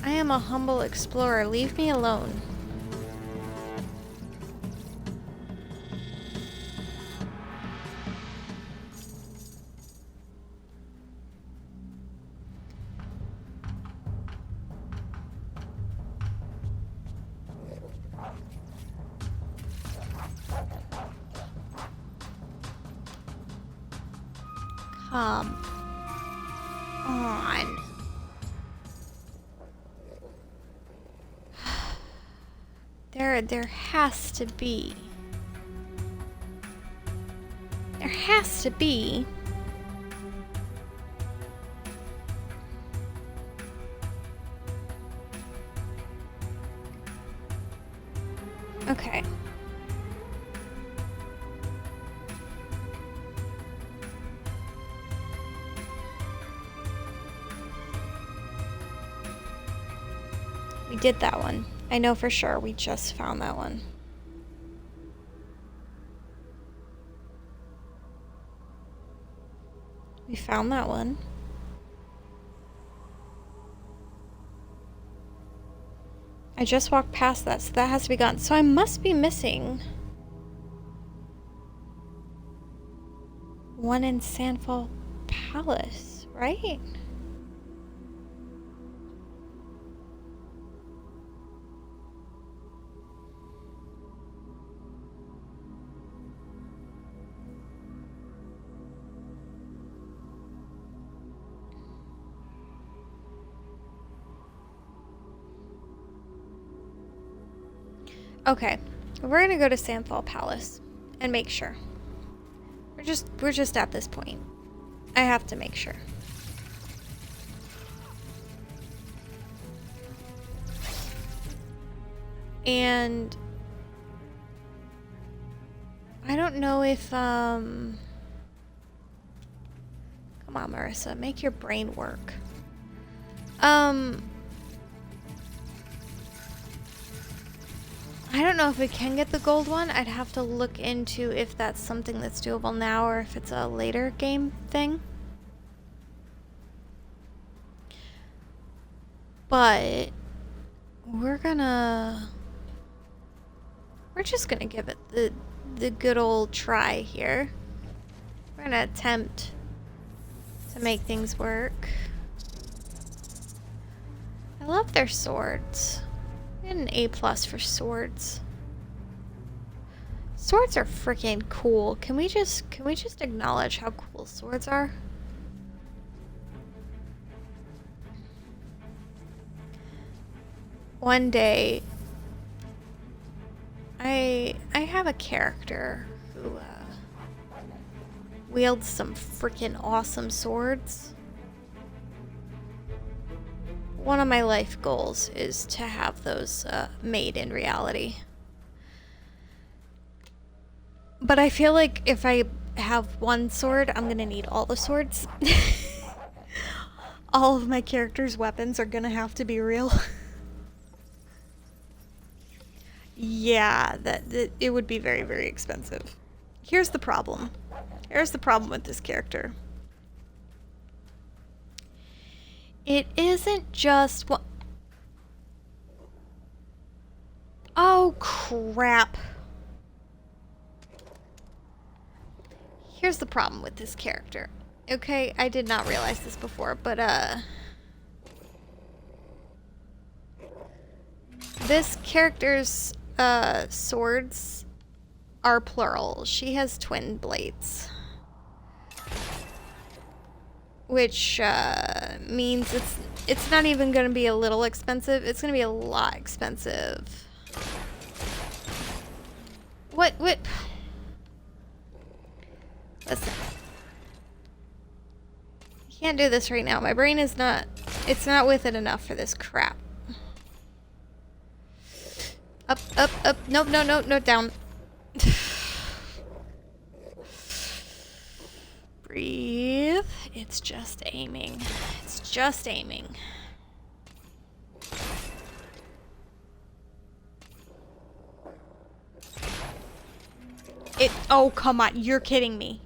I am a humble explorer. Leave me alone. Come on. There has to be. There has to be. Okay. We did that one. I know for sure we just found that one. We found that one. I just walked past that, so that has to be gone. So I must be missing one in Sandfall Palace, right? Okay, we're gonna go to Sandfall Palace and make sure. We're just at this point. I have to make sure. And I don't know if come on, Marissa, make your brain work. I don't know if we can get the gold one. I'd have to look into if that's something that's doable now or if it's a later game thing. But we're just gonna give it the good old try here. We're gonna attempt to make things work. I love their swords. I get an A+ for swords. Swords are freaking cool. Can we just acknowledge how cool swords are? One day I have a character who wields some freaking awesome swords. One of my life goals is to have those made in reality. But I feel like if I have one sword, I'm gonna need all the swords. All of my characters' weapons are gonna have to be real. Yeah, it would be very, very expensive. Here's the problem. Here's the problem with this character. It isn't just what. Oh, crap. Here's the problem with this character. Okay, I did not realize this before, but this character's swords are plural. She has twin blades. Which means it's not even gonna be a little expensive, it's gonna be a lot expensive. What? Listen. I can't do this right now. My brain is not, it's not with it enough for this crap. Up. Nope, no, down. Breathe. It's just aiming. It's just aiming. Oh, come on. You're kidding me.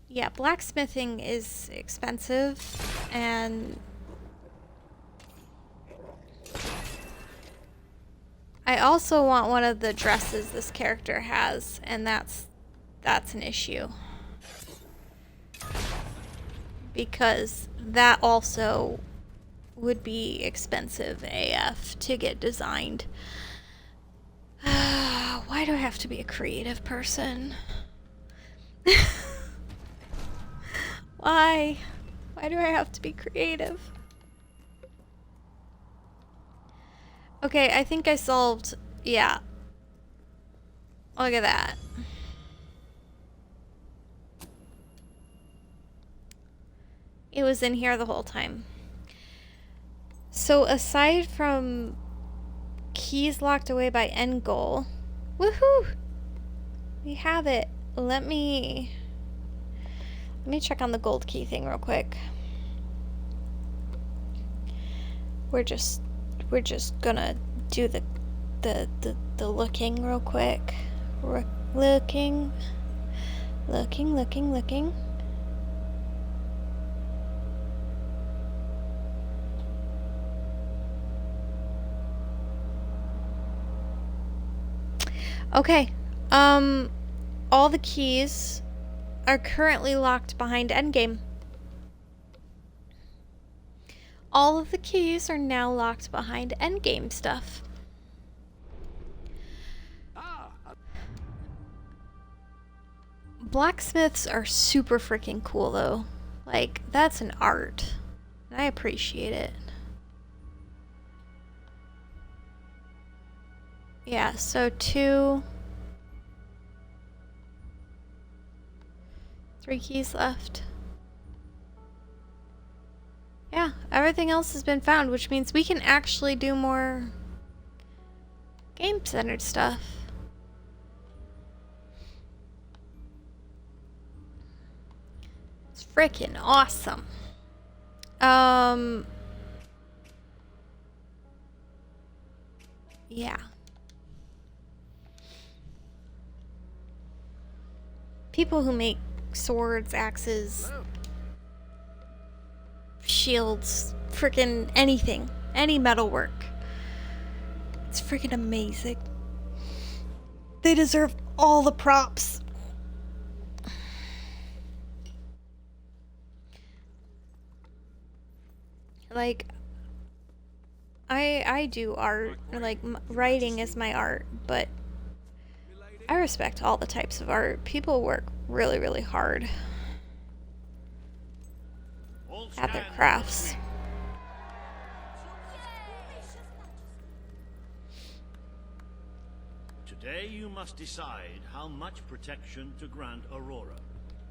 Yeah, blacksmithing is expensive, and I also want one of the dresses this character has, and that's an issue. Because that also would be expensive AF to get designed. Why do I have to be a creative person? Why? Why do I have to be creative? Okay, I think I solved... Yeah. Look at that. It was in here the whole time. So aside from keys locked away by end goal, woohoo! We have it. Let me check on the gold key thing real quick. We're just gonna do the looking real quick. Looking. Okay, all the keys are currently locked behind endgame. All of the keys are now locked behind endgame stuff. Blacksmiths are super freaking cool though. Like, that's an art. And I appreciate it. Yeah, so 3 keys left. Yeah, everything else has been found, which means we can actually do more game-centered stuff. It's freaking awesome. Yeah. people who make swords, axes, shields, freaking anything, any metalwork. It's freaking amazing. They deserve all the props. Like, I do art, like writing is my art, but I respect all the types of art. People work really, really hard at their crafts. Today you must decide how much protection to grant Aurora.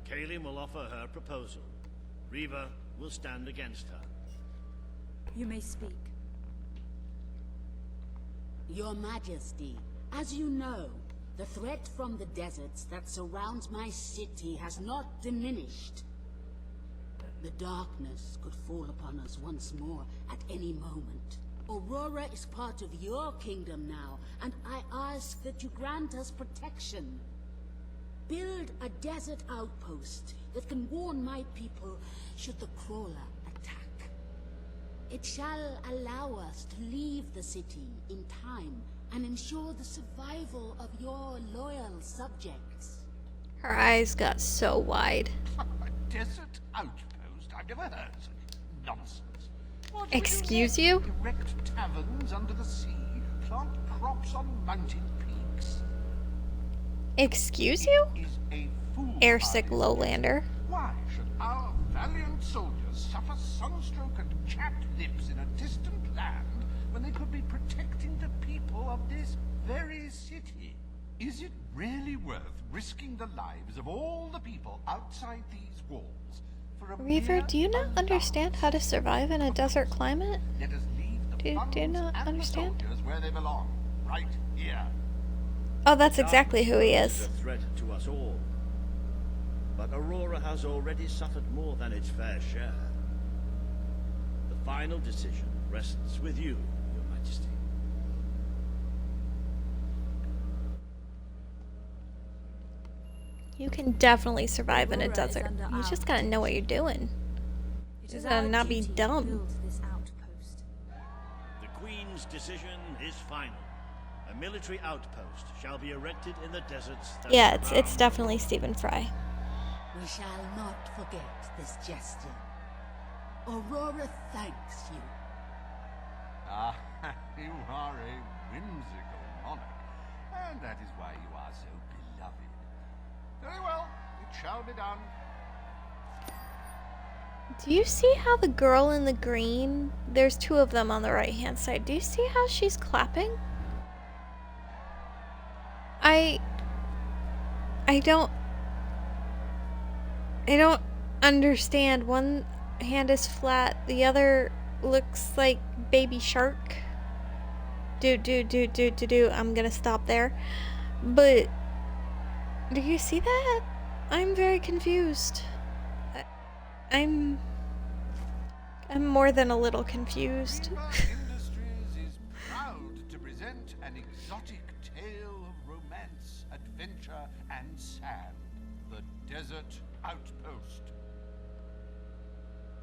Kaelin will offer her proposal. Riva will stand against her. You may speak. Your Majesty, as you know, the threat from the deserts that surrounds my city has not diminished. The darkness could fall upon us once more at any moment. Aurora is part of your kingdom now, and I ask that you grant us protection. Build a desert outpost that can warn my people should the crawler attack. It shall allow us to leave the city in time and ensure the survival of your loyal subjects. Her eyes got so wide. A desert outpost? I've never heard such nonsense. What Excuse you? Erect taverns under the sea, plant crops on mountain peaks. Excuse you? Airsick lowlander. Why should our valiant soldiers suffer sunstroke and chapped lips in a distant land when they could be protecting the people of this very city? Is it really worth risking the lives of all the people outside these walls for a Reaver, do you not understand how to survive in a desert climate? Let us leave the Do you not and understand? the soldiers where they belong, right here. Oh, that's exactly who he is. A threat to us all. But Aurora has already suffered more than its fair share. The final decision rests with you, Your Majesty. You can definitely survive in a desert. You just gotta know what you're doing. You just gotta not be dumb. The Queen's decision is final. A military outpost shall be erected in the deserts that Yeah, it's surround definitely Stephen Fry. We shall not forget this gesture. Aurora thanks you. Ah, you are a whimsical monarch, and that is why you are so beloved. Very well, it shall be done. Do you see how the girl in the green, there's two of them on the right hand side. Do you see how she's clapping? I don't understand. One hand is flat, the other looks like baby shark. I'm gonna stop there. But do you see that? I'm very confused. I'm more than a little confused. Industries is proud to present an exotic tale of romance, adventure, and sand. The Desert Outpost.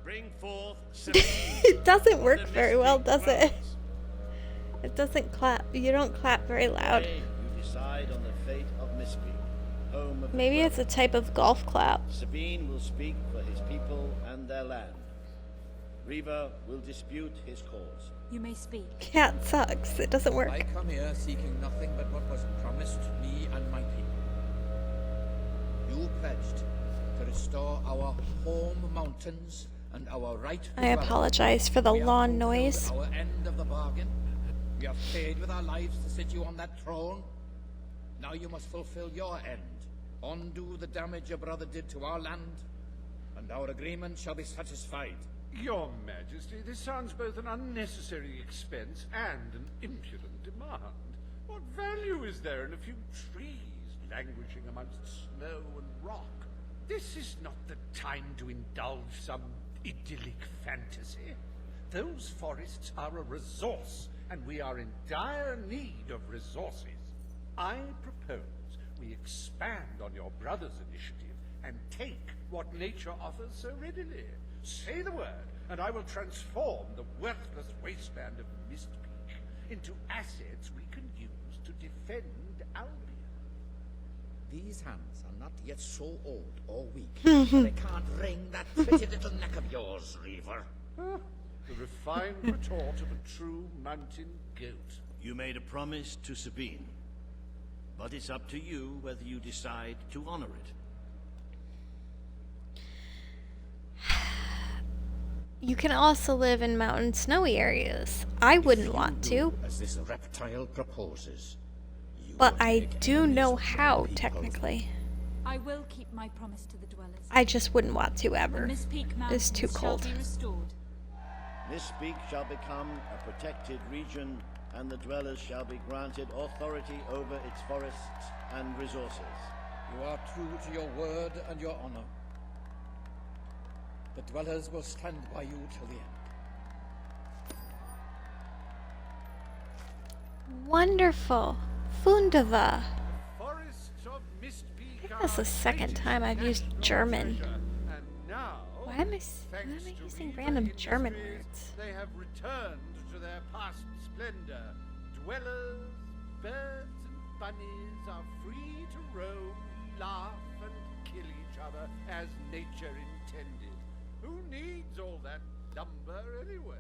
Bring forth It doesn't work very well, does it? It doesn't clap. You don't clap very loud. Today you decide on the fate of Mistbeak, home of Maybe the it's a type of golf clap. Sabine will speak for his people and their land. Riva will dispute his cause. You may speak. Yeah, it sucks. It doesn't work. I come here seeking nothing but what was promised me and my people. You pledged to restore our home mountains and our right to I dwell. apologize for the We have lawn fulfilled noise. Our end of the bargain. We have paid with our lives to sit you on that throne. Now you must fulfill your end. Undo the damage your brother did to our land, and our agreement shall be satisfied. Your Majesty, this sounds both an unnecessary expense and an impudent demand. What value is there in a few trees languishing amongst snow and rock? This is not the time to indulge some idyllic fantasy. Those forests are a resource, and we are in dire need of resources. I propose We expand on your brother's initiative and take what nature offers so readily. Say the word, and I will transform the worthless wasteland of Mistpeak into assets we can use to defend Albion. These hands are not yet so old or weak that they can't wring that pretty little neck of yours, Reaver. The refined retort of a true mountain goat. You made a promise to Sabine, but it's up to you whether you decide to honor it. You can also live in mountain snowy areas. I wouldn't want to. As this reptile proposes. But I do know how, technically. I will keep my promise to the dwellers. I just wouldn't want to ever. Mistpeak It's too cold. Mistpeak shall become a protected region, and the dwellers shall be granted authority over its forests and resources. You are true to your word and your honor. The dwellers will stand by you till the end. Wonderful. Fundava. Forests of Mistpeak. That's the second time I've used German. And now, Why am I using random German words? they have returned to their past splendor. Dwellers, birds, and bunnies are free to roam, laugh, and kill each other as nature intended. Who needs all that lumber anyway?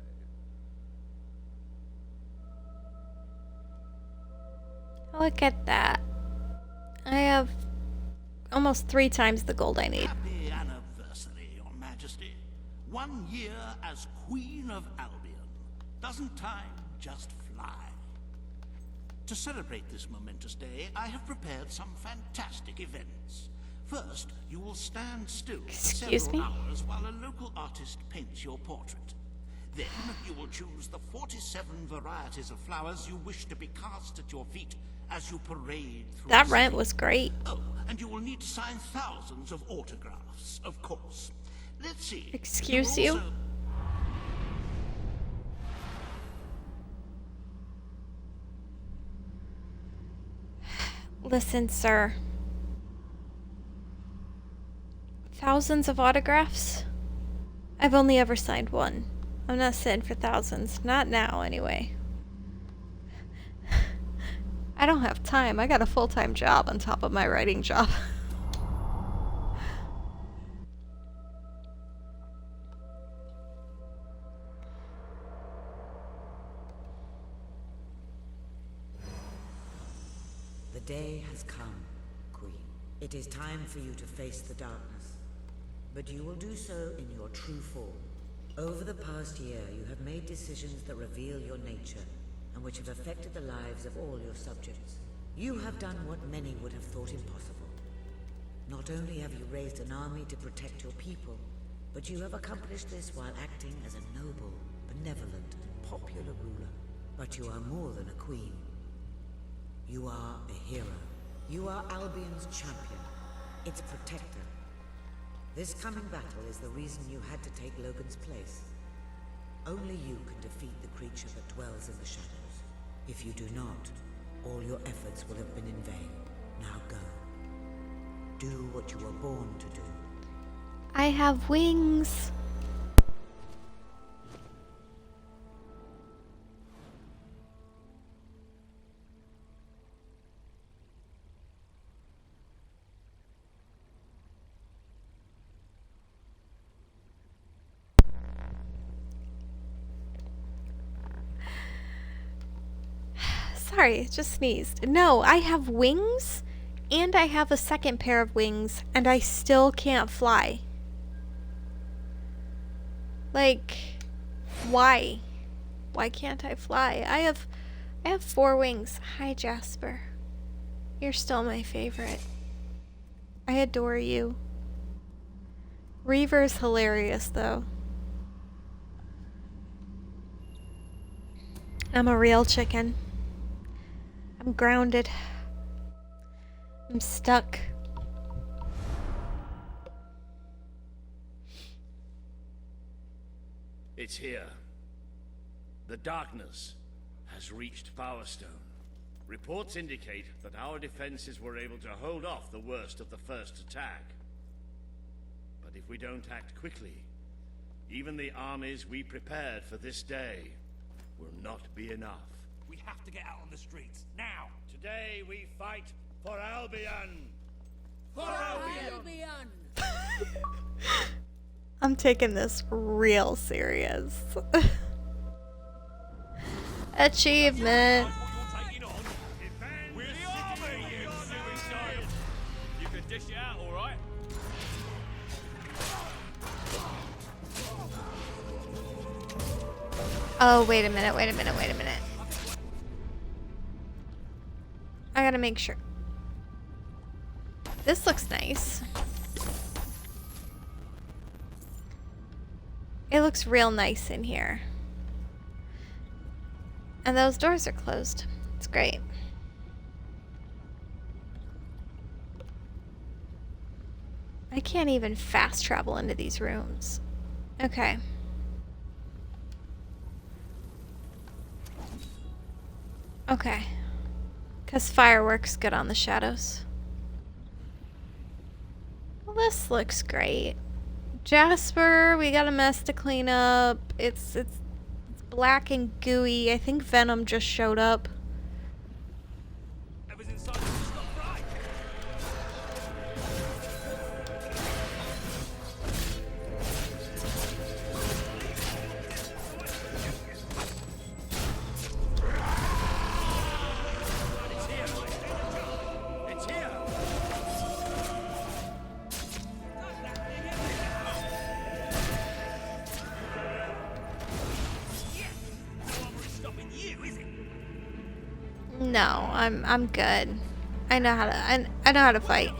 Look at that. I have almost 3 times the gold I need. Happy anniversary, Your Majesty. 1 year as Queen of Albion. Doesn't time just fly? To celebrate this momentous day, I have prepared some fantastic events. First, you will stand still for several hours while a local artist paints your portrait. Then, you will choose the 47 varieties of flowers you wish to be cast at your feet as you parade through That the rent city. was great. Oh, and you will need to sign thousands of autographs, of course. Let's see. Excuse will you? also- Listen, sir. Thousands of autographs? I've only ever signed 1. I'm not sitting for thousands. Not now, anyway. I don't have time. I got a full-time job on top of my writing job. The day has come, Queen. It is time for you to face the darkness. But you will do so in your true form. Over the past year, you have made decisions that reveal your nature, and which have affected the lives of all your subjects. You have done what many would have thought impossible. Not only have you raised an army to protect your people, but you have accomplished this while acting as a noble, benevolent, and popular ruler. But you are more than a queen. You are a hero. You are Albion's champion, its protector. This coming battle is the reason you had to take Logan's place. Only you can defeat the creature that dwells in the shadows. If you do not, all your efforts will have been in vain. Now go. Do what you were born to do. I have wings. Sorry, just sneezed. No, I have wings, and I have a second pair of wings, and I still can't fly. Like, why? Why can't I fly? I have 4 wings. Hi, Jasper. You're still my favorite. I adore you. Reaver's hilarious, though. I'm a real chicken. I'm grounded. I'm stuck. It's here. The darkness has reached Power Stone. Reports indicate that our defenses were able to hold off the worst of the first attack. But if we don't act quickly, even the armies we prepared for this day will not be enough. We have to get out on the streets, now! Today we fight for Albion! For Albion! I'm taking this real serious. Achievement. You can dish it out, all right? Oh, wait a minute. I gotta make sure. This looks nice. It looks real nice in here. And those doors are closed. It's great. I can't even fast travel into these rooms. Okay. Okay. Because fireworks good on the shadows. Well, this looks great. Jasper, we got a mess to clean up. It's black and gooey. I think Venom just showed up. No, I'm good. I know how to I know how to fight.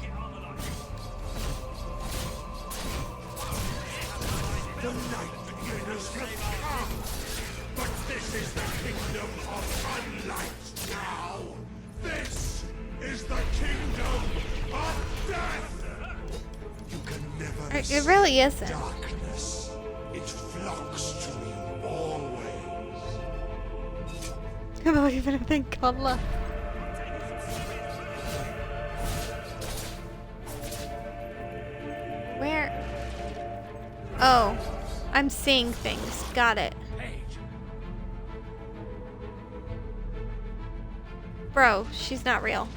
The Nightbringers have come, but this is the kingdom of sunlight now. This is the kingdom of death. You can never It really isn't. darkness. It flocks to you always. I don't even think God left. Where? Oh, I'm seeing things. Got it. Bro, she's not real.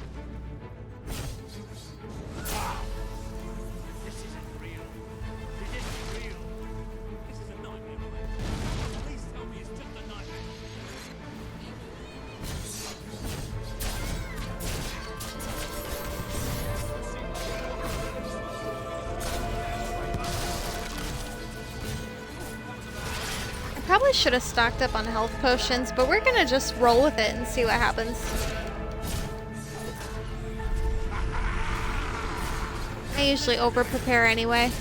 Probably should have stocked up on health potions, but we're gonna just roll with it and see what happens. I usually over-prepare anyway.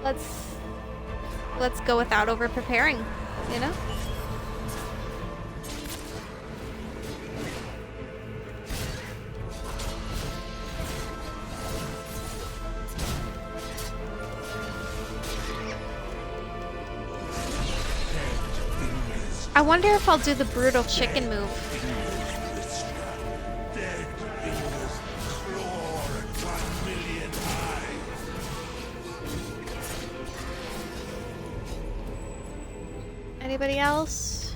Let's go without over-preparing, you know? I wonder if I'll do the brutal chicken move. Anybody else?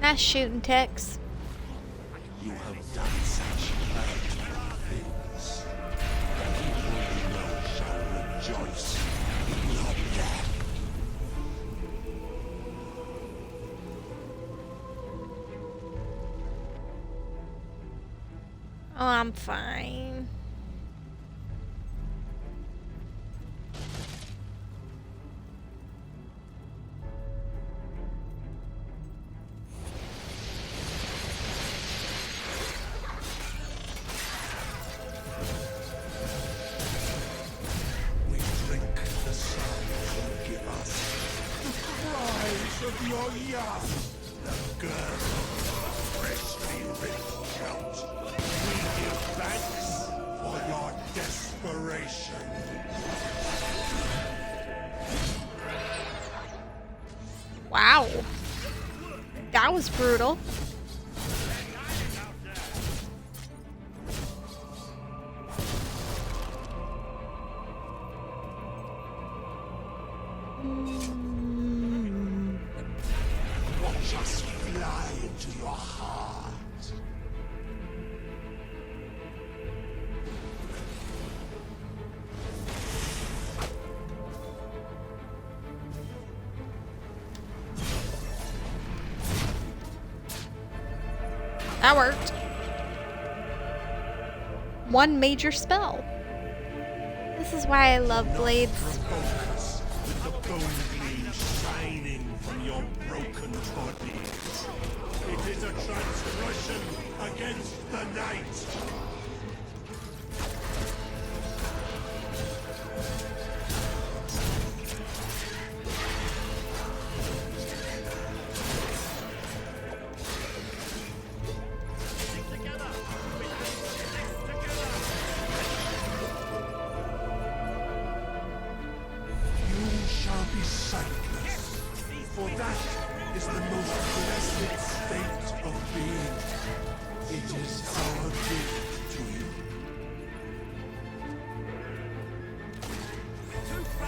Nice shooting, Tex. You have done such hurtful things. People you know shall rejoice in your death. Oh, I'm fine. We drink the sun you give us. The cries of your young. The girl of freshly ripped couch. We give thanks for your desperation. Wow. That was brutal. Watch us fly into your heart. That worked. One major spell. This is why I love blades. With the bone gleam shining from your broken bodies. It is a transgression against the night.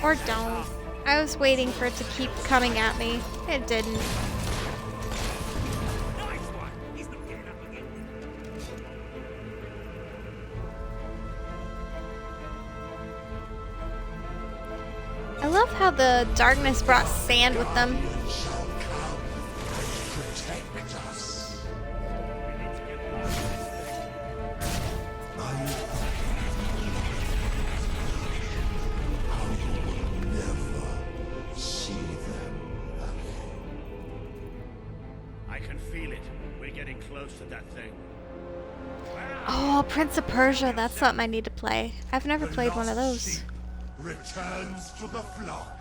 Or don't. I was waiting for it to keep coming at me. It didn't. I love how the darkness brought sand with them. Oh, Prince of Persia, that's something I need to play. I've never played one of those. Returns to the flock.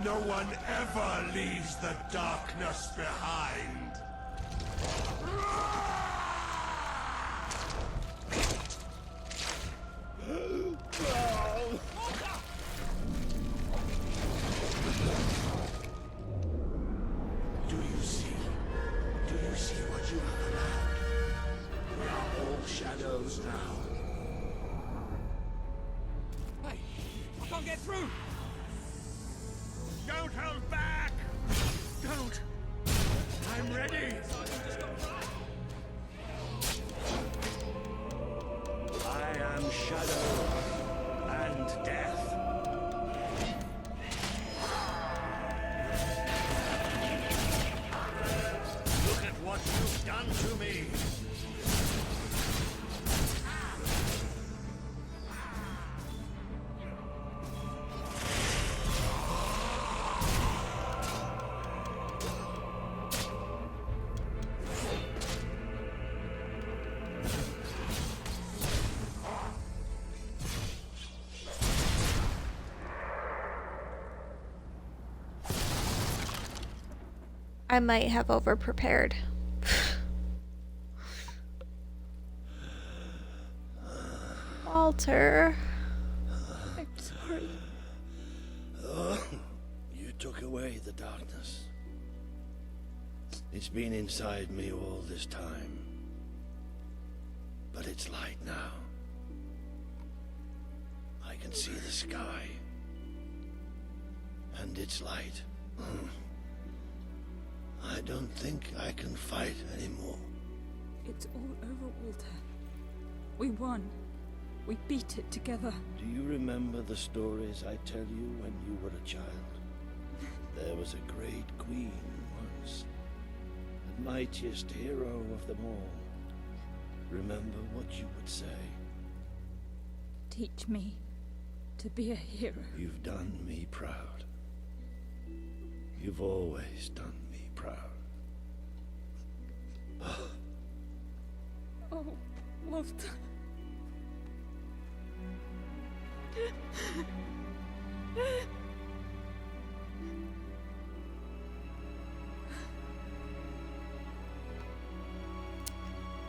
No one ever leaves the darkness behind. Do you see? Do you see what you have allowed? We are all shadows now. Hey, I can't get through! Don't hold back! Don't! I'm ready! I am shadow and death. Look at what you've done to me! I might have over-prepared. Walter. I'm sorry. Oh, you took away the darkness. It's been inside me all this time. But it's light now. I can see the sky. And it's light. I don't think I can fight anymore. It's all over, Walter. We won. We beat it together. Do you remember the stories I tell you when you were a child? There was a great queen once. The mightiest hero of them all. Remember what you would say. Teach me to be a hero. You've done me proud. You've always done me proud. Oh, Walter.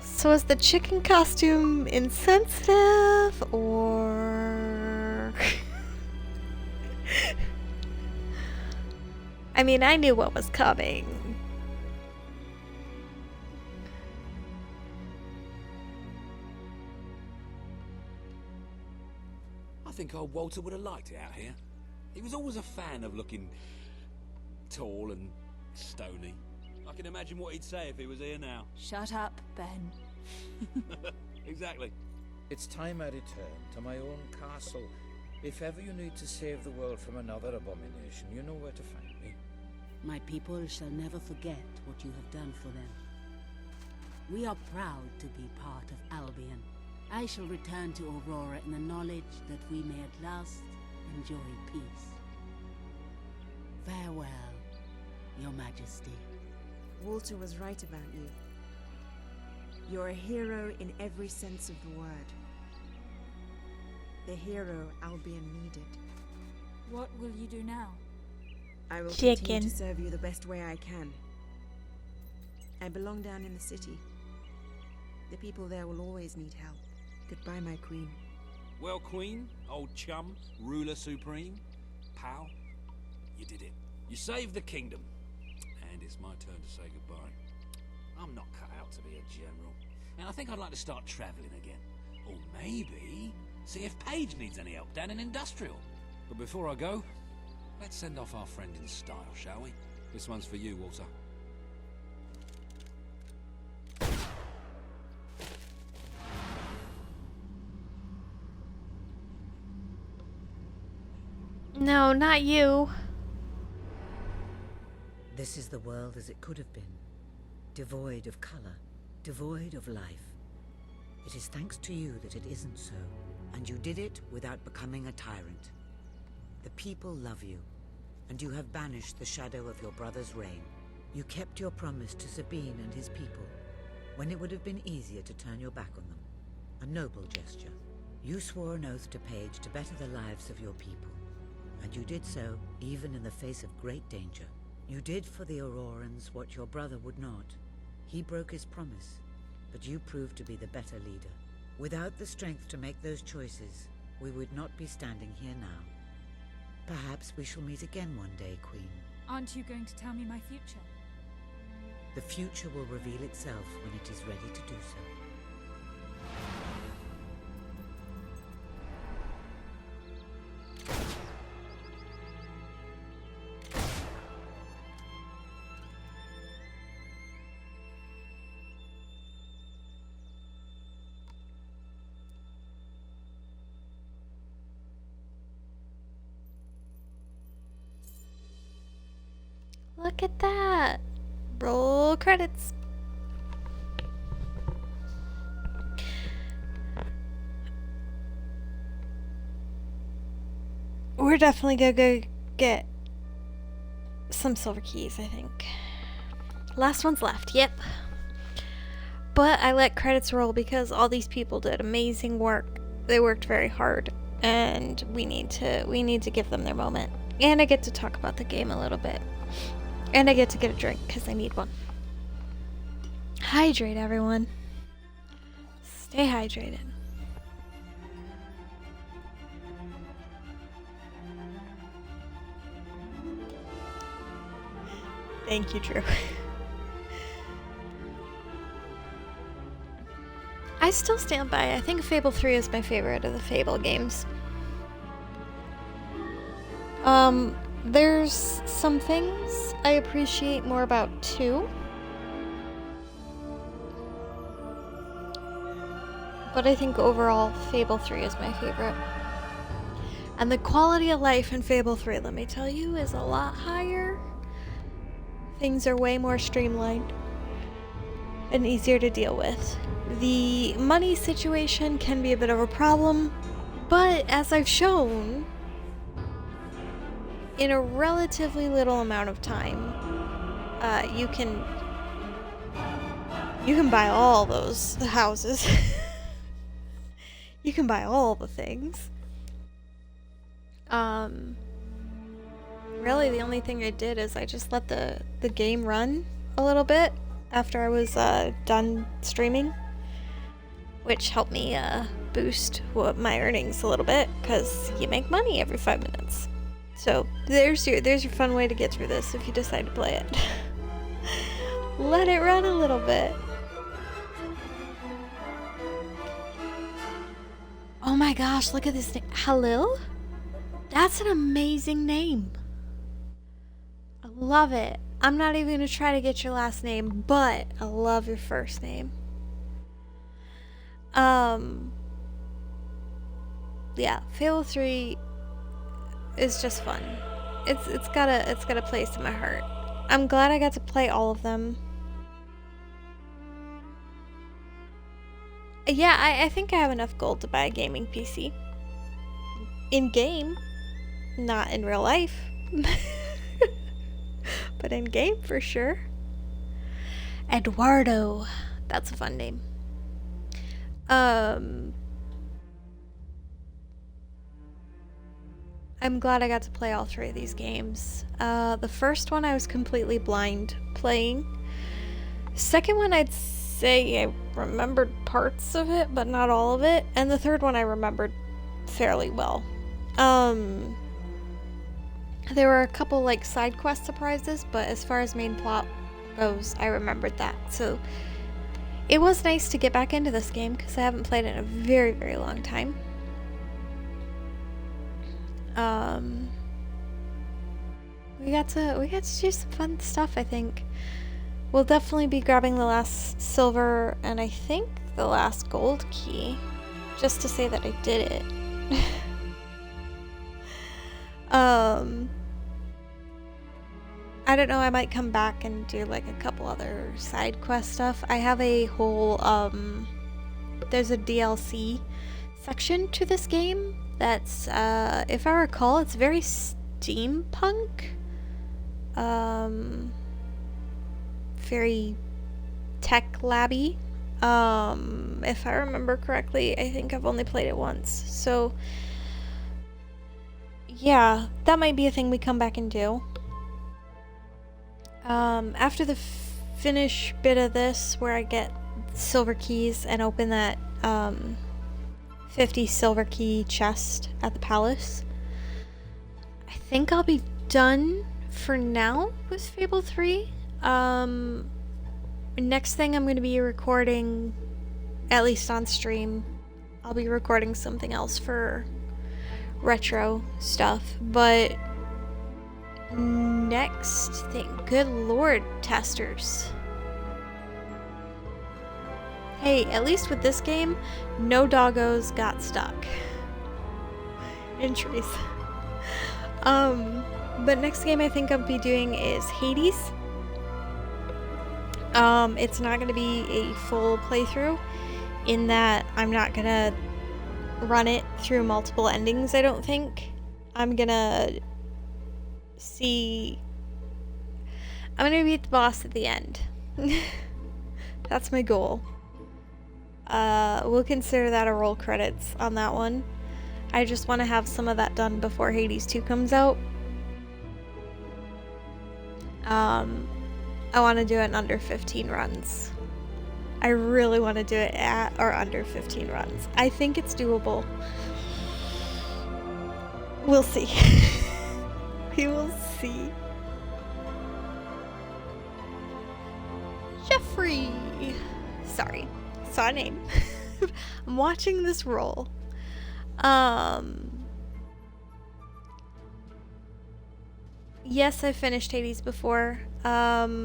So is the chicken costume insensitive, or... I mean, I knew what was coming. think old Walter would have liked it out here. He was always a fan of looking tall and stony. I can imagine what he'd say if he was here now. Shut up, Ben. Exactly. It's time I returned to my own castle. If ever you need to save the world from another abomination, you know where to find me. My people shall never forget what you have done for them. We are proud to be part of Albion. I shall return to Aurora in the knowledge that we may at last enjoy peace. Farewell, Your Majesty. Walter was right about you. You're a hero in every sense of the word. The hero Albion needed. What will you do now? I will continue to serve you the best way I can. I belong down in the city. The people there will always need help. Goodbye, my queen. Well, Queen, old chum, ruler supreme, pal, you did it. You saved the kingdom. And it's my turn to say goodbye. I'm not cut out to be a general. And I think I'd like to start travelling again. Or maybe see if Paige needs any help down in Industrial. But before I go, let's send off our friend in style, shall we? This one's for you, Walter. No, not you. This is the world as it could have been. Devoid of color, devoid of life. It is thanks to you that it isn't so, and you did it without becoming a tyrant. The people love you, and you have banished the shadow of your brother's reign. You kept your promise to Sabine and his people, when it would have been easier to turn your back on them. A noble gesture. You swore an oath to Paige to better the lives of your people, and you did so even in the face of great danger. You did for the Aurorans what your brother would not. He broke his promise, but you proved to be the better leader. Without the strength to make those choices, we would not be standing here now. Perhaps we shall meet again one day, Queen. Aren't you going to tell me my future? The future will reveal itself when it is ready to do so. Look at that. Roll credits. We're definitely gonna go get some silver keys, I think. Last one's left, yep. But I let credits roll because all these people did amazing work. They worked very hard, and we need to give them their moment. And I get to talk about the game a little bit. And I get to get a drink, because I need one. Hydrate, everyone. Stay hydrated. Thank you, Drew. I still stand by. I think Fable 3 is my favorite of the Fable games. There's some things I appreciate more about 2. But I think overall, Fable 3 is my favorite. And the quality of life in Fable 3, let me tell you, is a lot higher. Things are way more streamlined and easier to deal with. The money situation can be a bit of a problem, but as I've shown, in a relatively little amount of time, you can buy all those houses. You can buy all the things. Really the only thing I did is I just let the game run a little bit after I was done streaming, which helped me boost my earnings a little bit, because you make money every 5 minutes. So there's your fun way to get through this if you decide to play it. Let it run a little bit. Oh Oh my gosh, look at this name. Halil? That's an amazing name. I love it. I'm not even going to try to get your last name, but I love your first name. Yeah, Fable 3 is just fun. It's got a place in my heart. I'm glad I got to play all of them. Yeah, I think I have enough gold to buy a gaming PC. In game, not in real life. But in game for sure. Eduardo. That's a fun name. I'm glad I got to play all 3 of these games. The first one I was completely blind playing. Second one I'd say I remembered parts of it, but not all of it. And the third one I remembered fairly well. There were a couple like side quest surprises, but as far as main plot goes, I remembered that. So it was nice to get back into this game because I haven't played it in a very, very long time. We got to do some fun stuff, I think. We'll definitely be grabbing the last silver and I think the last gold key, just to say that I did it. I don't know, I might come back and do like a couple other side quest stuff. I have a whole, there's a DLC section to this game that's, if I recall, it's very steampunk. Very tech labby. If I remember correctly, I think I've only played it once. So, yeah, that might be a thing we come back and do. After the finish bit of this, where I get silver keys and open that 50 silver key chest at the palace, I think I'll be done for now with Fable 3. Next thing I'm going to be recording, at least on stream, I'll be recording something else for retro stuff, but next thing, good lord, testers. Hey, at least with this game, no doggos got stuck in trees. But next game I think I'll be doing is Hades. It's not going to be a full playthrough, in that I'm not going to run it through multiple endings, I don't think. I'm going to beat the boss at the end. That's my goal. We'll consider that a roll credits on that one. I just want to have some of that done before Hades 2 comes out. I want to do it in under 15 runs. I really want to do it at or under 15 runs. I think it's doable. We'll see. We will see. Jeffrey! Sorry. Saw a name. I'm watching this roll. Yes, I've finished Hades before. I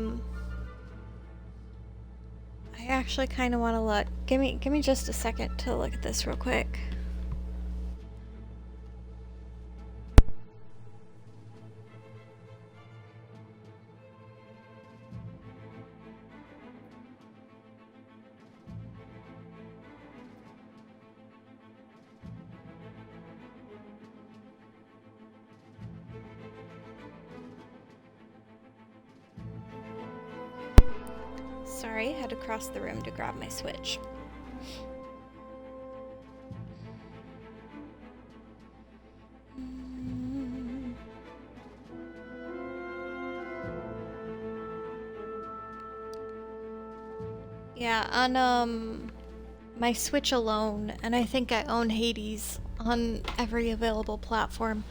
actually kind of want to look. Give me just a second to look at this real quick. Sorry, I had to cross the room to grab my Switch. Yeah, on my Switch alone, and I think I own Hades on every available platform.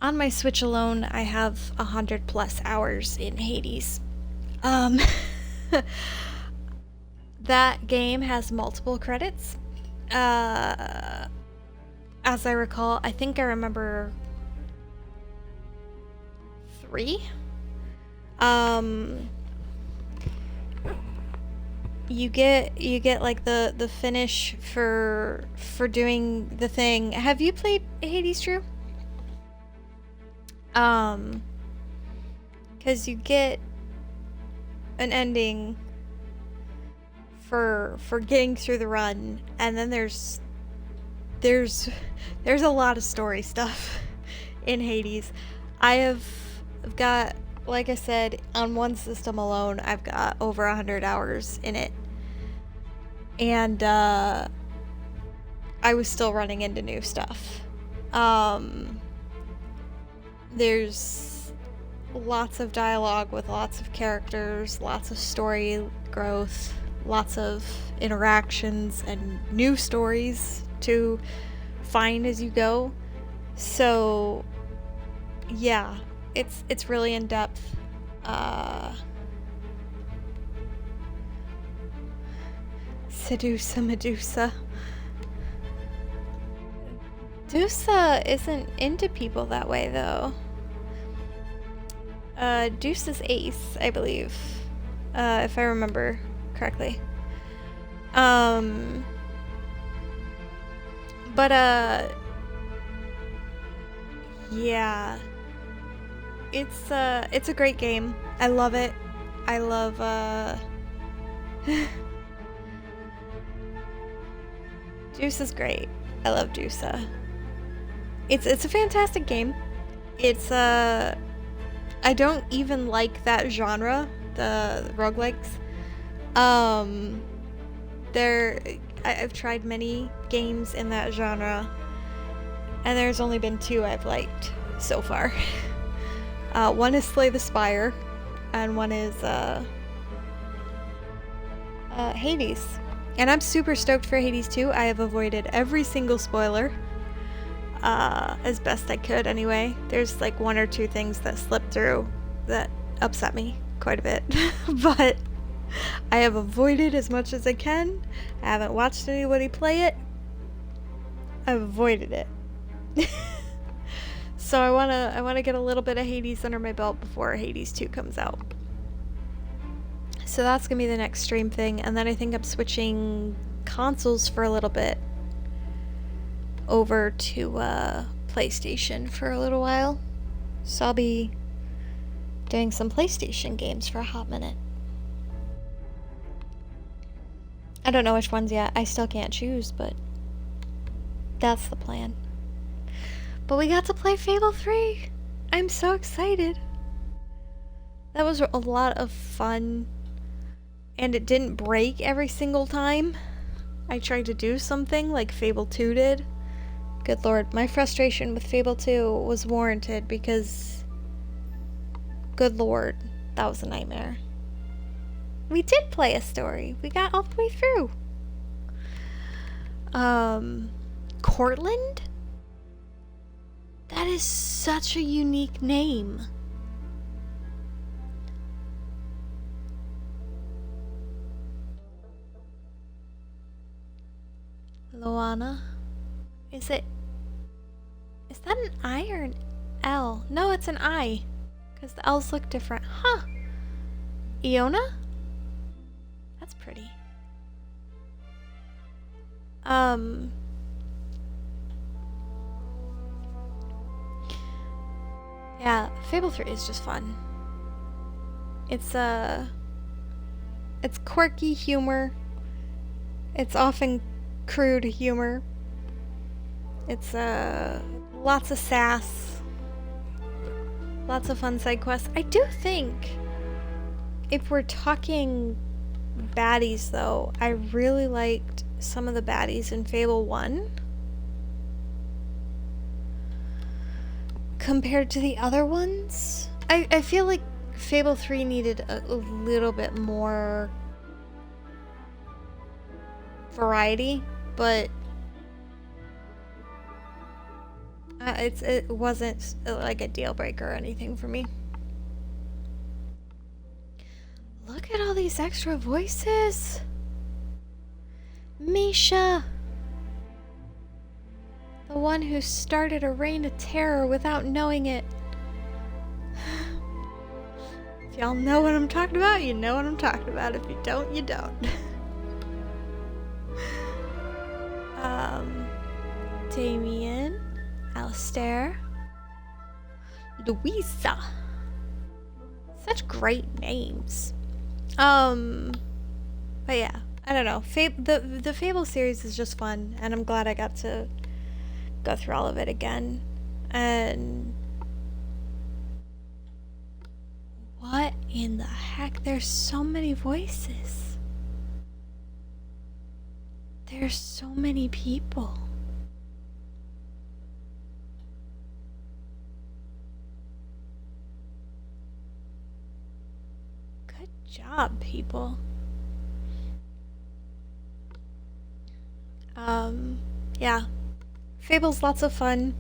On my Switch alone, I have 100+ hours in Hades. That game has multiple credits. as I recall. I think I remember 3. You get like the finish for doing the thing. Have you played Hades, Drew? Because you get an ending for getting through the run, and then there's a lot of story stuff in Hades. I've got, like I said, on one system alone, I've got over 100 hours in it. And I was still running into new stuff. There's lots of dialogue with lots of characters, lots of story growth, lots of interactions and new stories to find as you go. So yeah, it's really in depth. Sedusa Medusa. Dusa isn't into people that way, though. Deuce is ace, I believe. If I remember correctly. But, yeah. It's a great game. I love it. I love, Deuce is great. I love Deusa. It's a fantastic game. It's I don't even like that genre, the roguelikes. I've tried many games in that genre, and there's only been 2 I've liked so far. One is Slay the Spire, and one is Hades. And I'm super stoked for Hades 2. I have avoided every single spoiler. As best I could anyway. There's like 1 or 2 things that slipped through that upset me quite a bit. But I have avoided as much as I can. I haven't watched anybody play it. I've avoided it. So I wanna get a little bit of Hades under my belt before Hades 2 comes out. So that's gonna be the next stream thing, and then I think I'm switching consoles for a little bit over to PlayStation for a little while. So I'll be doing some PlayStation games for a hot minute. I don't know which ones yet. I still can't choose, but that's the plan. But we got to play Fable 3. I'm so excited. That was a lot of fun. And it didn't break every single time I tried to do something like Fable 2 did. Good lord, my frustration with Fable 2 was warranted because, good lord, that was a nightmare. We did play a story. We got all the way through. Cortland? That is such a unique name. Loana? Is that an I or an L? No, it's an I. Because the L's look different. Huh. Iona? That's pretty. Yeah, Fable 3 is just fun. It's quirky humor. It's often crude humor. It's lots of sass. Lots of fun side quests. I do think, if we're talking baddies though, I really liked some of the baddies in Fable 1 compared to the other ones. I feel like Fable 3 needed a little bit more variety, but it wasn't like a deal breaker or anything for me. Look at all these extra voices. Misha, the one who started a reign of terror without knowing it. If y'all know what I'm talking about, you know what I'm talking about. If you don't, you don't. Damien, Alistair, Louisa. Such great names. But yeah, I don't know. The Fable series is just fun, and I'm glad I got to go through all of it again. And what in the heck? There's so many voices. There's so many people. Good job, people. Yeah. Fable's lots of fun.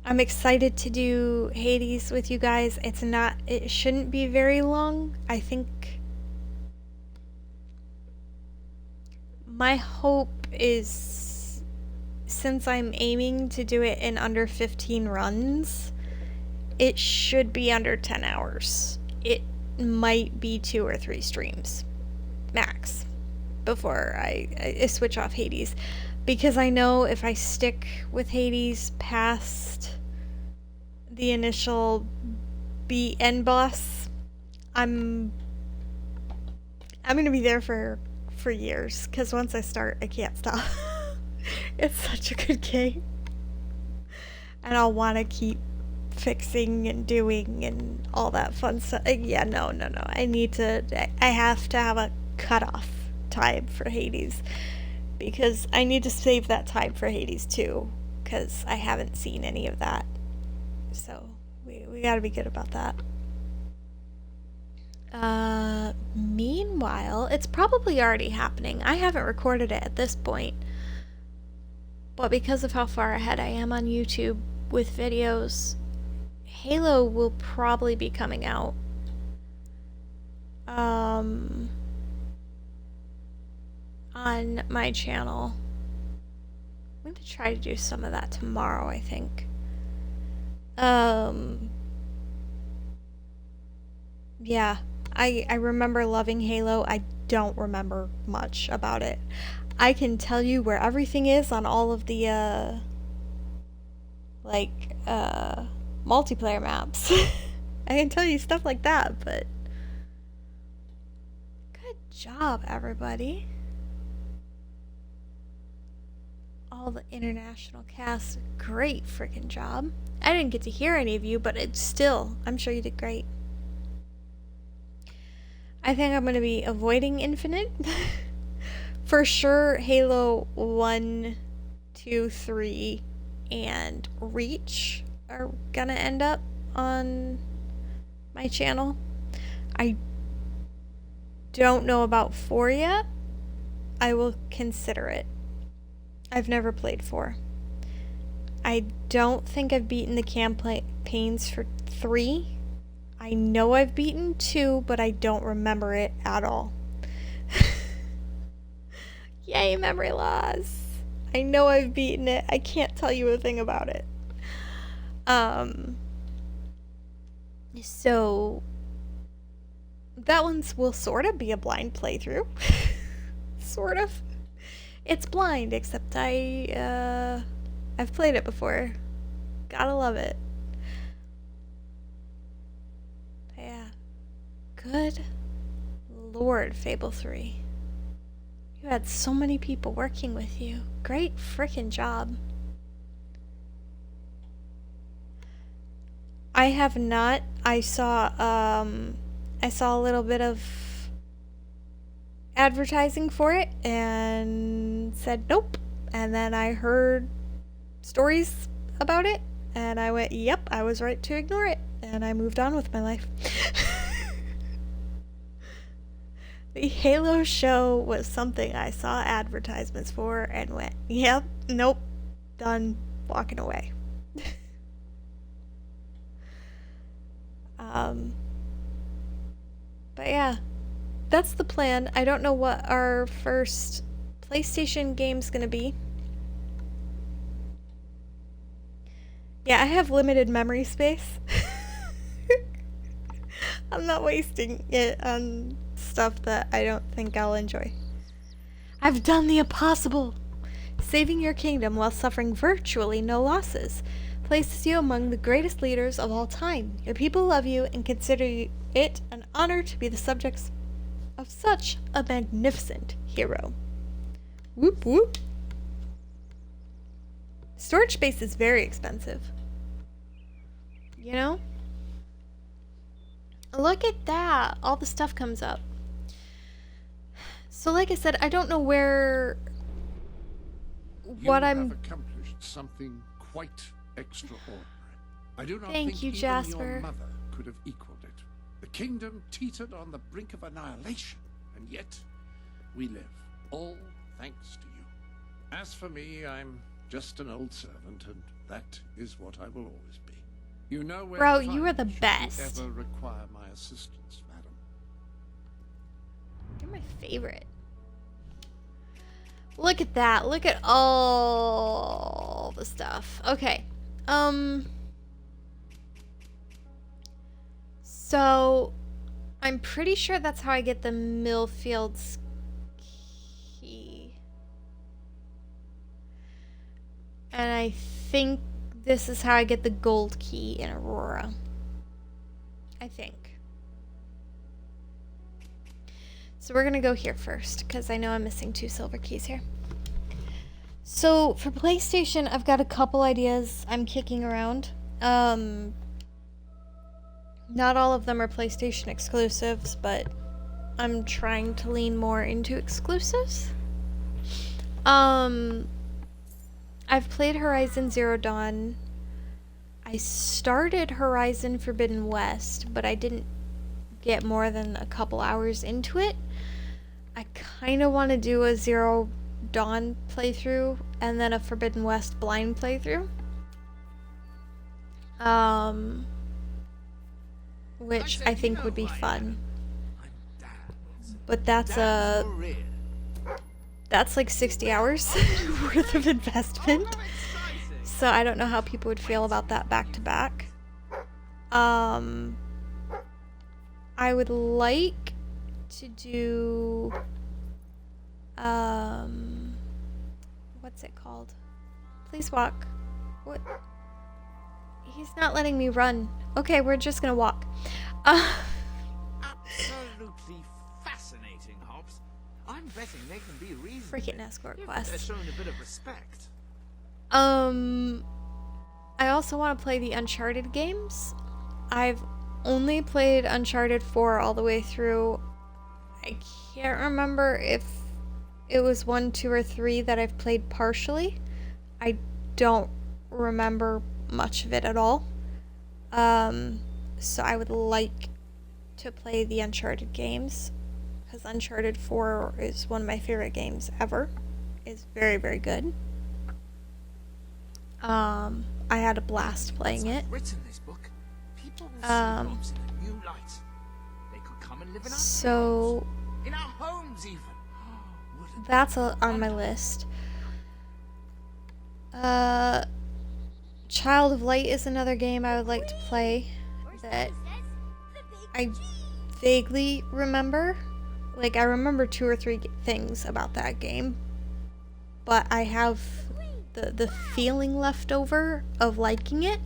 I'm excited to do Hades with you guys. It shouldn't be very long. I think my hope is, since I'm aiming to do it in under 15 runs, it should be under 10 hours. It might be 2 or 3 streams max before I switch off Hades, because I know if I stick with Hades past the initial end boss, I'm gonna be there for years, because once I start, I can't stop. It's such a good game, and I'll want to keep fixing and doing and all that fun stuff. Yeah, no, I have to have a cutoff time for Hades, because I need to save that time for Hades too, because I haven't seen any of that, so we gotta be good about that. Meanwhile, it's probably already happening. I haven't recorded it at this point, but because of how far ahead I am on YouTube with videos, Halo will probably be coming out. On my channel. I'm going to try to do some of that tomorrow, I think. Yeah, I remember loving Halo. I don't remember much about it. I can tell you where everything is on all of the, multiplayer maps. I can tell you stuff like that, but good job, everybody. All the international cast, great freaking job. I didn't get to hear any of you, but it's still, I'm sure you did great. I think I'm going to be avoiding Infinite. For sure, Halo 1, 2, 3, and Reach are gonna end up on my channel. I don't know about 4 yet. I will consider it. I've never played 4. I don't think I've beaten the campaigns for 3. I know I've beaten 2, but I don't remember it at all. Yay, memory loss! I know I've beaten it. I can't tell you a thing about it. So that one's will sort of be a blind playthrough. Sort of. It's blind, except I've played it before. Gotta love it. But yeah. Good Lord, Fable 3. You had so many people working with you. Great frickin' job. I have not. I saw a little bit of advertising for it and said nope. And then I heard stories about it and I went, yep, I was right to ignore it. And I moved on with my life. The Halo show was something I saw advertisements for and went, yep, nope, done, walking away. But yeah, that's the plan. I don't know what our first PlayStation game's gonna be. Yeah, I have limited memory space. I'm not wasting it on stuff that I don't think I'll enjoy. I've done the impossible! Saving your kingdom while suffering virtually no losses places you among the greatest leaders of all time. Your people love you and consider it an honor to be the subjects of such a magnificent hero. Whoop whoop. Storage space is very expensive. You know? Look at that. All the stuff comes up. So like I said, I don't know where... what you I'm... have accomplished something quite extraordinary. I do not Thank think you, even Jasper. your mother could have equaled it. The kingdom teetered on the brink of annihilation, and yet we live, all thanks to you. As for me, I'm just an old servant, and that is what I will always be. You know where Bro, to find you are the me should best. you ever require my assistance, madam. You're my favorite. Look at that. Look at all the stuff. Okay. So I'm pretty sure that's how I get the Millfield's key. And I think this is how I get the gold key in Aurora. I think. So we're going to go here first, because I know I'm missing 2 silver keys here. So for PlayStation, I've got a couple ideas I'm kicking around. Not all of them are PlayStation exclusives, but I'm trying to lean more into exclusives. I've played Horizon Zero Dawn. I started Horizon Forbidden West, but I didn't get more than a couple hours into it. I kind of want to do a Zero Dawn playthrough and then a Forbidden West blind playthrough. Which I think would be fun. But that's like 60 hours worth of investment. So I don't know how people would feel about that back to back. I would like to do what's it called? Please walk. What? He's not letting me run. Okay, we're just gonna walk. Absolutely fascinating, Hobbs. I'm betting they can be reasonable. Freaking escort quest. They're showing a bit of respect. I also want to play the Uncharted games. I've only played Uncharted 4 all the way through. I can't remember if it was 1, 2, or 3 that I've played partially. I don't remember much of it at all. So I would like to play the Uncharted games, because Uncharted 4 is one of my favorite games ever. It's very, very good. I had a blast playing it. Written this book. People will see Hobbs in a new light. They could come and live in our So towns, in our homes even. that's on my list. Child of Light is another game I would like to play that I vaguely remember. Like, I remember 2 or 3 things about that game, but I have the feeling left over of liking it,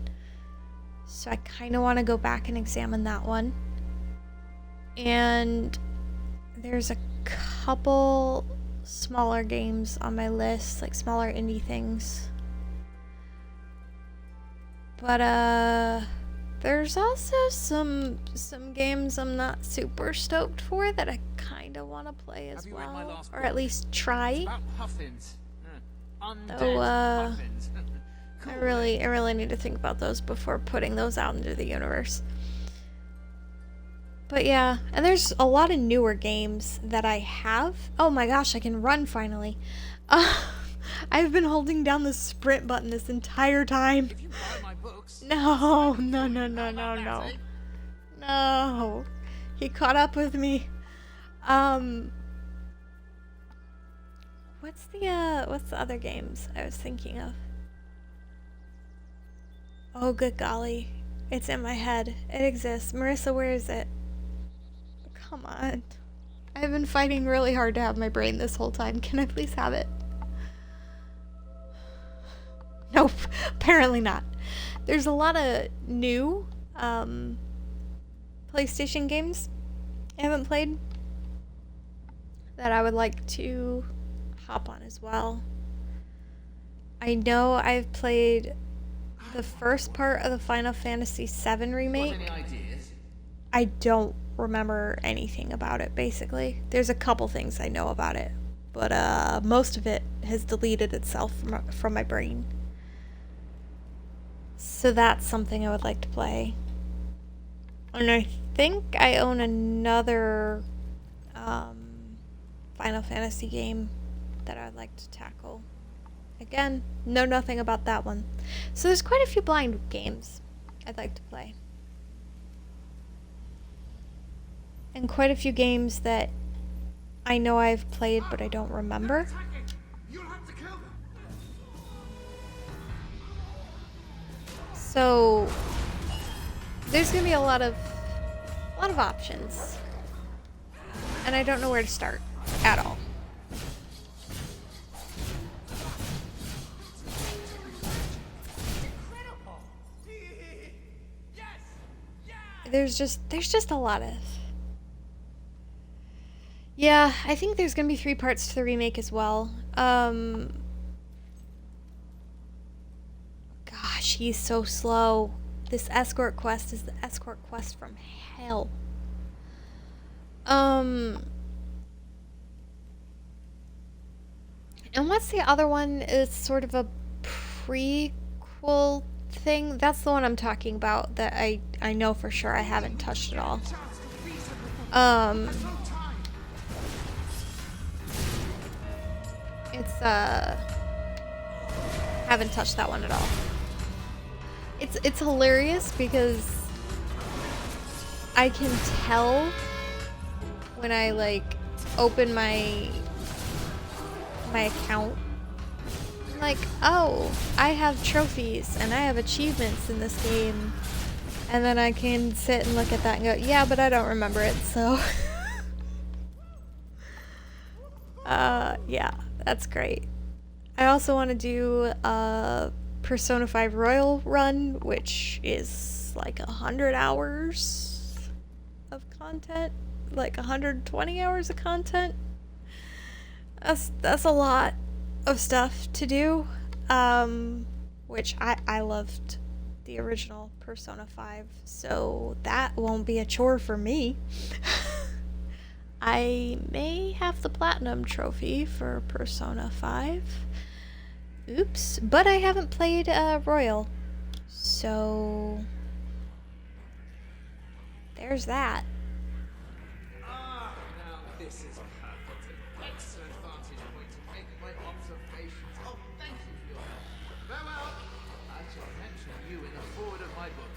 so I kind of want to go back and examine that one. And there's a couple smaller games on my list, like smaller indie things. But there's also some games I'm not super stoked for that I kind of want to play as well, or at least try. Though I really need to think about those before putting those out into the universe. But yeah, and there's a lot of newer games that I have. Oh my gosh, I can run finally. I've been holding down the sprint button this entire time. No. No. He caught up with me. What's the other games I was thinking of? Oh, good golly. It's in my head. It exists. Marissa, where is it? Come on. I've been fighting really hard to have my brain this whole time. Can I please have it? Nope. Apparently not. There's a lot of new PlayStation games I haven't played that I would like to hop on as well. I know I've played the first part of the Final Fantasy VII remake. Got any ideas? I don't remember anything about it, basically. There's a couple things I know about it, but most of it has deleted itself from my brain. So that's something I would like to play. And I think I own another Final Fantasy game that I'd like to tackle. Again, know nothing about that one. So there's quite a few blind games I'd like to play. And quite a few games that I know I've played but I don't remember. So there's gonna be a lot of options. And I don't know where to start at all. There's just a lot of... Yeah, I think there's gonna be 3 parts to the remake as well. Gosh, he's so slow. This escort quest is the escort quest from hell. And what's the other one? It's sort of a prequel thing. That's the one I'm talking about that I know for sure I haven't touched at all. Haven't touched that one at all. It's hilarious because I can tell when I like open my account, like, oh, I have trophies and I have achievements in this game, and then I can sit and look at that and go, yeah, but I don't remember it, so yeah, that's great. I also want to do a Persona 5 Royal run, which is like 100 hours of content, like 120 hours of content. That's a lot of stuff to do, which I loved the original Persona 5, so that won't be a chore for me. I may have the Platinum Trophy for Persona 5. Oops, but I haven't played Royal, so there's that. Now this is perfect. An excellent vantage point to make my observations. Oh, thank you for your help. Farewell. I shall mention you in the forward of my book.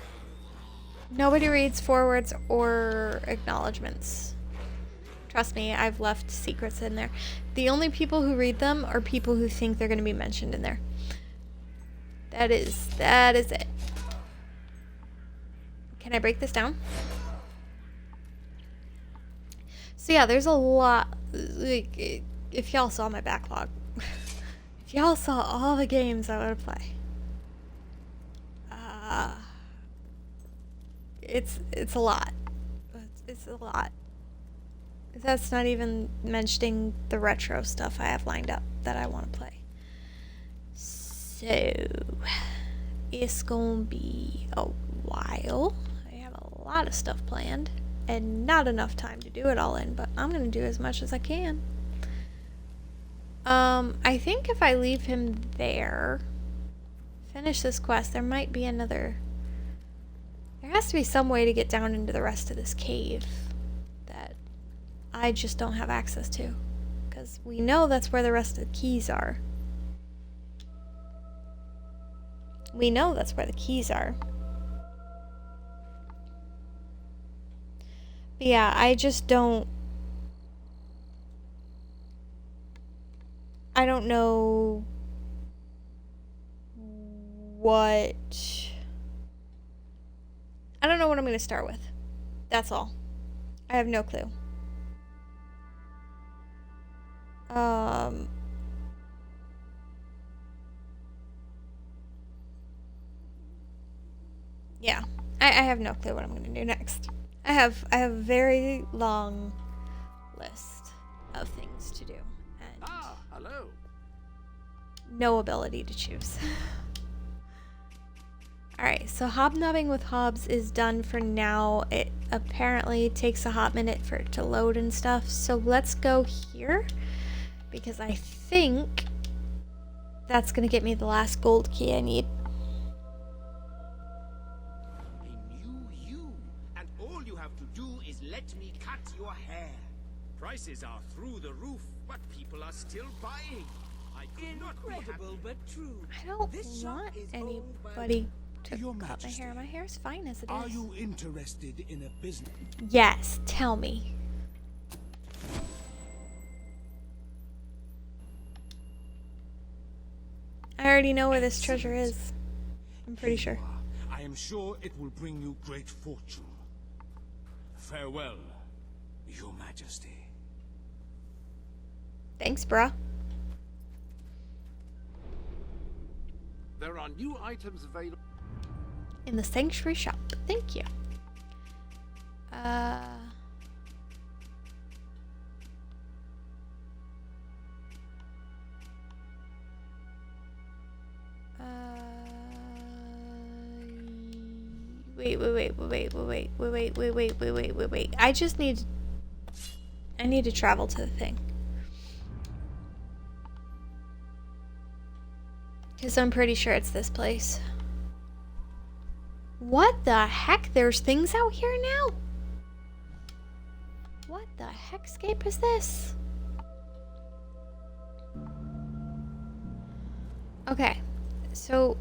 Nobody reads forwards or acknowledgements. Trust me, I've left secrets in there. The only people who read them are people who think they're going to be mentioned in there. That is it. Can I break this down? So yeah, there's a lot, like, if y'all saw my backlog, if y'all saw all the games I want to play, it's a lot. It's a lot. That's not even mentioning the retro stuff I have lined up that I want to play. So it's gonna be a while. I have a lot of stuff planned and not enough time to do it all in, but I'm gonna do as much as I can. I think if I leave him there, finish this quest, there might be another... There has to be some way to get down into the rest of this cave that I just don't have access to, because we know that's where the rest of the keys are. We know that's where the keys are. But yeah, I just don't... I don't know what don't know what I'm going to start with. That's all. I have no clue. Yeah. I have no clue what I'm going to do next. I have a very long list of things to do. And hello. no ability to choose. Alright, so hobnobbing with Hobbs is done for now. It apparently takes a hot minute for it to load and stuff. So let's go here, because I think that's going to get me the last gold key I need. A new you, and all you have to do is let me cut your hair. Prices are through the roof, but people are still buying. I could not be happy. But true. I don't want anybody to cut my hair. My hair is fine as it is. Are you interested in a business? Yes, tell me. I already know where this treasure is. I'm pretty sure. I am sure it will bring you great fortune. Farewell, Your Majesty. Thanks, bruh. There are new items available In the sanctuary shop. Thank you. Wait. I need to travel to the thing. Because I'm pretty sure it's this place. What the heck? There's things out here now? What the heckscape is this? Okay, so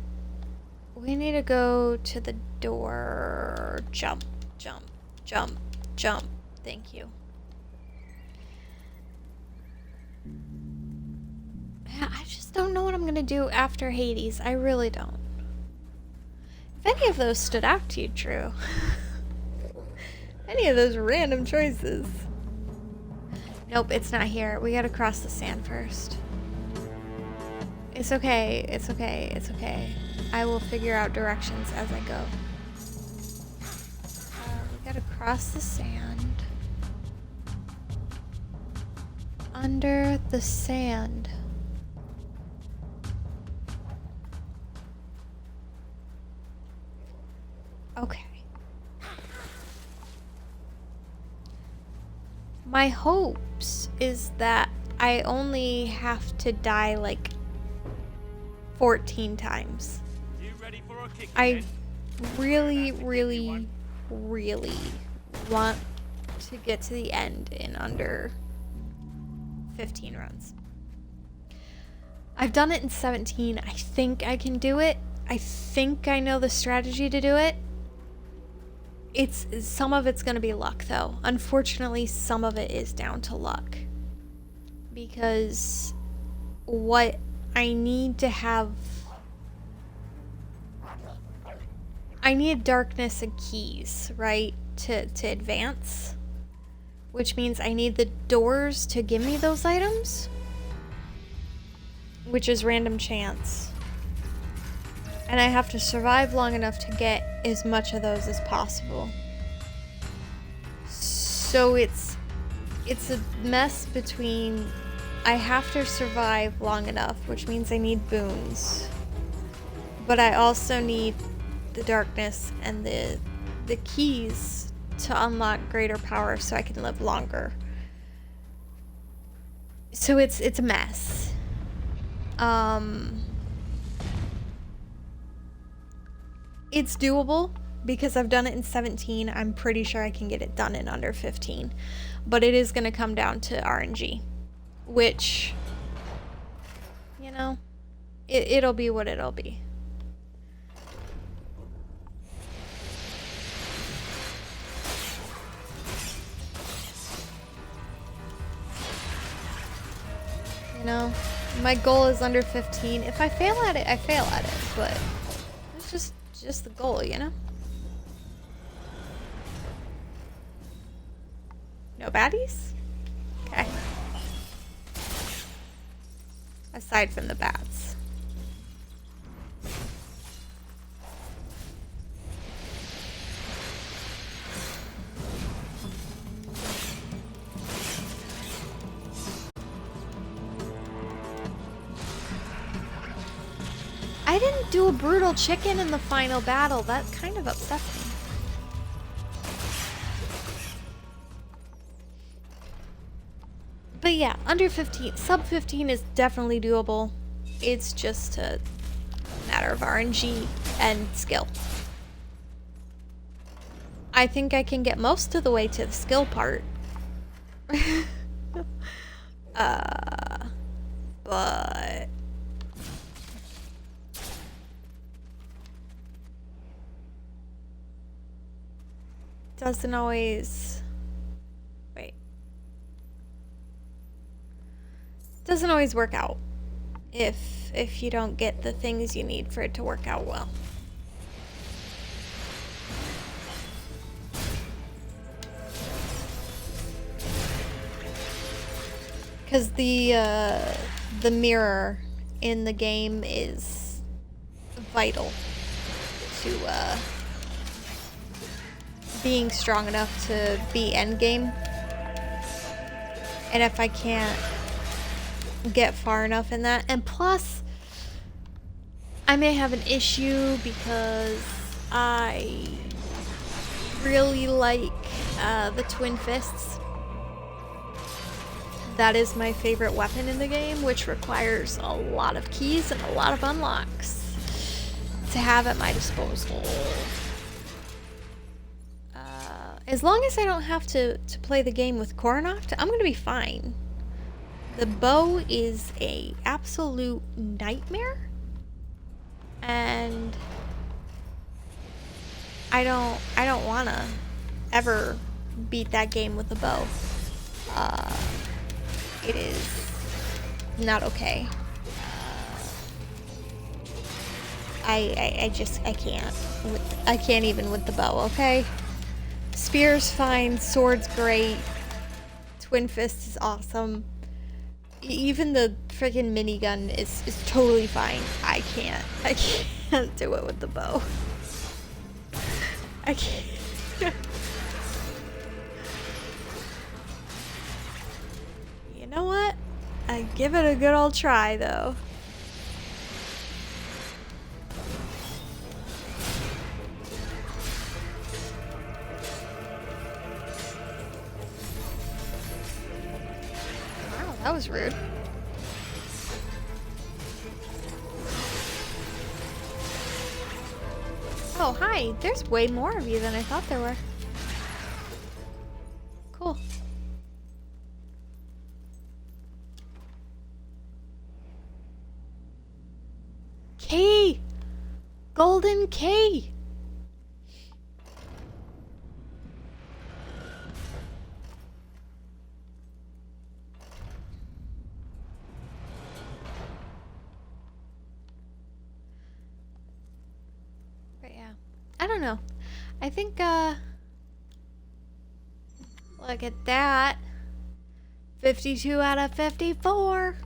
we need to go to the door. Jump. Thank you. I just don't know what I'm gonna do after Hades. I really don't. If any of those stood out to you, Drew. Any of those random choices. Nope, it's not here. We gotta cross the sand first. It's okay. I will figure out directions as I go. We gotta cross the sand. Under the sand. Okay. My hopes is that I only have to die like 14 times. I really want to get to the end in under 15 runs. I've done it in 17. I think I can do it. I think I know the strategy to do it. Some of it's going to be luck, though. Unfortunately, some of it is down to luck. Because what I need to have... I need darkness and keys, right? To advance. Which means I need the doors to give me those items. Which is random chance. And I have to survive long enough to get as much of those as possible. So it's a mess between I have to survive long enough, which means I need boons. But I also need the darkness and the keys to unlock greater power so I can live longer. So it's a mess. It's doable because I've done it in 17. I'm pretty sure I can get it done in under 15. But it is going to come down to RNG. Which, you know, it'll be what it'll be. You know, my goal is under 15. If I fail at it, I fail at it. But it's just the goal, you know? No baddies? Okay. Aside from the bats. I didn't do a brutal chicken in the final battle. That kind of upsets me. But yeah, under 15, sub 15 is definitely doable. It's just a matter of RNG and skill. I think I can get most of the way to the skill part. But doesn't always work out if you don't get the things you need for it to work out well. Because the mirror in the game is vital to being strong enough to be endgame. And if I can't get far enough in that, and plus I may have an issue because I really like the twin fists. That is my favorite weapon in the game, which requires a lot of keys and a lot of unlocks to have at my disposal. As long as I don't have to play the game with Coronacht, I'm gonna be fine. The bow is a absolute nightmare, and I don't wanna ever beat that game with the bow. It is not okay. I can't. I can't even with the bow, okay? Spear's fine, sword's great, twin fist is awesome. Even the freaking minigun is totally fine. I can't do it with the bow. I can't. You know what? I give it a good old try though. That was rude. Oh, hi. There's way more of you than I thought there were. Cool. Key! Golden key! I don't know. I think, look at that. 52 out of 54.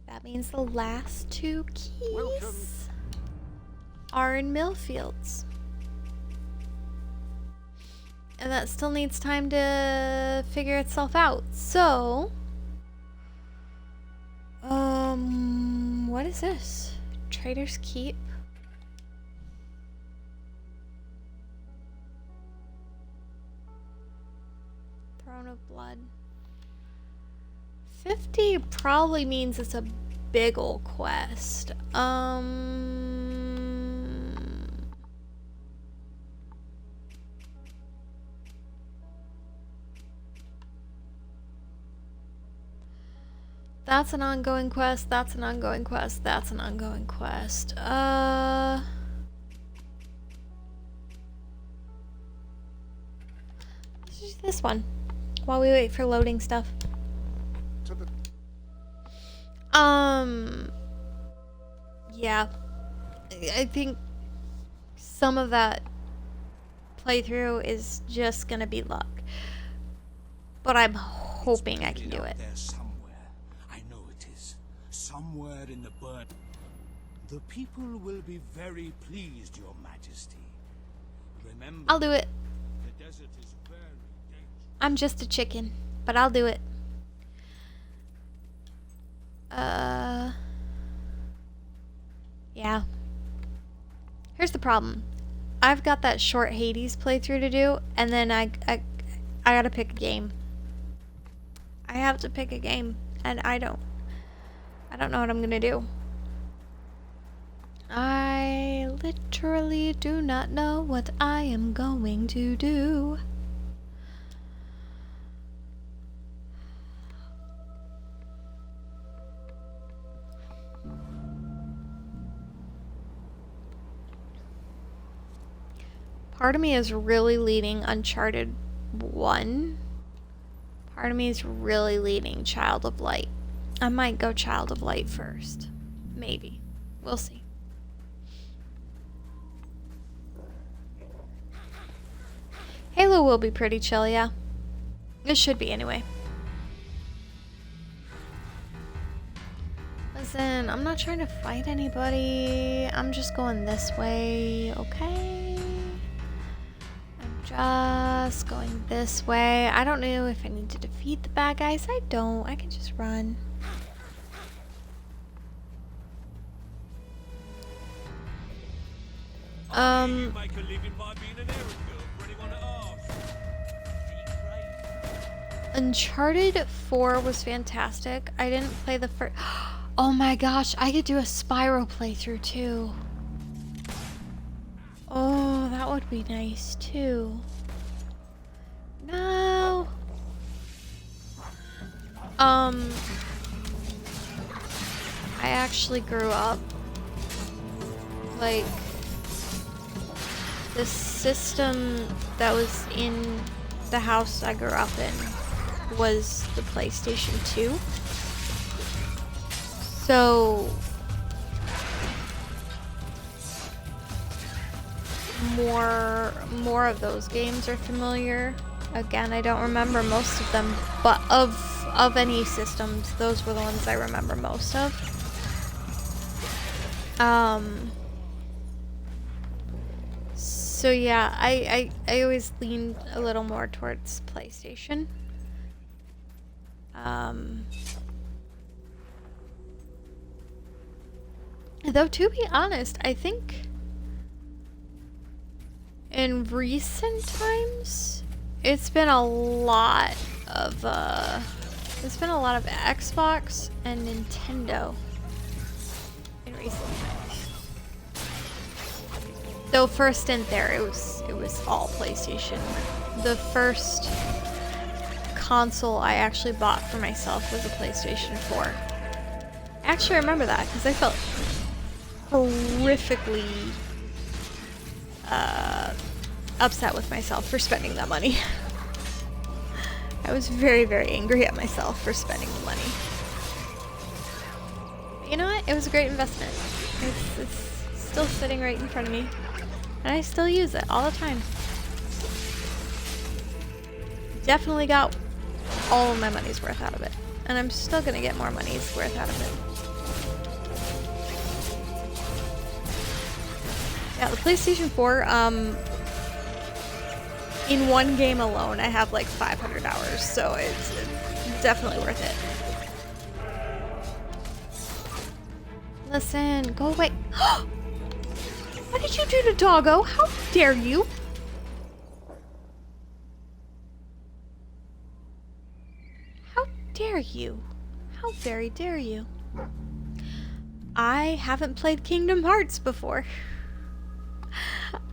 That means the last two keys are in Millfields. And that still needs time to figure itself out. So, what is this? Trader's Keep. Throne of Blood. 50 probably means it's a big ol' quest. That's an ongoing quest, that's an ongoing quest, that's an ongoing quest. Let's do this one while we wait for loading stuff. Yeah. I think some of that playthrough is just gonna be luck. But I'm hoping I can do it. There somewhere. I know it is. Somewhere in the burn. The people will be very pleased, Your Majesty. Remember, I'll do it. the desert is very dangerous. I'm just a chicken, but I'll do it. Yeah. Here's the problem. I've got that short Hades playthrough to do, and then I gotta pick a game. I have to pick a game, and I don't know what I'm gonna do. I literally do not know what I am going to do. Part of me is really leaning Uncharted 1. Part of me is really leaning Child of Light. I might go Child of Light first. Maybe. We'll see. Halo will be pretty chill, yeah. It should be anyway. Listen, I'm not trying to fight anybody. I'm just going this way, okay? Just going this way. I don't know if I need to defeat the bad guys. I don't. I can just run. Uncharted 4 was fantastic. I didn't play the first. Oh my gosh, I could do a Spyro playthrough too. Oh, that would be nice too. No. I actually grew up like the system that was in the house I grew up in was the PlayStation 2. So more of those games are familiar. Again, I don't remember most of them, but of any systems, those were the ones I remember most of. So yeah, I always leaned a little more towards PlayStation. Though to be honest, I think in recent times it's been a lot of Xbox and Nintendo in recent times. Though for a stint there, it was all PlayStation. The first console I actually bought for myself was a PlayStation 4. I actually remember that because I felt horrifically upset with myself for spending that money. I was very, very angry at myself for spending the money. But you know what? It was a great investment. It's still sitting right in front of me. And I still use it all the time. Definitely got all of my money's worth out of it. And I'm still gonna get more money's worth out of it. Yeah, the PlayStation 4, in one game alone, I have like 500 hours, so it's definitely worth it. Listen, go away. What did you do to Doggo? How dare you? How dare you? How very dare you? I haven't played Kingdom Hearts before.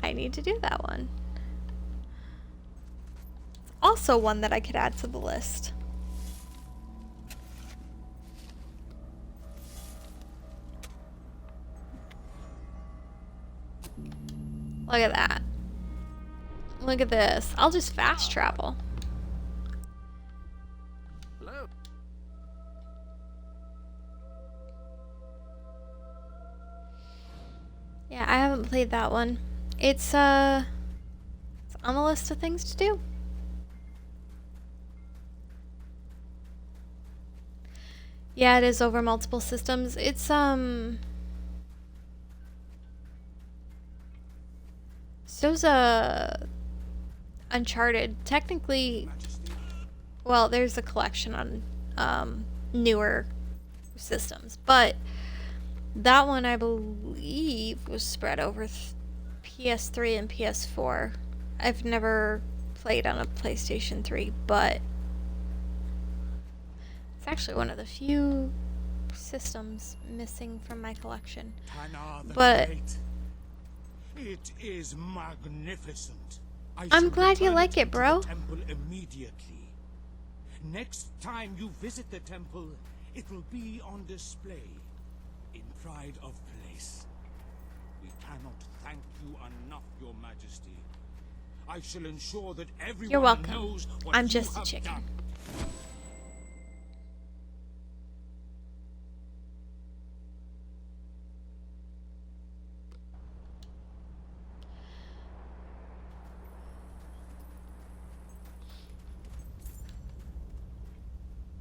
I need to do that one. It's also one that I could add to the list. Look at that. Look at this. I'll just fast travel. Hello. Yeah, I haven't played that one. It's on the list of things to do. Yeah, it is over multiple systems. It's so's Uncharted. Technically, well, there's a collection on newer systems, but that one I believe was spread over PS3 and PS4. I've never played on a PlayStation 3, but it's actually one of the few systems missing from my collection. But it is magnificent. I'm glad you like it, bro. Temple immediately. Next time you visit the temple, it will be on display in pride of place. We cannot thank you enough, Your Majesty. I shall ensure that everyone You're welcome. knows what I'm you just a have chicken. done.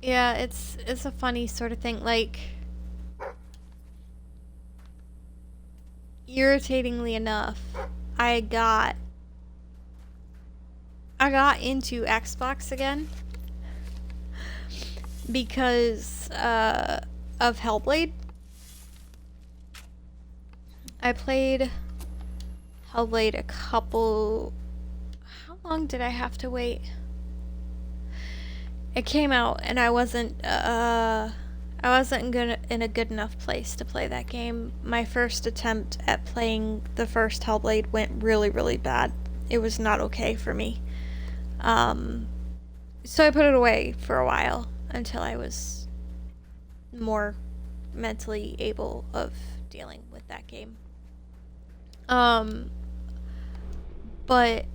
Yeah, it's a funny sort of thing. Like, irritatingly enough, I got into Xbox again because of Hellblade. I played Hellblade a couple... How long did I have to wait? It came out and I wasn't in a good enough place to play that game. My first attempt at playing the first Hellblade went really, really bad. It was not okay for me. So I put it away for a while until I was more mentally able of dealing with that game. But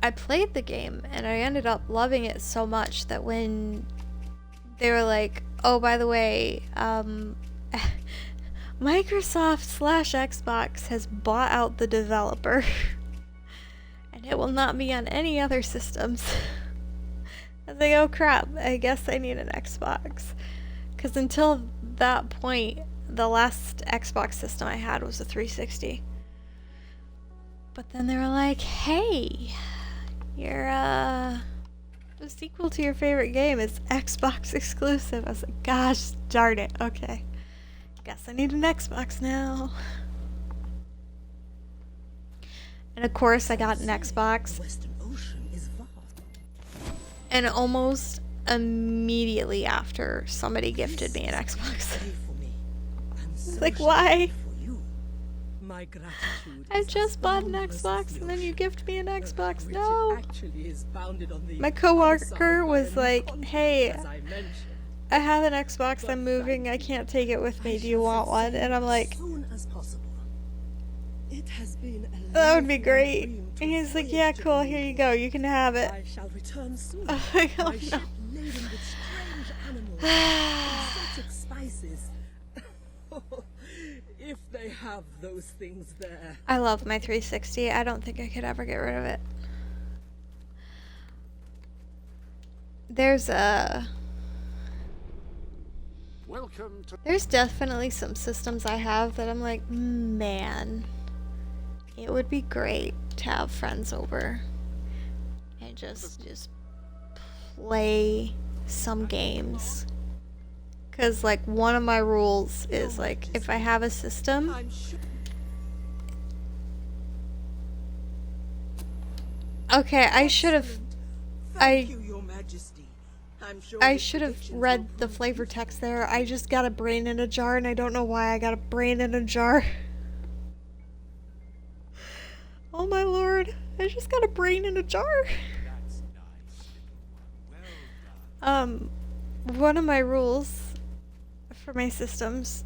I played the game and I ended up loving it so much that when they were like, oh, by the way, Microsoft/Xbox has bought out the developer and it will not be on any other systems. I was like, oh crap, I guess I need an Xbox. Because until that point, the last Xbox system I had was a 360. But then they were like, hey, the sequel to your favorite game is Xbox exclusive. I was like, gosh darn it, okay. Guess I need an Xbox now. And of course I got an Xbox. And almost immediately after, somebody gifted me an Xbox. I was like, why? My gratitude. I just bought an Xbox and then you gift me an Xbox. No. My coworker was like, hey, I have an Xbox, I'm moving, I can't take it with me, do you want one? And I'm like, that would be great. And he's like, yeah, cool, here you go, you can have it. I shall return soon. Oh, My ship laden with strange animals, exotic spices. If they have those things there. I love my 360. I don't think I could ever get rid of it. There's definitely some systems I have that I'm like, man, it would be great to have friends over and just play some games. Because, like, one of my rules is, like, if I have a system, okay, I should have read the flavor text there. I just got a brain in a jar, and I don't know why I got a brain in a jar. Oh my lord, I just got a brain in a jar. One of my rules for my systems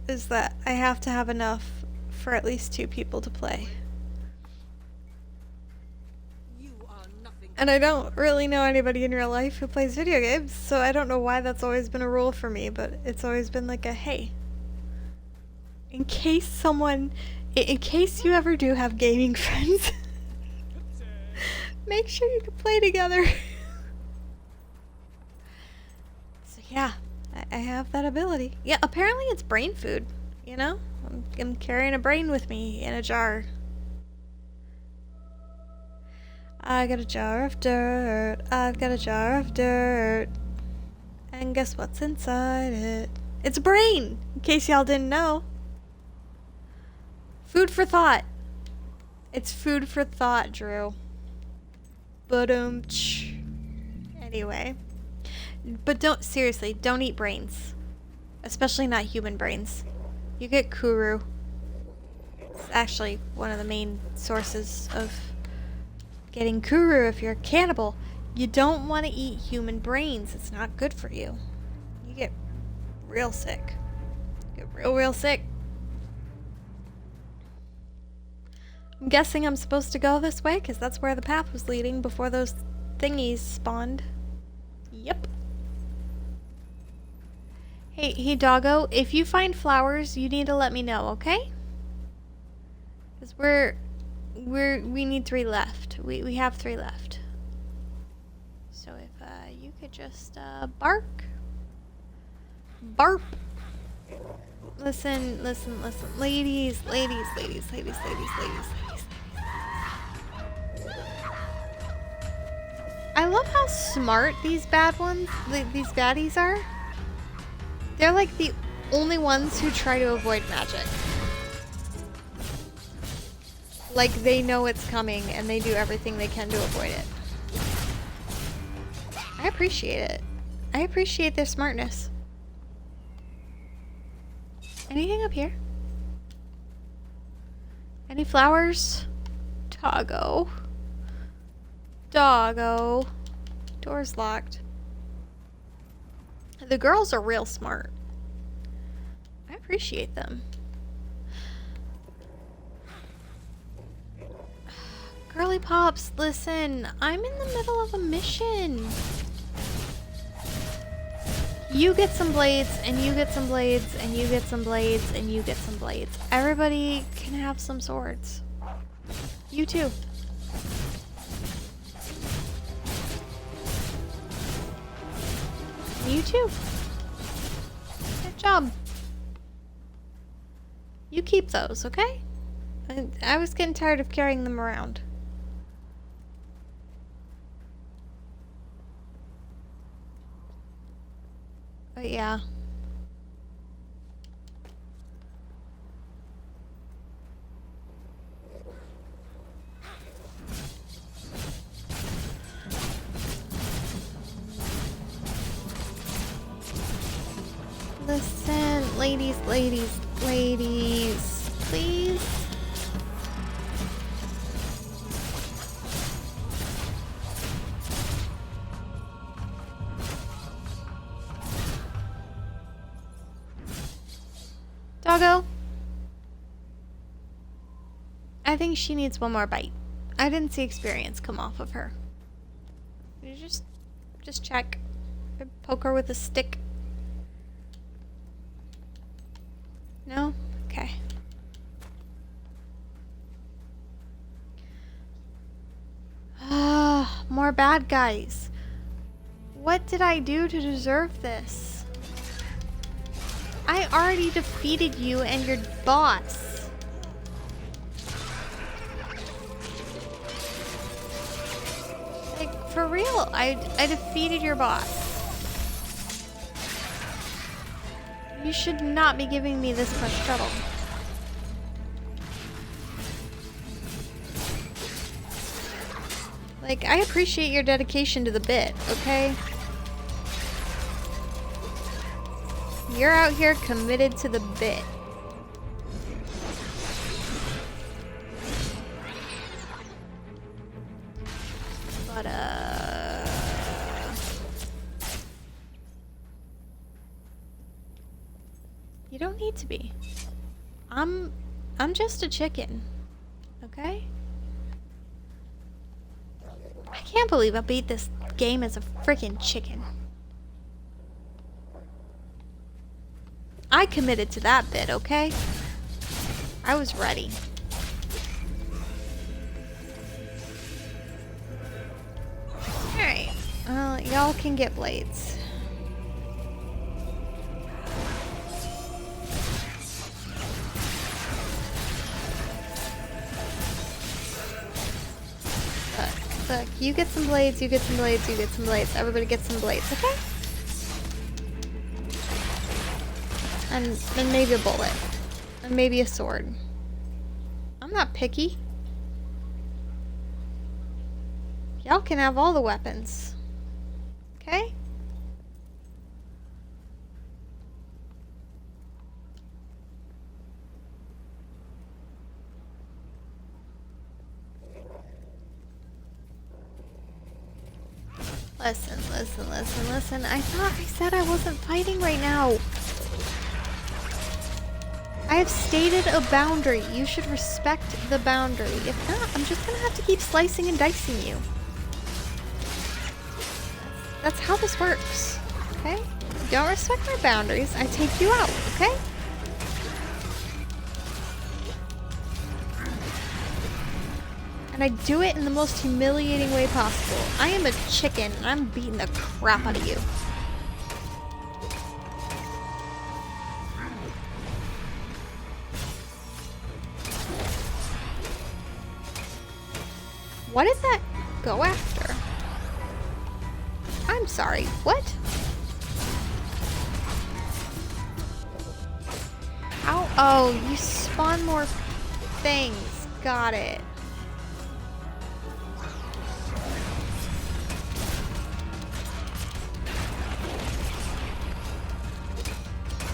is that I have to have enough for at least 2 people to play. And I don't really know anybody in real life who plays video games, so I don't know why that's always been a rule for me, but it's always been like a, hey, in case you ever do have gaming friends, make sure you can play together. So yeah, I have that ability. Yeah, apparently it's brain food, you know? I'm carrying a brain with me in a jar. I got a jar of dirt. I've got a jar of dirt. And guess what's inside it? It's a brain, in case y'all didn't know. Food for thought. It's food for thought, Drew. Anyway. But seriously, don't eat brains. Especially not human brains. You get kuru. It's actually one of the main sources of getting kuru if you're a cannibal. You don't want to eat human brains. It's not good for you. You get real sick. You get real sick. I'm guessing I'm supposed to go this way because that's where the path was leading before those thingies spawned. Yep. Hey doggo, if you find flowers, you need to let me know, okay? Because we need 3 left. We have 3 left. So if you could just bark. Barp. Listen. Ladies. I love how smart these bad ones, these baddies are. They're like the only ones who try to avoid magic. Like they know it's coming and they do everything they can to avoid it. I appreciate it. I appreciate their smartness. Anything up here? Any flowers? Doggo. Door's locked. The girls are real smart. I appreciate them. Girly Pops, listen. I'm in the middle of a mission. You get some blades, and you get some blades, and you get some blades, and you get some blades. Everybody can have some swords. You too. You too. Good job. You keep those, okay? I was getting tired of carrying them around. But yeah. Listen, ladies, please. Doggo. I think she needs one more bite. I didn't see experience come off of her. You just check. Poke her with a stick. No? Okay. Ah, more bad guys. What did I do to deserve this? I already defeated you and your boss. Like, for real, I defeated your boss. You should not be giving me this much trouble. Like, I appreciate your dedication to the bit, okay? You're out here committed to the bit. But, you don't need to be. I'm just a chicken, okay? I can't believe I beat this game as a freaking chicken. I committed to that bit, okay? I was ready. Alright. Y'all can get blades. Look, you get some blades, you get some blades, you get some blades. Everybody gets some blades, okay? And maybe a bullet. And maybe a sword. I'm not picky. Y'all can have all the weapons. Okay? Listen. I thought I said I wasn't fighting right now. I have stated a boundary. You should respect the boundary. If not, I'm just gonna have to keep slicing and dicing you. That's how this works. Okay? You don't respect my boundaries, I take you out, okay? And I do it in the most humiliating way possible. I am a chicken, and I'm beating the crap out of you. What did that go after? I'm sorry, what? How? Oh, you spawn more things. Got it.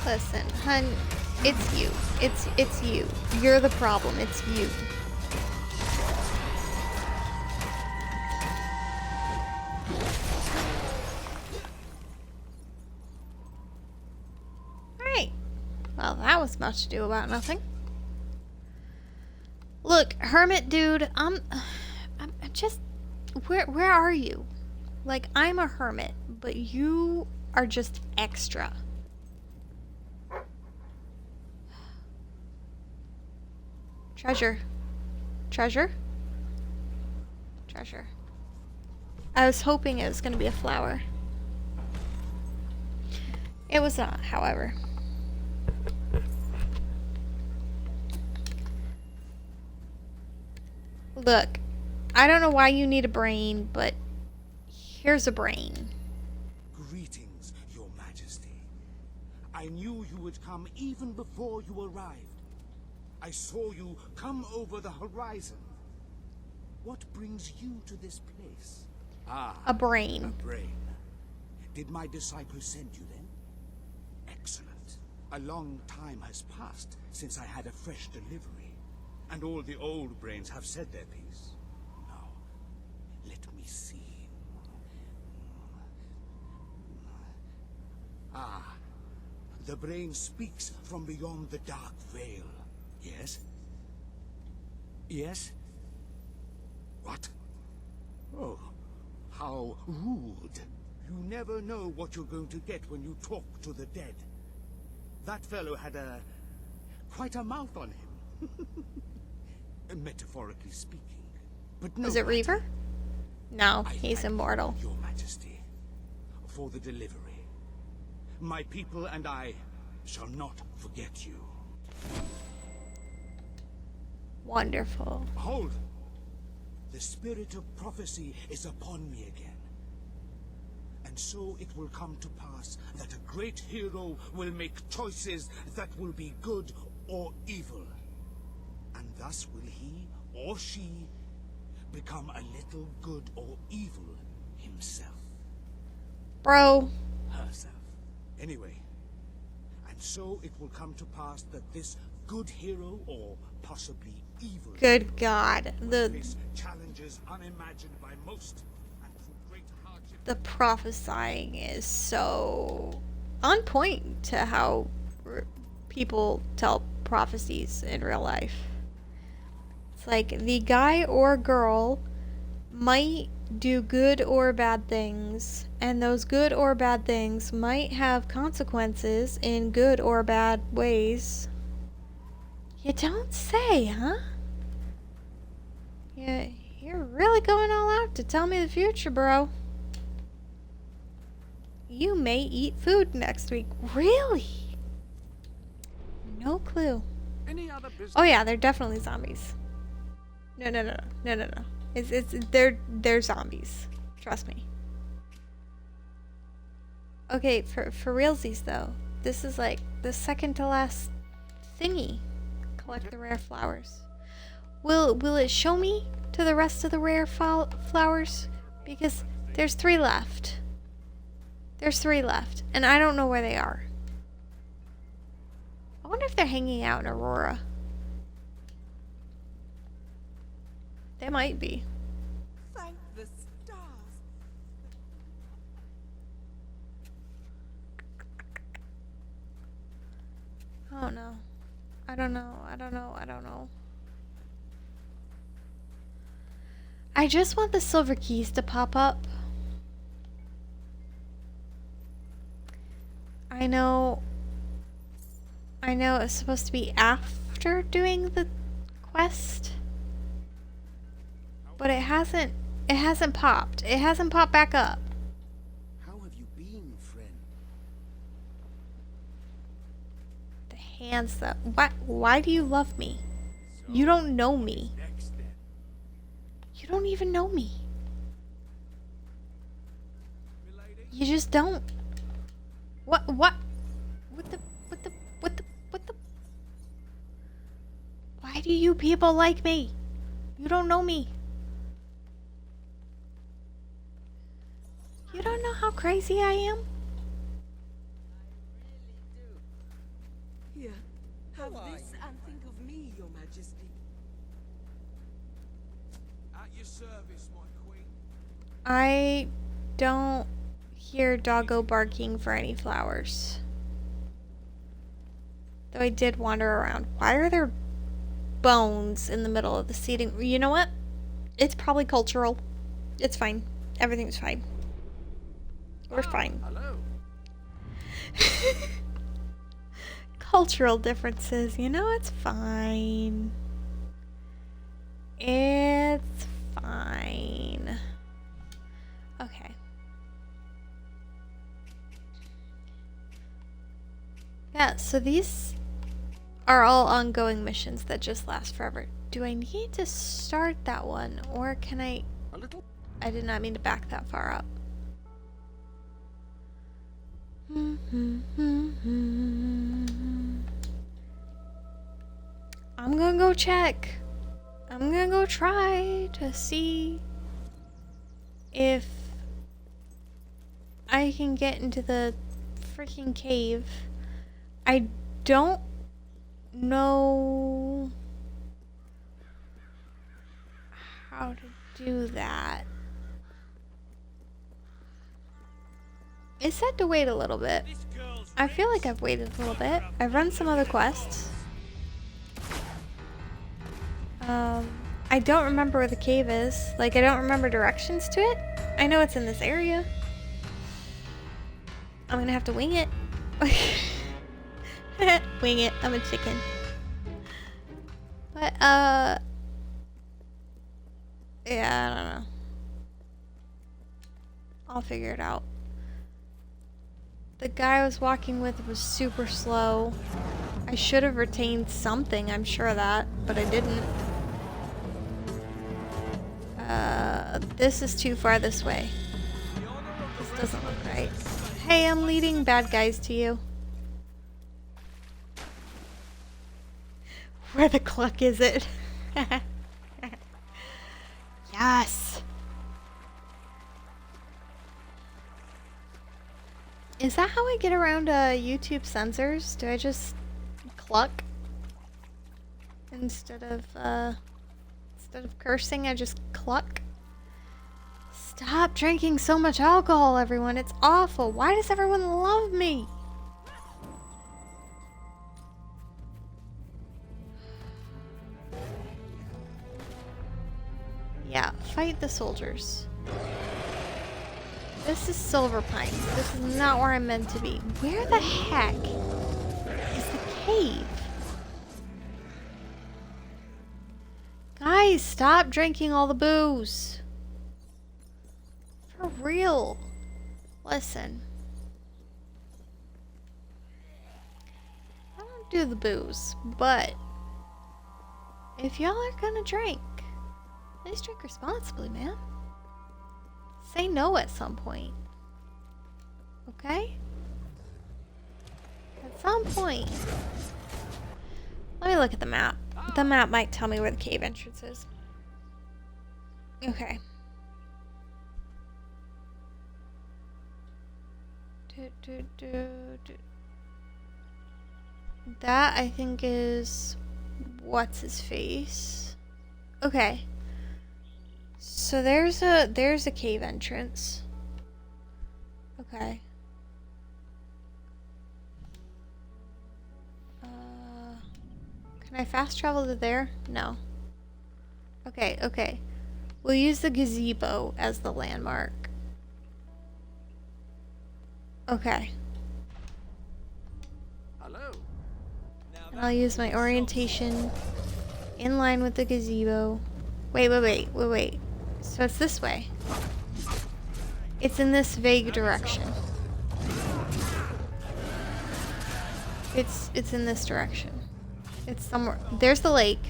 Listen, hun, it's you. It's you. You're the problem. It's you. Alright. Well, that was much ado about nothing. Look, hermit dude, I'm just where are you? Like, I'm a hermit, but you are just extra. Treasure. Treasure? Treasure. I was hoping it was going to be a flower. It was not, however. Look, I don't know why you need a brain, but here's a brain. Greetings, Your Majesty. I knew you would come even before you arrived. I saw you come over the horizon. What brings you to this place? Ah, a brain. A brain. Did my disciple send you then? Excellent. A long time has passed since I had a fresh delivery, and all the old brains have said their piece. Now, let me see. Ah, the brain speaks from beyond the dark veil. Yes? Yes? What? Oh, how rude. You never know what you're going to get when you talk to the dead. That fellow had quite a mouth on him. Metaphorically speaking. But no. Is it Reaver? No, he's immortal. Your Majesty, for the delivery. My people and I shall not forget you. Wonderful. Hold! The spirit of prophecy is upon me again. And so it will come to pass that a great hero will make choices that will be good or evil. And thus will he or she become a little good or evil himself. Bro. Herself. Anyway, and so it will come to pass that this good hero or possibly evil. Good God, challenges unimagined by most, and through great hardship. The prophesying is so on point to how people tell prophecies in real life. It's like the guy or girl might do good or bad things, and those good or bad things might have consequences in good or bad ways. You don't say, huh? Yeah, you're really going all out to tell me the future, bro. You may eat food next week. Really? No clue. Any other business? Oh yeah, they're definitely zombies. No. They're zombies. Trust me. Okay, for realsies though, this is like the second to last thingy. Collect the rare flowers. Will it show me to the rest of the rare flowers? Because there's 3 left. There's 3 left, and I don't know where they are. I wonder if they're hanging out in Aurora. They might be. Thank the stars. I don't know. I don't know. I just want the silver keys to pop up. I know it's supposed to be after doing the quest, but it hasn't popped. It hasn't popped back up. How have you been, friend? The hands though. Why do you love me? You don't know me. You don't even know me. You just don't. What the Why do you people like me? You don't know me. You don't know how crazy I am? Here, have this and think of me, Your Majesty. At your service, my queen. I don't hear doggo barking for any flowers. Though I did wander around. Why are there bones in the middle of the seating? You know what? It's probably cultural. It's fine. Everything's fine. We're fine. Hello. Cultural differences, you know, it's fine. It's fine. Okay. Yeah, so these are all ongoing missions that just last forever. Do I need to start that one, or can I... I did not mean to back that far up. I'm gonna go check. I'm gonna go try to see if I can get into the freaking cave. I don't know how to do that. It said to wait a little bit. I feel like I've waited a little bit. I've run some other quests. I don't remember where the cave is. Like, I don't remember directions to it. I know it's in this area. I'm gonna have to wing it. Wing it. I'm a chicken. But, yeah, I don't know. I'll figure it out. The guy I was walking with was super slow. I should have retained something, I'm sure of that, but I didn't. This is too far this way. This doesn't look right. Hey, I'm leading bad guys to you. Where the cluck is it? Yes! Is that how I get around YouTube censors? Do I just cluck? Instead of cursing, I just cluck? Stop drinking so much alcohol, everyone. It's awful. Why does everyone love me? Yeah, fight the soldiers. This is Silver Pines. This is not where I'm meant to be. Where the heck is the cave? Guys, stop drinking all the booze. For real. Listen. I don't do the booze, but if y'all are gonna drink, Please drink responsibly, man. Say no at some point. Okay? At some point. Let me look at the map. The map might tell me where the cave entrance is. Okay. That, I think, is... What's his face? Okay. So there's a cave entrance. Okay. Can I fast travel to there? No. Okay, okay. We'll use the gazebo as the landmark. Okay. Hello. And I'll use my orientation in line with the gazebo. Wait. So it's this way. It's in this vague direction. It's in this direction. It's somewhere. There's the lake.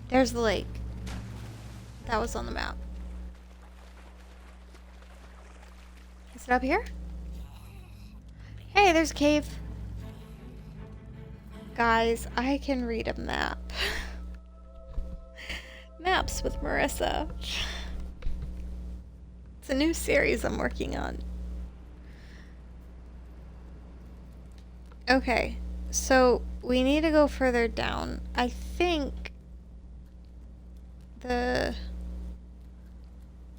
There's the lake. That was on the map. Is it up here? Hey, there's a cave. Guys, I can read a map. Maps with Marissa. It's a new series I'm working on. Okay, so we need to go further down. I think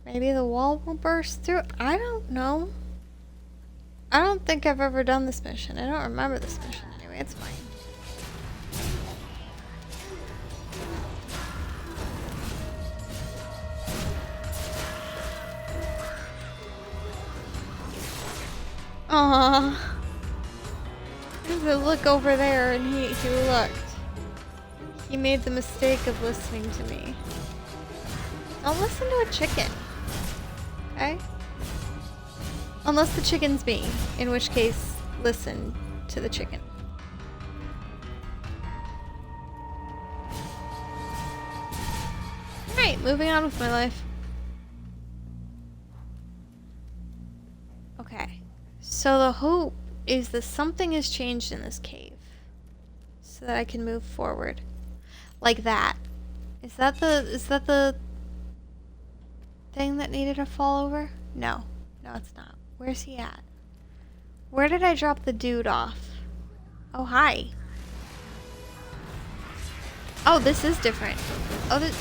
maybe the wall will burst through. I don't know. I don't think I've ever done this mission. I don't remember this mission anyway. It's fine. Aww. There's a look over there and he looked. He made the mistake of listening to me. Don't listen to a chicken. Okay? Unless the chicken's me, in which case, listen to the chicken. Alright, moving on with my life. Okay. So the hope is that something has changed in this cave. So that I can move forward. Like that. Is that the thing that needed to fall over? No. No, it's not. Where's he at? Where did I drop the dude off? Oh, hi. Oh, this is different. Oh, this...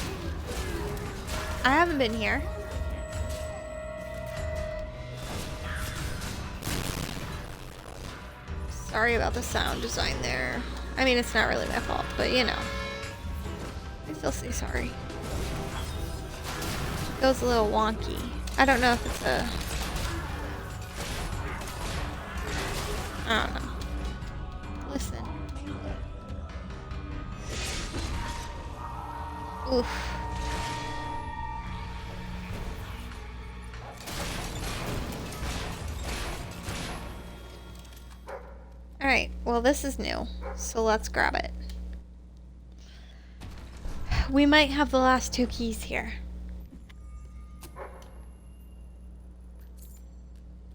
I haven't been here. Sorry about the sound design there. I mean, it's not really my fault, but you know. I still say sorry. It goes a little wonky. I don't know if it's a... I don't know. Listen. Oof. Alright, well this is new, so let's grab it. We might have the last two keys here.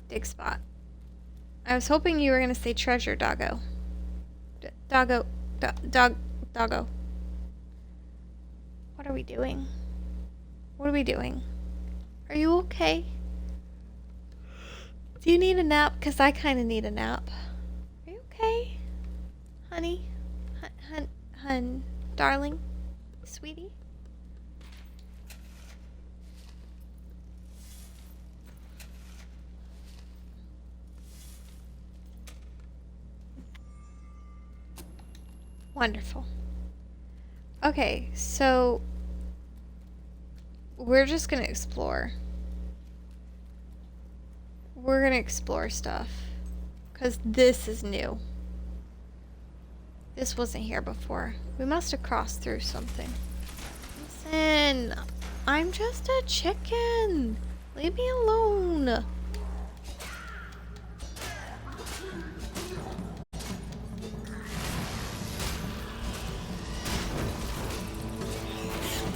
Dig spot. I was hoping you were gonna say treasure, doggo. Doggo. Doggo. What are we doing? What are we doing? Are you okay? Do you need a nap? Because I kind of need a nap. Are you okay? Honey? Hun, darling? Sweetie? Wonderful. Okay, so we're just gonna explore. We're gonna explore stuff. Because this is new. This wasn't here before. We must have crossed through something. Listen, I'm just a chicken. Leave me alone.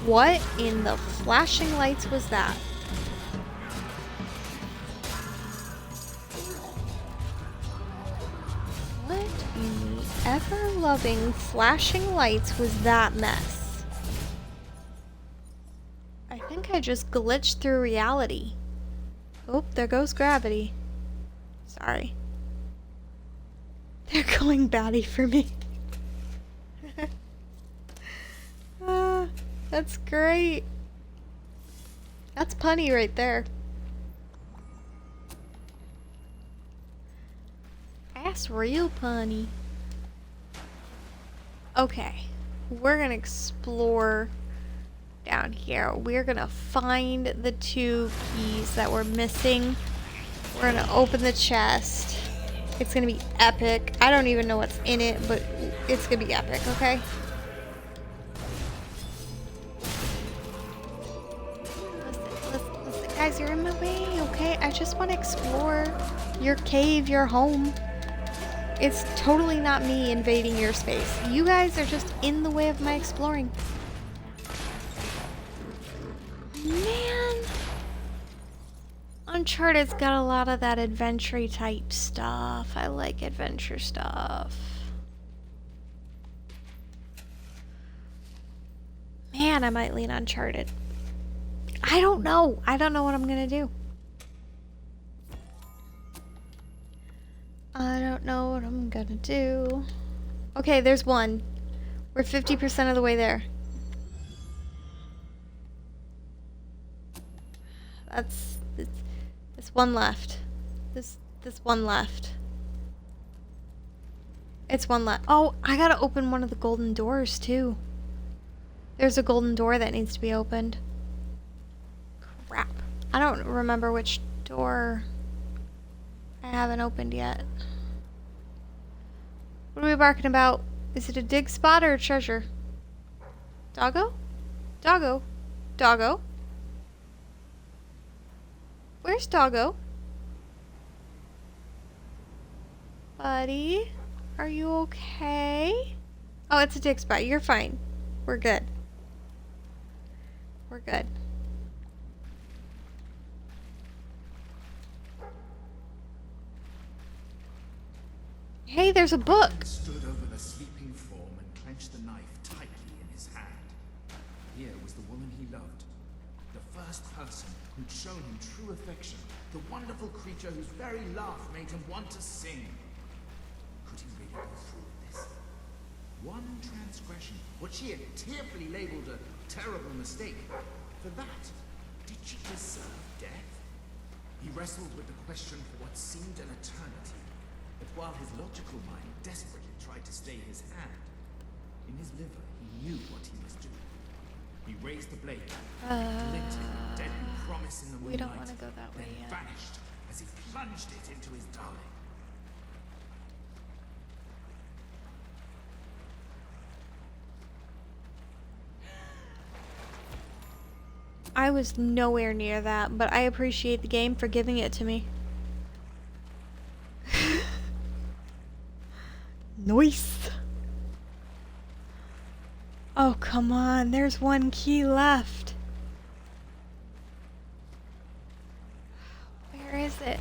What in the flashing lights was that? What in the ever-loving flashing lights was that mess? I think I just glitched through reality. Oh, there goes gravity. Sorry. They're going batty for me. That's great. That's punny right there. That's real punny. Okay. We're gonna explore down here. We're gonna find the 2 keys that we're missing. We're gonna open the chest. It's gonna be epic. I don't even know what's in it, but it's gonna be epic, okay? Listen, guys, you're in my way, okay? I just want to explore your cave, your home. It's totally not me invading your space. You guys are just in the way of my exploring. Man. Uncharted's got a lot of that adventure type stuff. I like adventure stuff. Man, I might lean Uncharted. I don't know. I don't know what I'm gonna do. I don't know what I'm gonna do. Okay, there's one. We're 50% of the way there. That's one left. This one left. It's one left. Oh, I gotta open one of the golden doors too. There's a golden door that needs to be opened. Crap. I don't remember which door I haven't opened yet. What are we barking about? Is it a dig spot or a treasure? Doggo? Doggo? Doggo? Where's Doggo? Buddy? Are you okay? Oh, it's a dig spot. You're fine. We're good. We're good. Hey, there's a book. Stood over the sleeping form and clenched the knife tightly in his hand. Here was the woman he loved, the first person who'd shown him true affection, the wonderful creature whose very laugh made him want to sing. Could he really go through with this? One transgression, what she had tearfully labeled a terrible mistake. For that, did she deserve death? He wrestled with the question for what seemed an eternity. But while his logical mind desperately tried to stay his hand, in his liver he knew what he must do. He raised the blade, glinted a deadly promise in the moonlight, we don't want to go that way then yet. vanished as he plunged it into his darling. I was nowhere near that, but I appreciate the game for giving it to me. Nice. Oh, come on. There's one key left. Where is it?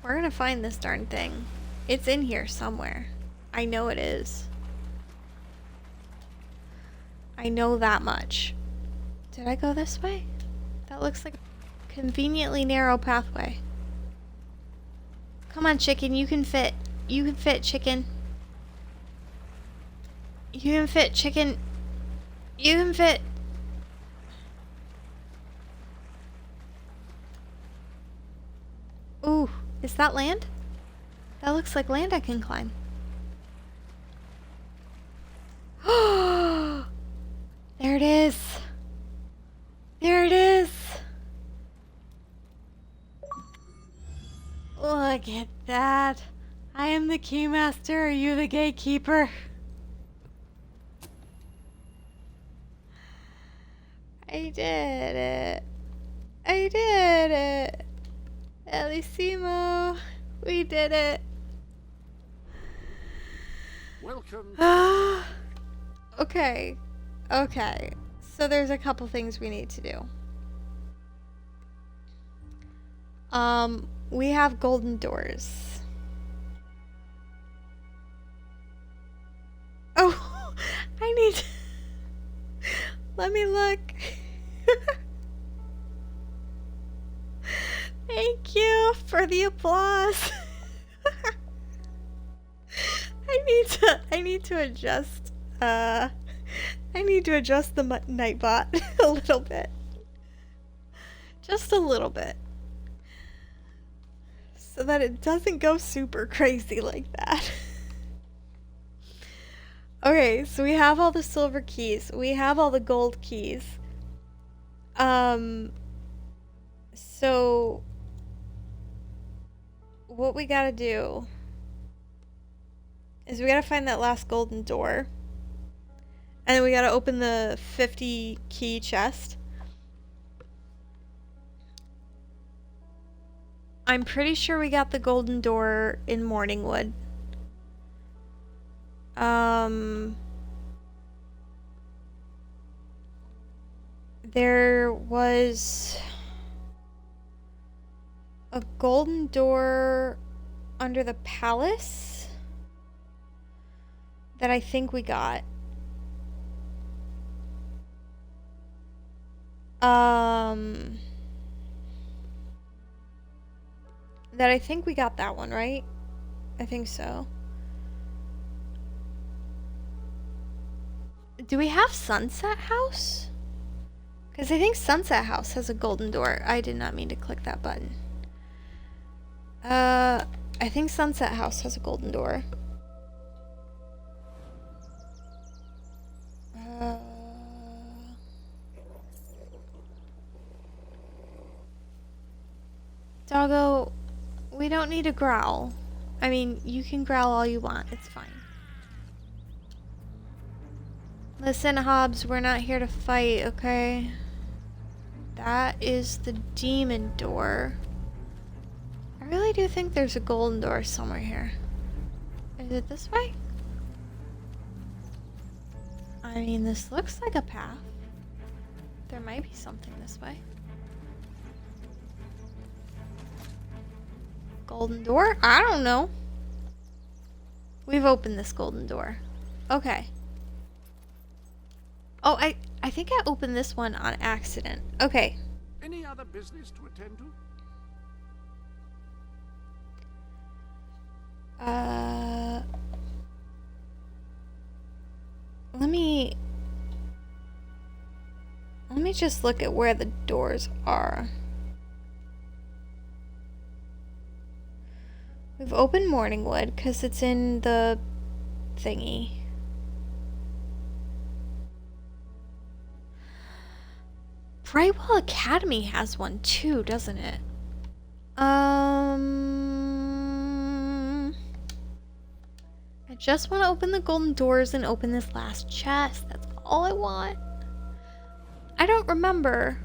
We're gonna find this darn thing. It's in here somewhere. I know it is. I know that much. Did I go this way? That looks like a conveniently narrow pathway. Come on, chicken. You can fit. You can fit, chicken. You can fit, chicken. You can fit. Ooh, is that land? That looks like land I can climb. There it is. There it is. Look at that. I am the keymaster. Are you the gatekeeper? I did it. I did it. Bellissimo. We did it. Welcome. Okay. Okay. So there's a couple things we need to do. We have golden doors. Oh, I need... Let me look. Thank you for the applause. I need to adjust, I need to adjust the Nightbot a little bit. Just a little bit. So that it doesn't go super crazy like that. Okay, so we have all the silver keys. We have all the gold keys. So what we gotta do is we gotta find that last golden door. And then we gotta open the 50 key chest. I'm pretty sure we got the golden door in Morningwood. There was a golden door under the palace that I think we got. That I think we got that one, right? I think so. Do we have Sunset House? Because I think Sunset House has a golden door. I did not mean to click that button. I think Sunset House has a golden door. Doggo, we don't need to growl. I mean, you can growl all you want. It's fine. Listen, Hobbs, we're not here to fight, okay? That is the demon door. I really do think there's a golden door somewhere here. Is it this way? I mean, this looks like a path. There might be something this way. Golden door? I don't know. We've opened this golden door. Okay. Oh, I think I opened this one on accident. Okay. Any other business to attend to? Let me just look at where the doors are. We've opened Morningwood because it's in the thingy. Brightwell Academy has one too, doesn't it? I just want to open the golden doors and open this last chest. That's all I want. I don't remember.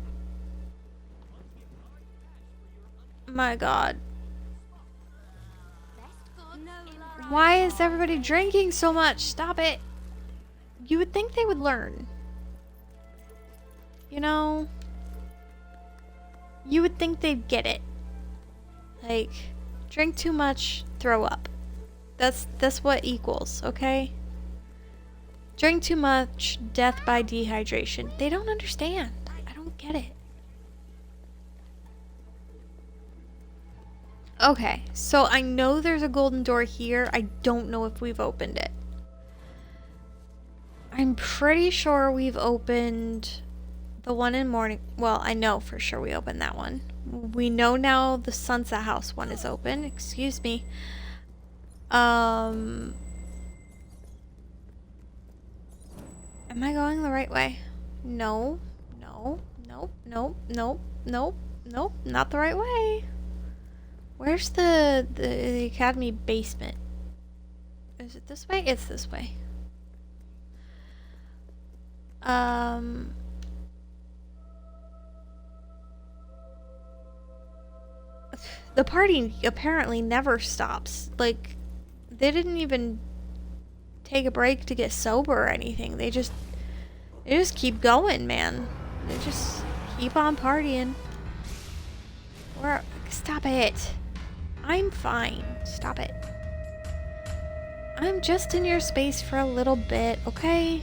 My God. Why is everybody drinking so much? Stop it. You would think they would learn. You know? You would think they'd get it. Like, drink too much, throw up. That's what equals, okay? Drink too much, death by dehydration. They don't understand. I don't get it. Okay, so I know there's a golden door here. I don't know if we've opened it. I'm pretty sure we've opened the one in Morning... Well, I know for sure we opened that one. We know now the Sunset House one is open. Excuse me. Am I going the right way? No. No. Nope. Nope. Nope. Nope. Nope. Not the right way. Where's the academy basement? Is it this way? It's this way. The party apparently never stops. Like, they didn't even take a break to get sober or anything. They just keep going, man. They just keep on partying. Or stop it. I'm fine. Stop it. I'm just in your space for a little bit, okay?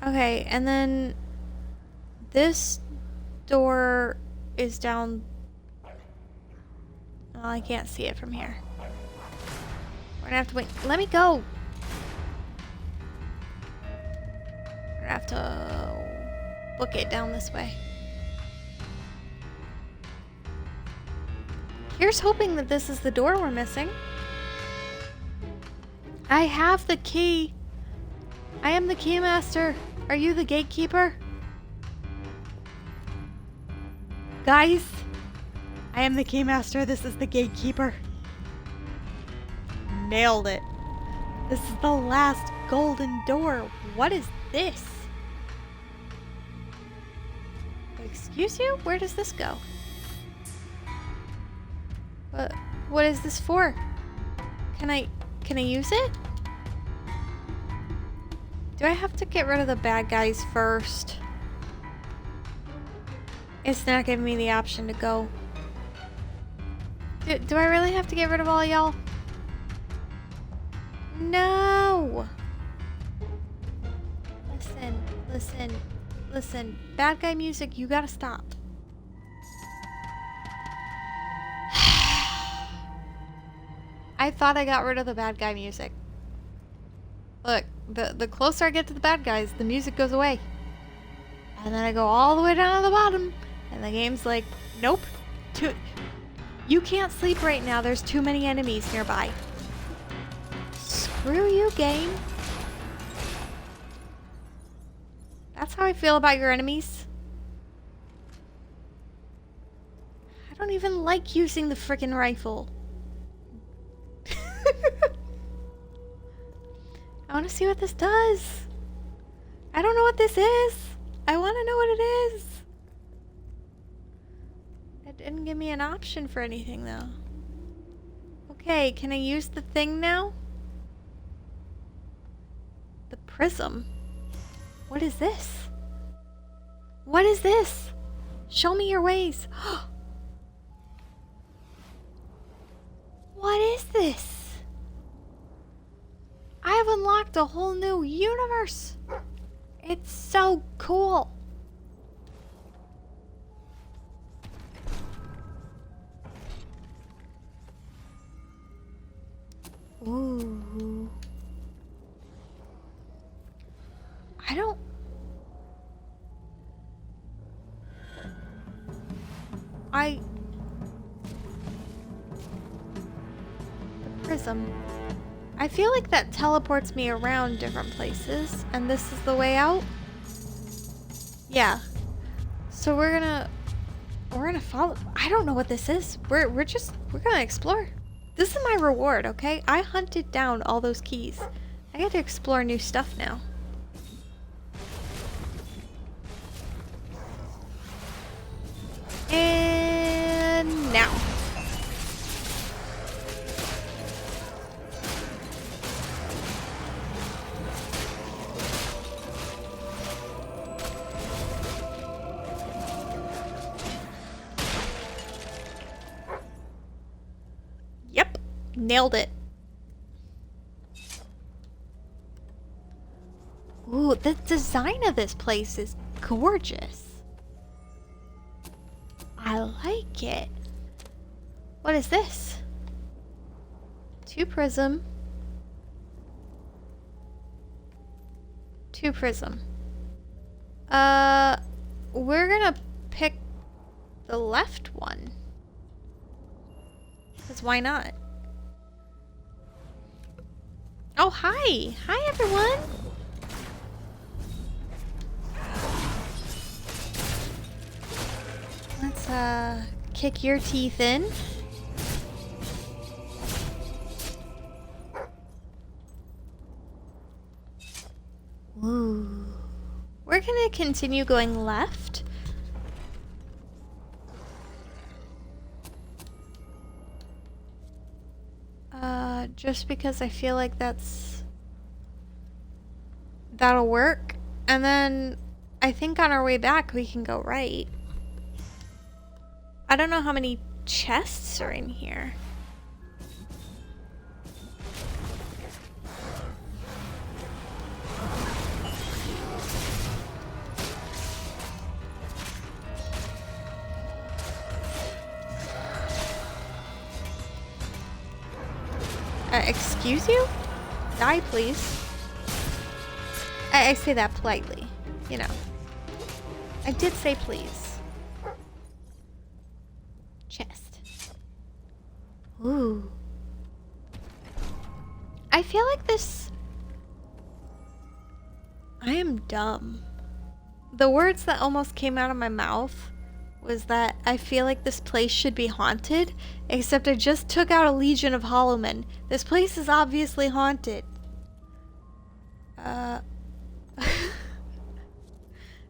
Okay, and then this door is down. Well, I can't see it from here. We're gonna have to wait. Let me go. We're gonna have to book it down this way. Here's hoping that this is the door we're missing. I have the key. I am the keymaster. Are you the gatekeeper? Guys, I am the keymaster. This is the gatekeeper. Nailed it. This is the last golden door. What is this? Excuse you? Where does this go? What is this for? Can I use it? Do I have to get rid of the bad guys first? It's not giving me the option to go. Do I really have to get rid of all y'all? No! Listen. Bad guy music, you gotta stop. I thought I got rid of the bad guy music. Look, the closer I get to the bad guys, the music goes away. And then I go all the way down to the bottom, and the game's like, nope. You can't sleep right now, there's too many enemies nearby. Screw you, game. That's how I feel about your enemies. I don't even like using the frickin' rifle. I want to see what this does. I don't know what this is. I want to know what it is. It didn't give me an option for anything, though. Okay, can I use the thing now? The prism. What is this? What is this? Show me your ways. What is this? I have unlocked a whole new universe. It's so cool. Ooh. The prism. I feel like that teleports me around different places, and this is the way out? Yeah. So we're gonna follow. I don't know what this is. We're gonna explore. This is my reward, okay? I hunted down all those keys. I get to explore new stuff now. And now. Yep, nailed it. Ooh, the design of this place is gorgeous. I like it. What is this? 2 prism. 2 prism. We're gonna pick the left one. Because why not? Oh, hi! Hi, everyone! Let's, kick your teeth in. Ooh. We're gonna continue going left. Just because I feel like that's that'll work. And then I think on our way back we can go right. I don't know how many chests are in here. Excuse you? Die, please. I say that politely, you know. I did say please. Chest. Ooh. I feel like this... I am dumb. The words that almost came out of my mouth was that I feel like this place should be haunted, except I just took out a legion of Hollowmen. This place is obviously haunted.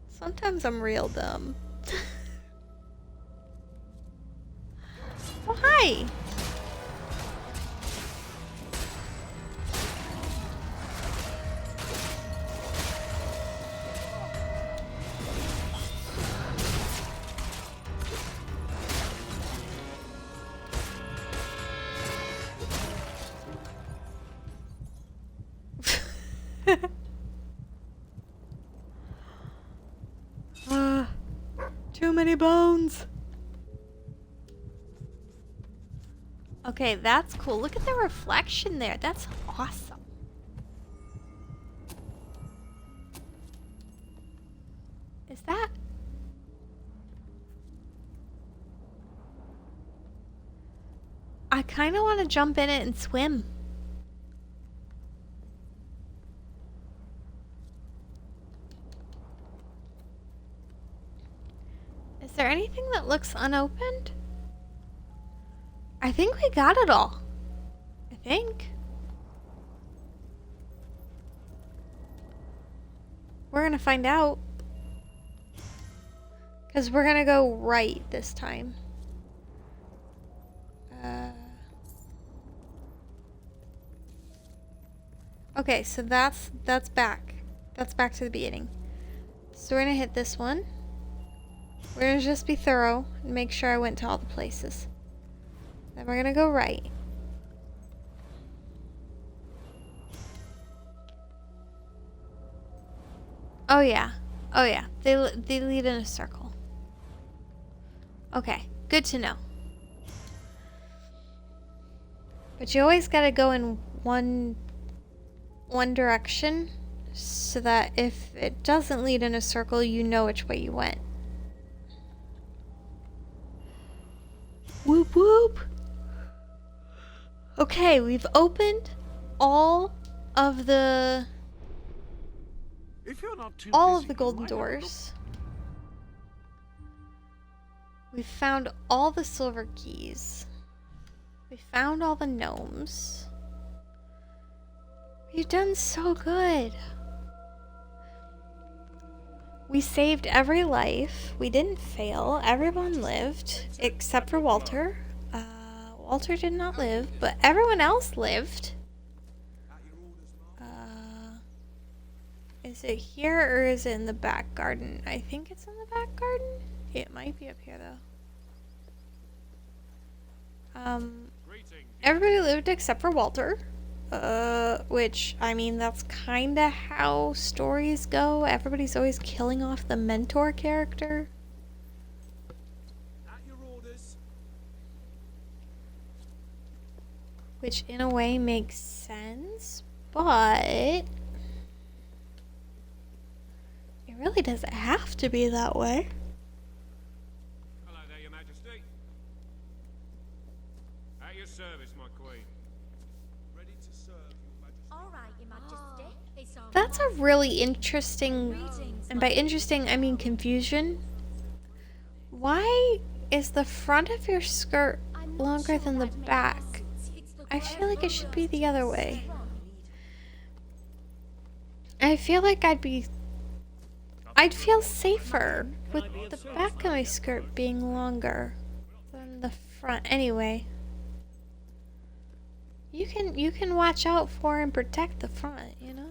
Sometimes I'm real dumb. Oh, hi! Too many bones. Okay, that's cool. Look at the reflection there. That's awesome. Is that... I kind of want to jump in it and swim. Is there anything that looks unopened? I think we got it all. I think. We're gonna find out. Because we're gonna go right this time. Okay, so that's back. That's back to the beginning. So we're gonna hit this one. We're gonna just be thorough and make sure I went to all the places. Then we're gonna go right. Oh yeah. Oh yeah. They lead in a circle. Okay. Good to know. But you always gotta go in one direction so that if it doesn't lead in a circle, you know which way you went. Whoop whoop. Okay, we've opened all of the golden doors. We found all the silver keys. We found all the gnomes. We've done so good. We saved every life. We didn't fail. Everyone lived, except for Walter. Walter did not live, but everyone else lived. Is it here or is it in the back garden? I think it's in the back garden. It might be up here though. Everybody lived except for Walter. Which, I mean, that's kinda how stories go. Everybody's always killing off the mentor character. At your orders. Which, in a way, makes sense, but... it really doesn't have to be that way. Hello there, Your Majesty. At your service, my queen. Ready to serve, Your Majesty. All right, Your Majesty. It's all That's a really interesting, and by interesting I mean confusion. Why is the front of your skirt longer than the back? I feel like it should be the other way. I feel like I'd feel safer with the back of my skirt being longer than the front. Anyway, you can watch out for and protect the front, you know?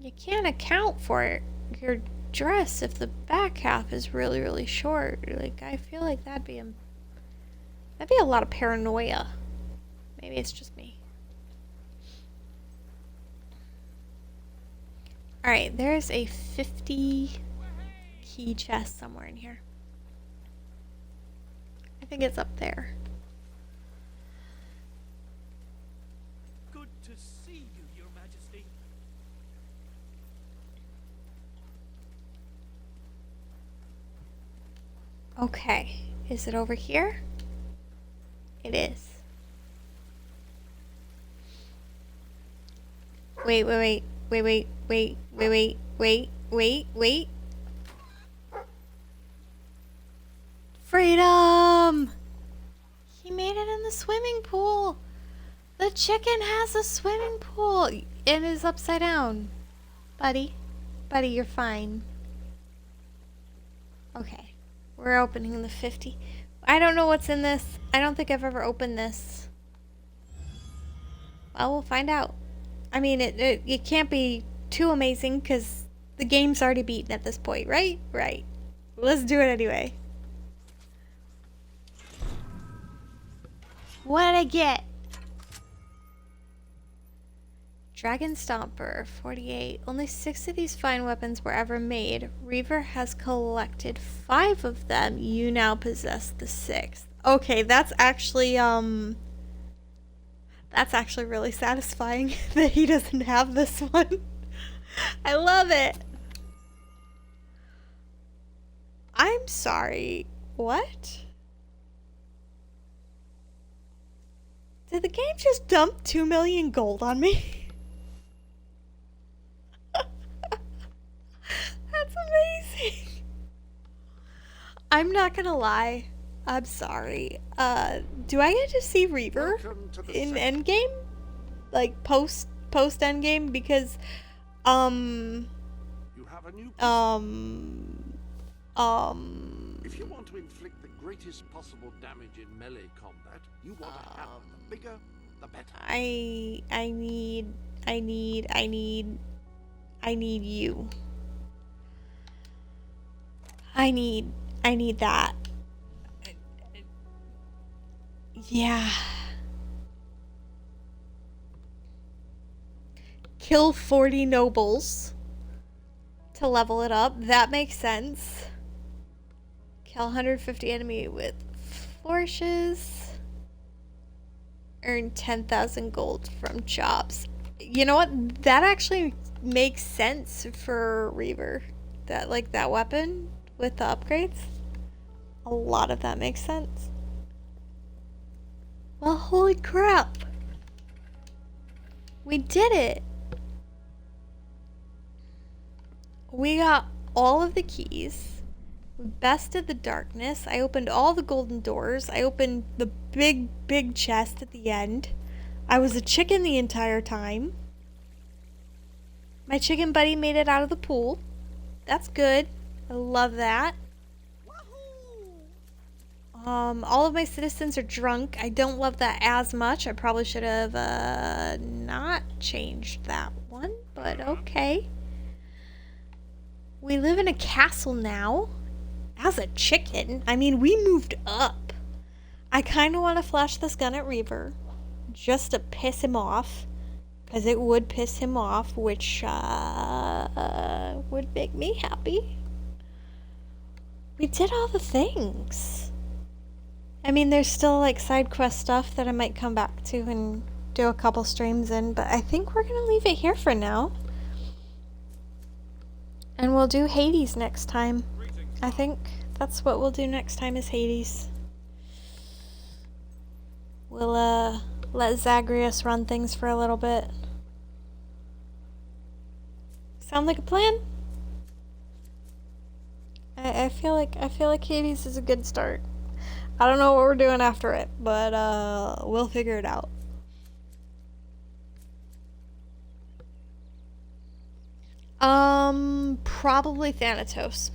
You can't account for your dress if the back half is really, really short. Like, I feel like that'd be a lot of paranoia. Maybe it's just me. Alright, there's a 50 key chest somewhere in here. I think it's up there. Good to see you, Your Majesty. Okay, is it over here? It is. Wait. Freedom! He made it in the swimming pool. The chicken has a swimming pool and is upside down. Buddy, you're fine. Okay, we're opening the 50. I don't know what's in this. I don't think I've ever opened this. Well, we'll find out. I mean, it can't be too amazing because the game's already beaten at this point, right? Right. Let's do it anyway. What did I get? Dragon Stomper, 48. Only 6 of these fine weapons were ever made. Reaver has collected 5 of them. You now possess the 6th. Okay, that's actually really satisfying that he doesn't have this one. I love it. I'm sorry. What? Did the game just dump 2 million gold on me? That's amazing. I'm not gonna lie. I'm sorry. Do I get to see Reaver in Endgame? Like post Endgame? Because You have a new If you want to inflict the greatest possible damage in melee combat, you want a hammer. The bigger, the better. I need you. I need that. Yeah. Kill 40 nobles to level it up. That makes sense. Kill 150 enemy with flourishes. Earn 10,000 gold from jobs. You know what? That actually makes sense for Reaver. That weapon with the upgrades. A lot of that makes sense. Well, holy crap. We did it. We got all of the keys. We bested the darkness. I opened all the golden doors. I opened the big chest at the end. I was a chicken the entire time. My chicken buddy made it out of the pool. That's good. I love that. All of my citizens are drunk. I don't love that as much. I probably should have not changed that one, but okay. We live in a castle now. As a chicken. I mean, we moved up. I kind of want to flash this gun at Reaver just to piss him off, because it would piss him off, which would make me happy. We did all the things. I mean, there's still like side quest stuff that I might come back to and do a couple streams in, but I think we're gonna leave it here for now. And we'll do Hades next time. I think that's what we'll do next time is Hades. We'll let Zagreus run things for a little bit. Sound like a plan? I feel like Hades is a good start. I don't know what we're doing after it, but we'll figure it out. Probably Thanatos.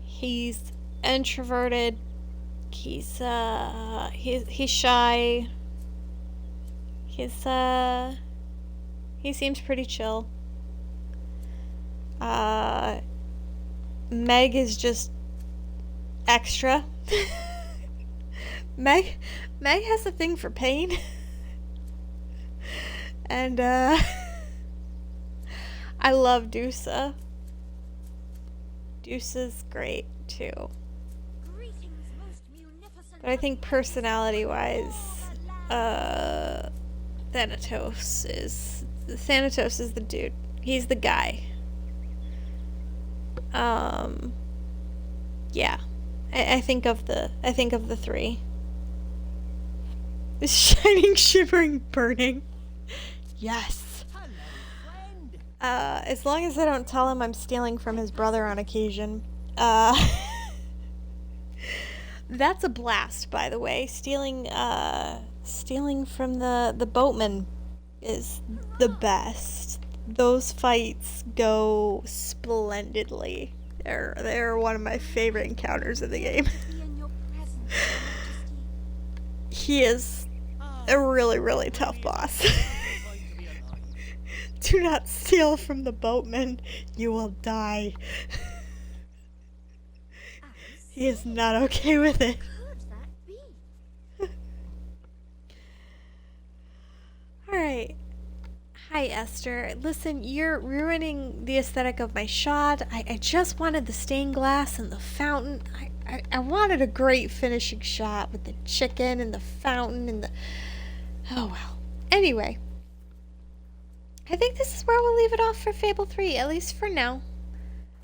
He's introverted. He's shy. He seems pretty chill. Meg is just extra. Meg has a thing for pain. And I love Dusa. Dusa's great too. But I think personality-wise, Thanatos is the dude. He's the guy. Yeah. I think of the three. Shining, shimmering, burning. Yes. As long as I don't tell him I'm stealing from his brother on occasion. That's a blast, by the way. Stealing from the boatman is the best. Those fights go splendidly. They're one of my favorite encounters in the game. He is a really, really tough boss. Do not steal from the boatman. You will die. He is not okay with it. Alright. Hi, Esther. Listen, you're ruining the aesthetic of my shot. I just wanted the stained glass and the fountain. I wanted a great finishing shot with the chicken and the fountain and the... Oh, well. Anyway. I think this is where we'll leave it off for Fable 3, at least for now.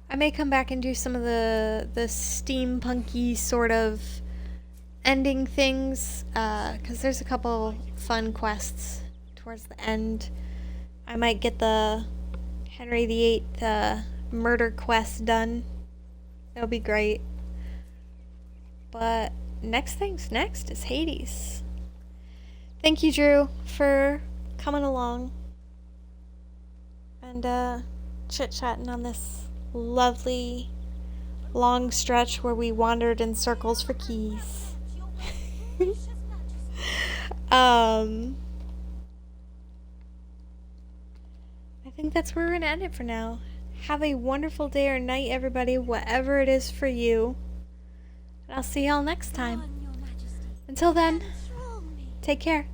I may come back and do some of the steampunky sort of ending things, because there's a couple fun quests towards the end. I might get the Henry VIII murder quest done. That'll be great. But next thing's next is Hades. Thank you, Drew, for coming along and chit-chatting on this lovely long stretch where we wandered in circles for keys. I think that's where we're gonna end it for now. Have a wonderful day or night, everybody, whatever it is for you. And I'll see y'all next time. Until then, take care.